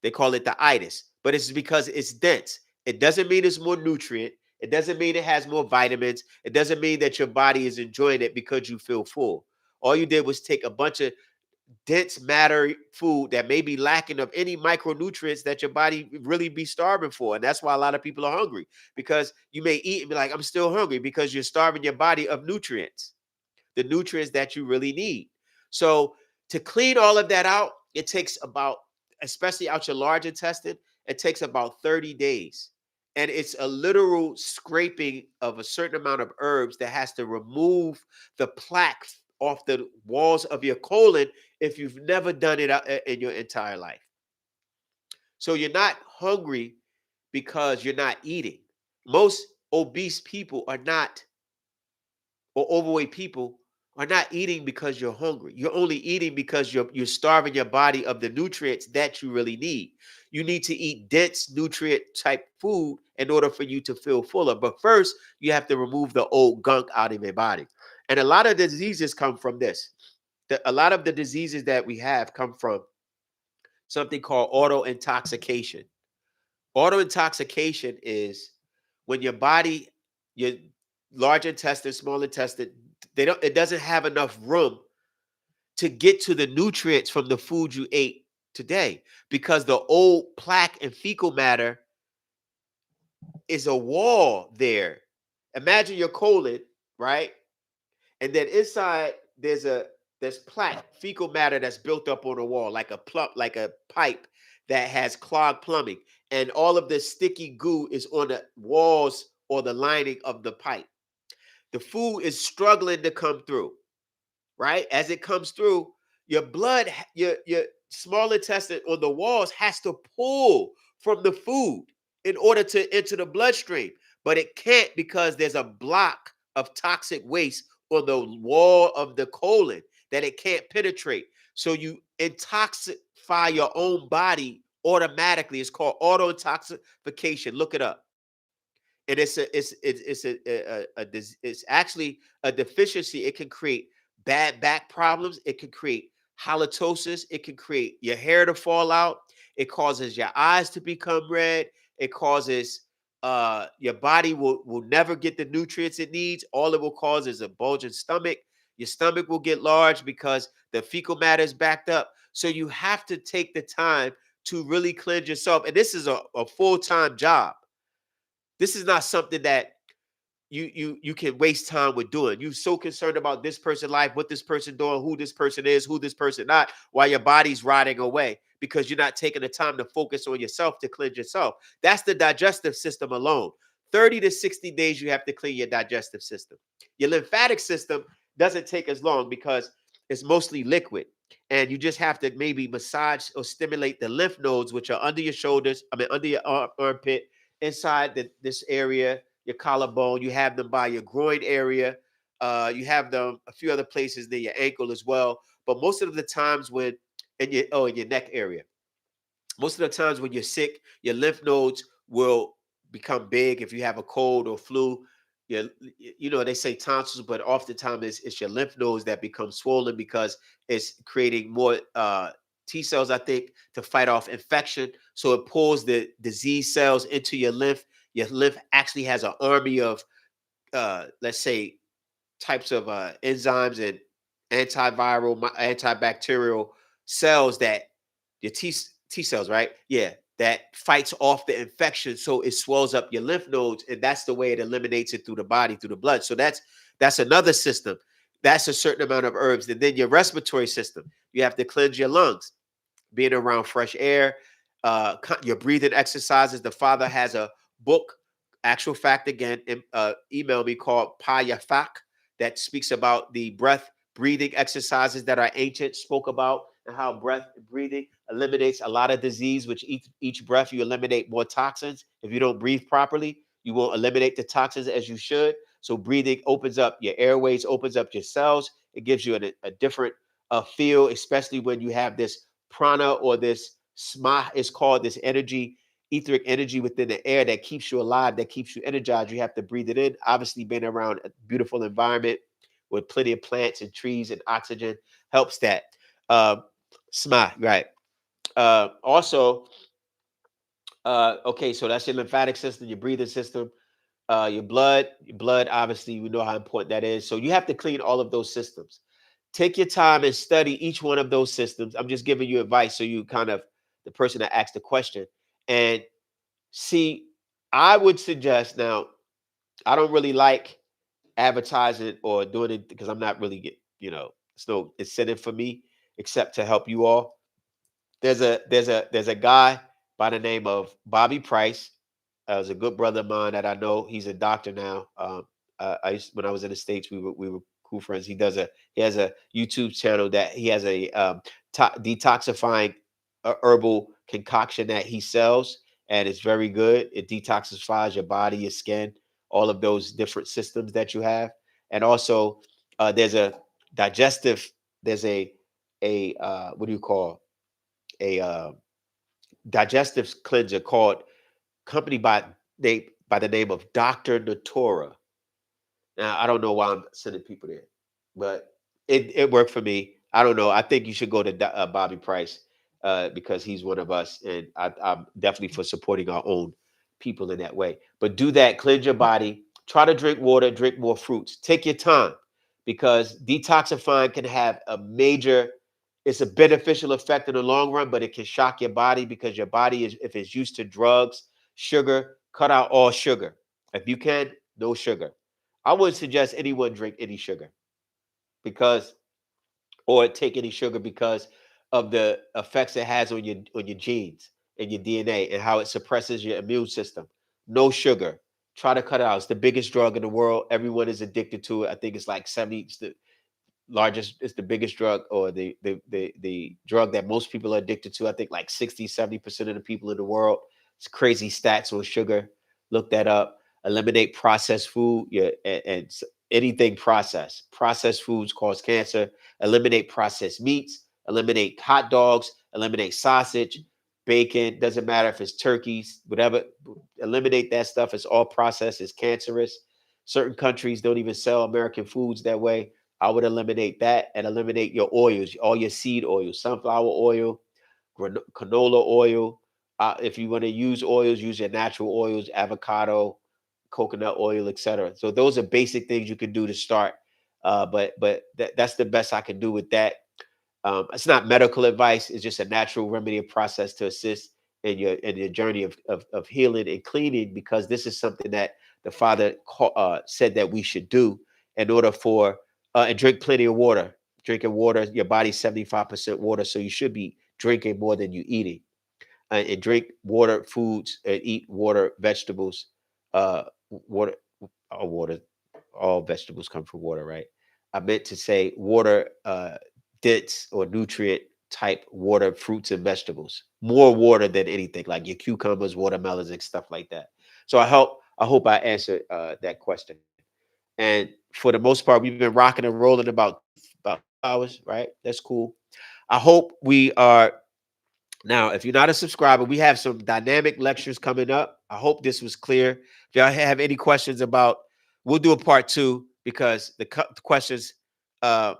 S1: They call it the itis, but it's because it's dense. It doesn't mean it's more nutrient. It doesn't mean it has more vitamins. It doesn't mean that your body is enjoying it because you feel full. All you did was take a bunch of dense matter food that may be lacking of any micronutrients that your body really be starving for. And that's why a lot of people are hungry, because you may eat and be like, I'm still hungry, because you're starving your body of nutrients, the nutrients that you really need. So to clean all of that out, it takes about, especially out your large intestine, it takes about 30 days. And it's a literal scraping of a certain amount of herbs that has to remove the plaque off the walls of your colon if you've never done it in your entire life. So you're not hungry because you're not eating. Most obese people are not, or overweight people are not eating because you're hungry. You're only eating because you're starving your body of the nutrients that you really need. You need to eat dense nutrient type food in order for you to feel fuller. But first, you have to remove the old gunk out of your body. And a lot of the diseases come from this. A lot of the diseases that we have come from something called auto intoxication. Auto intoxication is when your body, your large intestine, small intestine, it doesn't have enough room to get to the nutrients from the food you ate today, because the old plaque and fecal matter is a wall there. Imagine your colon, right? And then inside there's plaque, fecal matter that's built up on a wall, like a pipe that has clogged plumbing, and all of the sticky goo is on the walls or the lining of the pipe. The food is struggling to come through, right? As it comes through, your blood, small intestine on the walls has to pull from the food in order to enter the bloodstream, but it can't because there's a block of toxic waste on the wall of the colon that it can't penetrate. So you intoxify your own body automatically. It's called auto intoxication. Look it up. And it's actually a deficiency. It can create bad back problems. It can create halitosis. It can create your hair to fall out. It causes your eyes to become red. It causes your body will never get the nutrients it needs. All it will cause is a bulging stomach. Your stomach will get large because the fecal matter is backed up. So you have to take the time to really cleanse yourself. And this is a full-time job. This is not something that you can waste time with doing. You're so concerned about this person's life, what this person doing, who this person is, who this person not, while your body's rotting away because you're not taking the time to focus on yourself to cleanse yourself. That's the digestive system alone. 30 to 60 days you have to clean your digestive system. Your lymphatic system doesn't take as long because it's mostly liquid. And you just have to maybe massage or stimulate the lymph nodes, which are under your shoulders, under your armpit, inside this area, your collarbone. You have them by your groin area. You have them a few other places near your ankle as well. But most of the times when in your neck area, most of the times when you're sick, your lymph nodes will become big. If you have a cold or flu, they say tonsils, but oftentimes it's your lymph nodes that become swollen because it's creating more T cells, I think, to fight off infection. So it pulls the disease cells into your lymph. Your lymph actually has an army of, let's say, types of enzymes and antiviral, antibacterial cells that your T cells, right? Yeah, that fights off the infection, so it swells up your lymph nodes, and that's the way it eliminates it through the body, through the blood. So that's another system. That's a certain amount of herbs. And then your respiratory system, you have to cleanse your lungs, being around fresh air, your breathing exercises. The Father has a book, actual fact again, email me, called Payafak, that speaks about the breath breathing exercises that our ancients spoke about, and how breath breathing eliminates a lot of disease, which each breath you eliminate more toxins. If you don't breathe properly, you won't eliminate the toxins as you should. So breathing opens up your airways, opens up your cells. It gives you a different feel, especially when you have this prana, or this sma is called, this energy, etheric energy within the air that keeps you alive, that keeps you energized. You have to breathe it in. Obviously, being around a beautiful environment with plenty of plants and trees and oxygen helps that. Sma, right. Also, okay, so that's your lymphatic system, your breathing system, your blood, obviously, we know how important that is. So you have to clean all of those systems. Take your time and study each one of those systems. I'm just giving you advice so you kind of, the person that asked the question, and see, I would suggest, now, I don't really like advertising or doing it because I'm not really it's no incentive for me except to help you all. There's a guy by the name of Bobby Price. Is a good brother of mine that I know. He's a doctor now. When I was in the States, we were cool friends. He has a YouTube channel that he has a detoxifying herbal concoction that he sells, and it's very good. It detoxifies your body, your skin, all of those different systems that you have. And also, there's a digestive. There's a what do you call a digestive cleanser called company by the name of Dr. Natura. Now, I don't know why I'm sending people there, but it worked for me. I don't know. I think you should go to Bobby Price because he's one of us, and I'm definitely for supporting our own people in that way. But do that. Cleanse your body. Try to drink water. Drink more fruits. Take your time, because detoxifying can have a major. It's a beneficial effect in the long run, but it can shock your body, because your body is, if it's used to drugs, sugar, cut out all sugar. If you can, no sugar. I wouldn't suggest anyone drink any sugar, because, or take any sugar, because of the effects it has on your genes and your DNA, and how it suppresses your immune system. No sugar. Try to cut it out. It's the biggest drug in the world. Everyone is addicted to it. I think it's like 70. largest, it's the biggest drug, or the drug that most people are addicted to. I think like 60-70% of the people in the world. It's crazy stats on sugar. Look that up. Eliminate processed food. Yeah, and anything processed. Processed foods cause cancer. Eliminate processed meats. Eliminate hot dogs. Eliminate sausage, bacon. Doesn't matter if it's turkeys, whatever. Eliminate that stuff. It's all processed. It's cancerous. Certain countries don't even sell American foods that way. I would eliminate that and eliminate your oils, all your seed oils, sunflower oil, canola oil. If you want to use oils, use your natural oils, avocado, coconut oil, etc. So those are basic things you can do to start. But that's the best I can do with that. It's not medical advice. It's just a natural remedy process to assist in your journey of healing and cleaning, because this is something that the Father said that we should do in order for and drink plenty of water. Drinking water, your body's 75% water, so you should be drinking more than you eating. And drink water, foods, and eat water, vegetables, water, all water, all vegetables come from water, right? I meant to say water, dense or nutrient type water, fruits and vegetables. More water than anything, like your cucumbers, watermelons, and stuff like that. So I hope I answered that question. And for the most part, we've been rocking and rolling about 2 hours, right? That's cool. I hope we are now. If you're not a subscriber, we have some dynamic lectures coming up. I hope this was clear. If y'all have any questions about, we'll do a part two, because the questions uh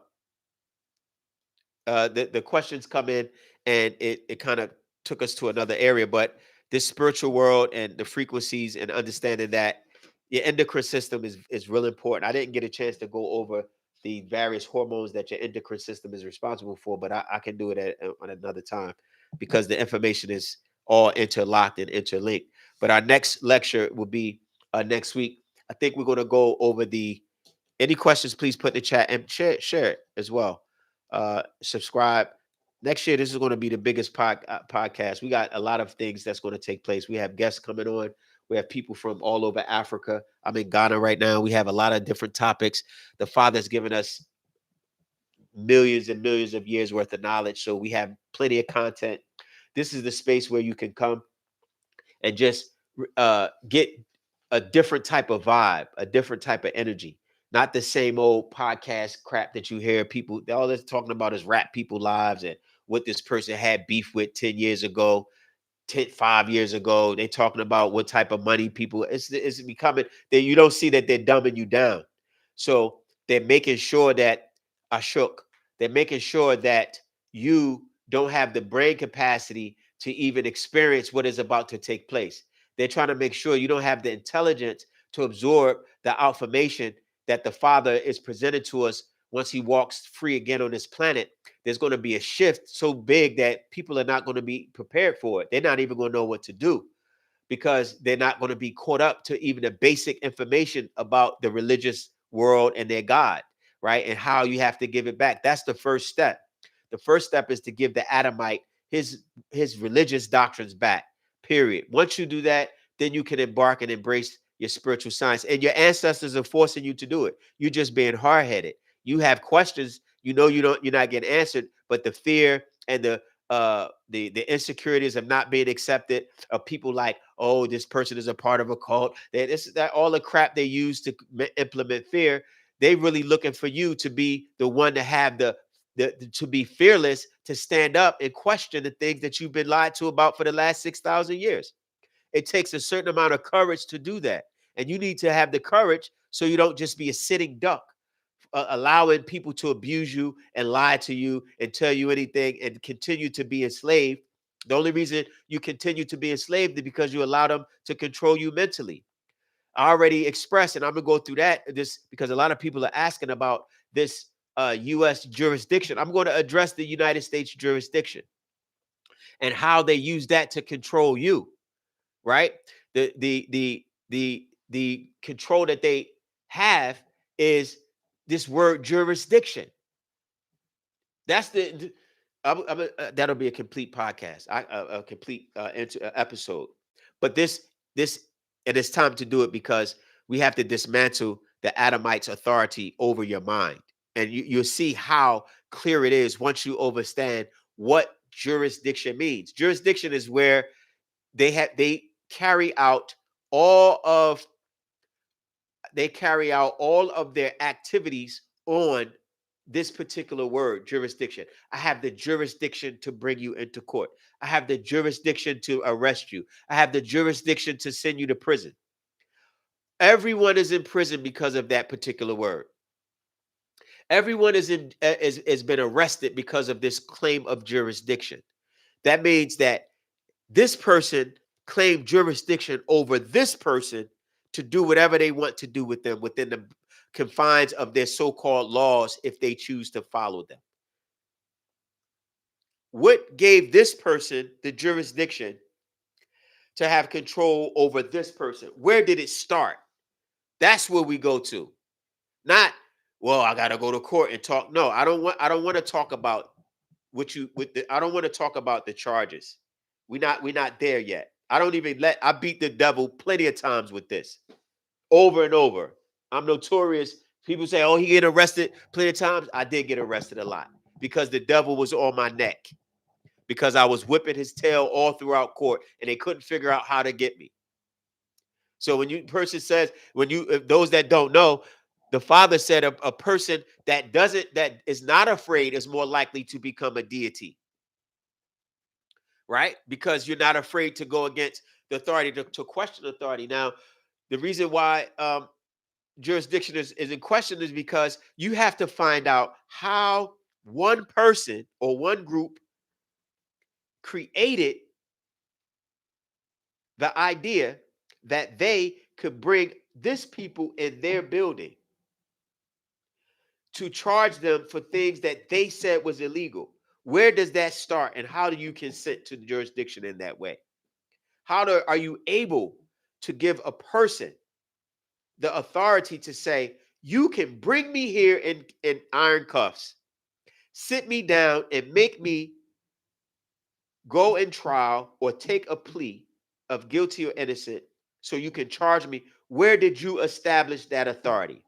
S1: the questions come in, and it kind of took us to another area. But this spiritual world and the frequencies, and understanding that your endocrine system is real important. I didn't get a chance to go over the various hormones that your endocrine system is responsible for, but I can do it on another time, because the information is all interlocked and interlinked. But our next lecture will be next week. I think we're going to go over the, any questions, please put in the chat, and share it as well. Subscribe. Next year, this is going to be the biggest podcast. We got a lot of things that's going to take place. We have guests coming on. We have people from all over Africa. I'm in Ghana right now. We have a lot of different topics. The Father's given us millions and millions of years worth of knowledge, so we have plenty of content. This is the space where you can come and just get a different type of vibe, a different type of energy. Not the same old podcast crap that you hear people. All they're talking about is rap people lives and what this person had beef with 10 years ago, 5 years ago. They talking about what type of money people. It's becoming that you don't see that they're dumbing you down. So they're making sure that Ashok, they're making sure that you don't have the brain capacity to even experience what is about to take place. They're trying to make sure you don't have the intelligence to absorb the information that the Father is presented to us once he walks free again on this planet. There's going to be a shift so big that people are not going to be prepared for it. They're not even going to know what to do, because they're not going to be caught up to even the basic information about the religious world and their God, right? And how you have to give it back. That's the first step. The first step is to give the Adamite his religious doctrines back. Period. Once you do that, then you can embark and embrace your spiritual science. And your ancestors are forcing you to do it. You're just being hard-headed. You have questions, you're not getting answered, but the fear and the insecurities of not being accepted, of people like, oh, this person is a part of a cult, that all the crap they use to implement fear. They really looking for you to be the one to have to be fearless, to stand up and question the things that you've been lied to about for the last 6,000 years. It takes a certain amount of courage to do that, and you need to have the courage so you don't just be a sitting duck, allowing people to abuse you and lie to you and tell you anything and continue to be enslaved. The only reason you continue to be enslaved is because you allow them to control you mentally. I already expressed, and I'm gonna go through this because a lot of people are asking about this U.S. jurisdiction. I'm going to address the United States jurisdiction and how they use that to control you, right? The control that they have is this word jurisdiction. That's that'll be a complete podcast, a complete episode. But this and it's time to do it, because we have to dismantle the Adamite's authority over your mind. And you'll see how clear it is once you understand what jurisdiction means. Jurisdiction is where they carry out all of their activities on this particular word, jurisdiction. I have the jurisdiction to bring you into court. I have the jurisdiction to arrest you. I have the jurisdiction to send you to prison. Everyone is in prison because of that particular word. Everyone has been arrested because of this claim of jurisdiction. That means that this person claimed jurisdiction over this person to do whatever they want to do with them within the confines of their so-called laws if they choose to follow them. What gave this person the jurisdiction to have control over this person? Where did it start? That's where we go to. Not, well, I got to go to court and talk. No, I don't want to talk about I don't want to talk about the charges. We're not there yet. I beat the devil plenty of times with this. Over and over. I'm notorious. People say, oh, he get arrested plenty of times. I did get arrested a lot because the devil was on my neck, because I was whipping his tail all throughout court and they couldn't figure out how to get me. So when those that don't know, the Father said a person that is not afraid is more likely to become a deity. Right? Because you're not afraid to go against the authority, to question authority. Now, the reason why jurisdiction is in question is because you have to find out how one person or one group created the idea that they could bring this people in their building to charge them for things that they said was illegal. Where does that start, and how do you consent to the jurisdiction in that way? Are you able to give a person the authority to say, you can bring me here in iron cuffs, sit me down, and make me go in trial or take a plea of guilty or innocent so you can charge me? Where did you establish that authority?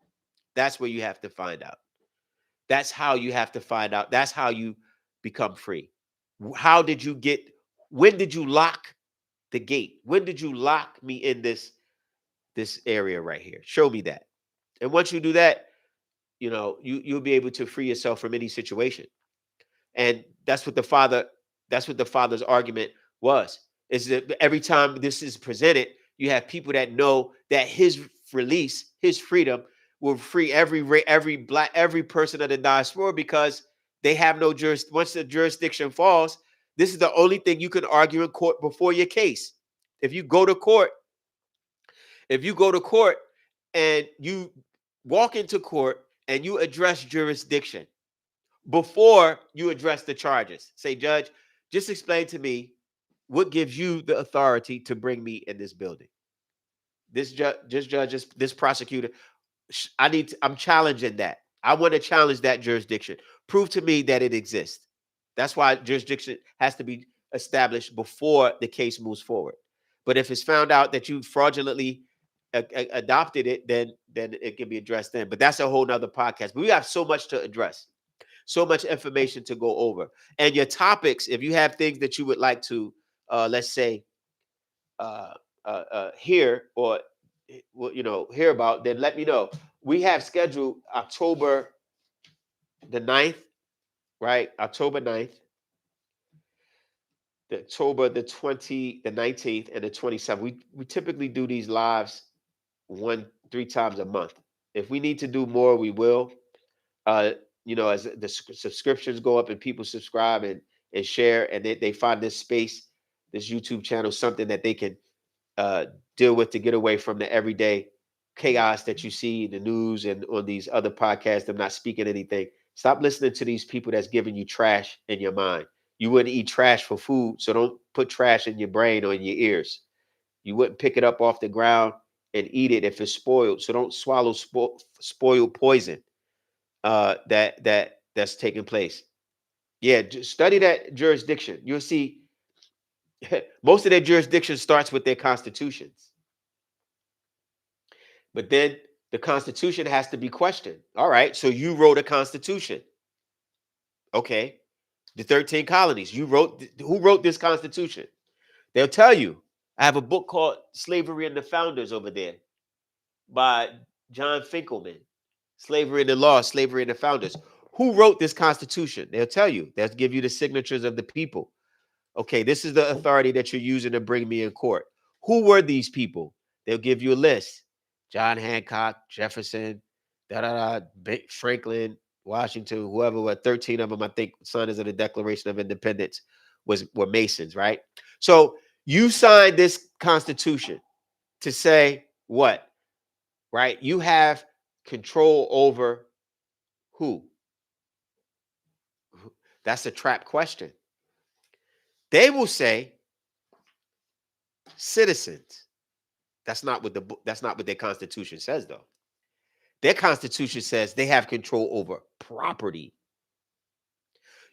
S1: That's where you have to find out. That's how you have to find out. That's how you become free. When did you lock the gate? When did you lock me in this area right here? Show me that. And once you do that, you'll be able to free yourself from any situation. And that's what the Father's argument was. Is that every time this is presented, you have people that know that his release, his freedom, will free every person of the diaspora, because they have no jurisdiction. Once the jurisdiction falls, this is the only thing you can argue in court before your case. If you go to court and you walk into court and you address jurisdiction before you address the charges, say, Judge, just explain to me what gives you the authority to bring me in this building. This judge, this prosecutor, I'm challenging that. I want to challenge that jurisdiction. Prove to me that it exists. That's why jurisdiction has to be established before the case moves forward. But if it's found out that you fraudulently adopted it, then it can be addressed then. But that's a whole nother podcast. But we have so much to address, so much information to go over. And your topics, if you have things that you would like to, let's say, hear or hear about, then let me know. We have scheduled October the 9th, right? October 9th, October the 19th, and the 27th. We typically do these lives 3 times a month. If we need to do more, we will. As the subscriptions go up and people subscribe and share, and they find this space, this YouTube channel, something that they can deal with to get away from the everyday chaos that you see in the news and on these other podcasts. I'm not speaking anything. Stop listening to these people that's giving you trash in your mind. You wouldn't eat trash for food, so don't put trash in your brain or in your ears. You wouldn't pick it up off the ground and eat it if it's spoiled. So don't swallow spoiled poison that's taking place. Yeah, just study that jurisdiction. You'll see most of their jurisdiction starts with their constitutions. But then The Constitution has to be questioned. All right, so you wrote a Constitution. Okay, the 13 colonies. Who wrote this Constitution? They'll tell you. I have a book called Slavery and the Founders over there by John Finkelman. Slavery and the Law, Slavery and the Founders. Who wrote this Constitution? They'll tell you. They'll give you the signatures of the people. Okay, this is the authority that you're using to bring me in court. Who were these people? They'll give you a list. John Hancock, Jefferson, Franklin, Washington, whoever were 13 of them, I think, signers of the Declaration of Independence were Masons, right? So you signed this Constitution to say what? Right? You have control over who? That's a trap question. They will say citizens. That's not what their Constitution says, though. Their Constitution says they have control over property.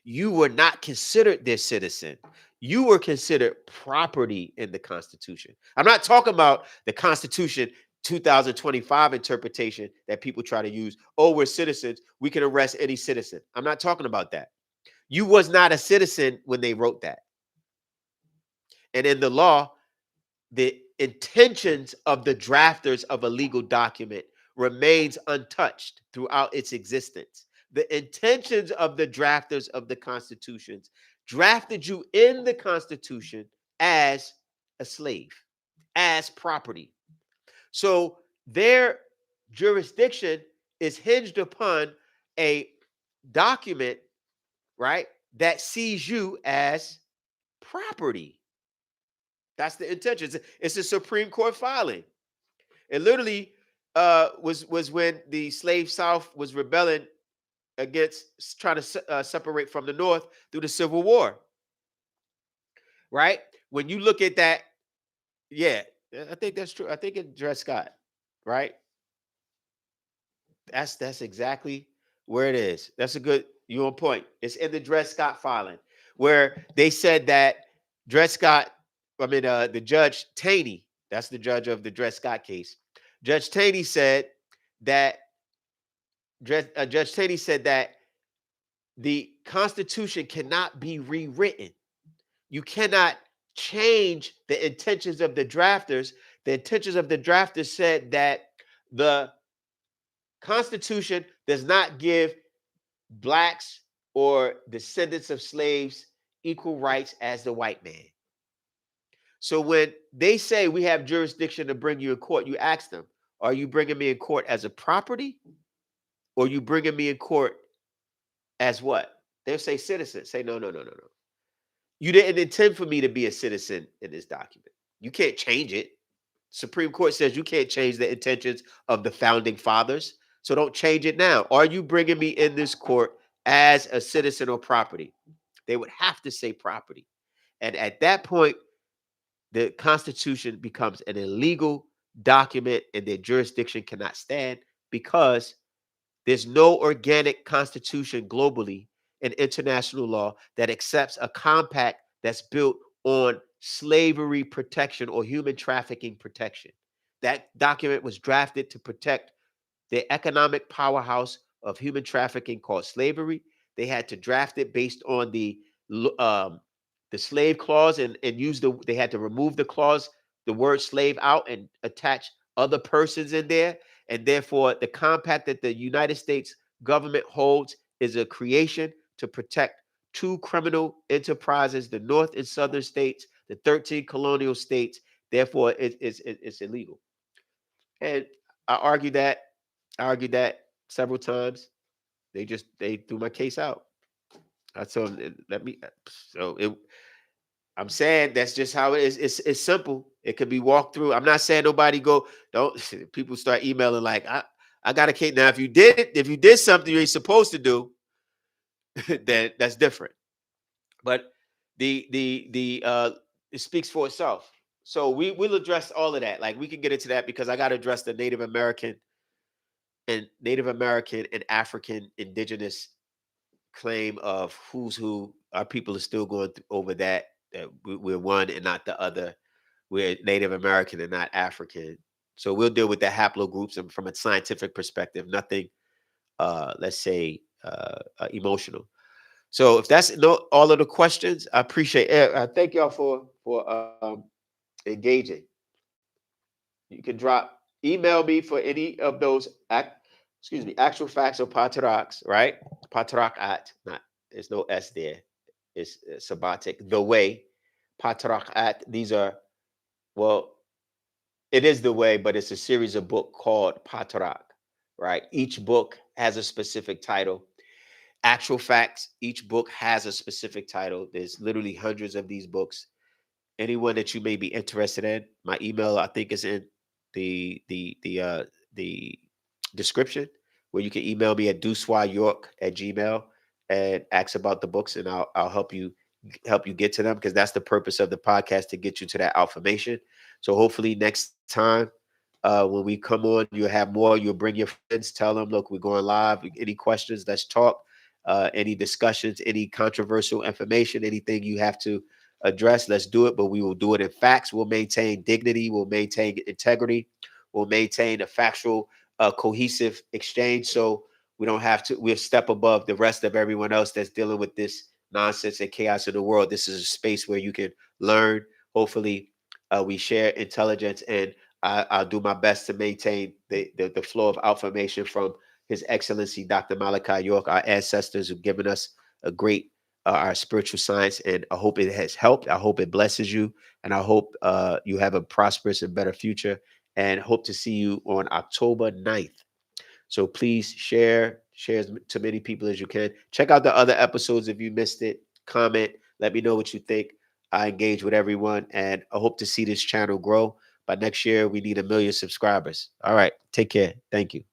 S1: You were not considered their citizen. You were considered property in the Constitution. I'm not talking about the Constitution 2025 interpretation that people try to use. Oh, we're citizens. We can arrest any citizen. I'm not talking about that. You was not a citizen when they wrote that. And in the law, the intentions of the drafters of a legal document remains untouched throughout its existence. The intentions of the drafters of the constitutions drafted you in the Constitution as a slave, as property. So their jurisdiction is hinged upon a document, right, that sees you as property. That's the intention. It's a Supreme Court filing. It literally was when the slave South was rebelling against trying to separate from the North through the Civil War. Right? When you look at that, yeah, I think that's true. I think it's Dred Scott, right? That's exactly where it is. That's a good, you on point. It's in the Dred Scott filing where they said that Dred Scott, the Judge Taney, that's the judge of the Dred Scott case. Judge Taney said that Judge Taney said that the Constitution cannot be rewritten. You cannot change the intentions of the drafters. The intentions of the drafters said that the Constitution does not give blacks or descendants of slaves equal rights as the white man. So when they say we have jurisdiction to bring you in court, you ask them, are you bringing me in court as a property or are you bringing me in court as what? They'll say citizen. Say, no. You didn't intend for me to be a citizen in this document. You can't change it. Supreme Court says you can't change the intentions of the founding fathers. So don't change it now. Are you bringing me in this court as a citizen or property? They would have to say property. And at that point, the Constitution becomes an illegal document and their jurisdiction cannot stand because there's no organic constitution globally in international law that accepts a compact that's built on slavery protection or human trafficking protection. That document was drafted to protect the economic powerhouse of human trafficking called slavery. They had to draft it based on the slave clause and they had to remove the clause, the word slave out and attach other persons in there. And therefore, the compact that the United States government holds is a creation to protect two criminal enterprises, the North and Southern states, the 13 colonial states. Therefore, it's illegal. And I argued that several times. They threw my case out. I told them, I'm saying that's just how it is. It's simple. It could be walked through. I'm not saying nobody don't people start emailing like I got a case. Now, if you did something you ain't supposed to do, then that's different. But it speaks for itself. So we'll address all of that. Like we can get into that because I got to address the Native American and African indigenous claim of who's who. Our people are still going over that we're one and not the other. We're Native American and not African. So we'll deal with the haplogroups and from a scientific perspective, nothing, let's say, emotional. So if that's no all of the questions, I appreciate it. I thank y'all for engaging. You can drop email me for any of those excuse me, actual facts or patriarchs, right? Patriarch at not there's no S there. It's sabbatic, the way. Patriarch at these are well, it is the way, but it's a series of book called Patriarch, right? Each book has a specific title. Actual facts, each book has a specific title. There's literally hundreds of these books. Anyone that you may be interested in, my email I think is in the description where you can email me at deuceyork@gmail and ask about the books, and I'll help you get to them because that's the purpose of the podcast to get you to that information. So hopefully next time when we come on, you'll have more. You'll bring your friends, tell them, look, we're going live. Any questions? Let's talk. Any discussions, any controversial information, anything you have to address, let's do it. But we will do it in facts. We'll maintain dignity. We'll maintain integrity. We'll maintain a factual, cohesive exchange. So we don't have to. We'll step above the rest of everyone else that's dealing with this nonsense and chaos in the world. This is a space where you can learn. Hopefully, we share intelligence, and I'll do my best to maintain the flow of information from His Excellency Dr. Malachi York, our ancestors who've given us a great our spiritual science, and I hope it has helped. I hope it blesses you, and I hope you have a prosperous and better future. And hope to see you on October 9th. So please share to many people as you can. Check out the other episodes if you missed it. Comment, let me know what you think. I engage with everyone, and I hope to see this channel grow. By next year, we need 1 million subscribers. All right, take care. Thank you.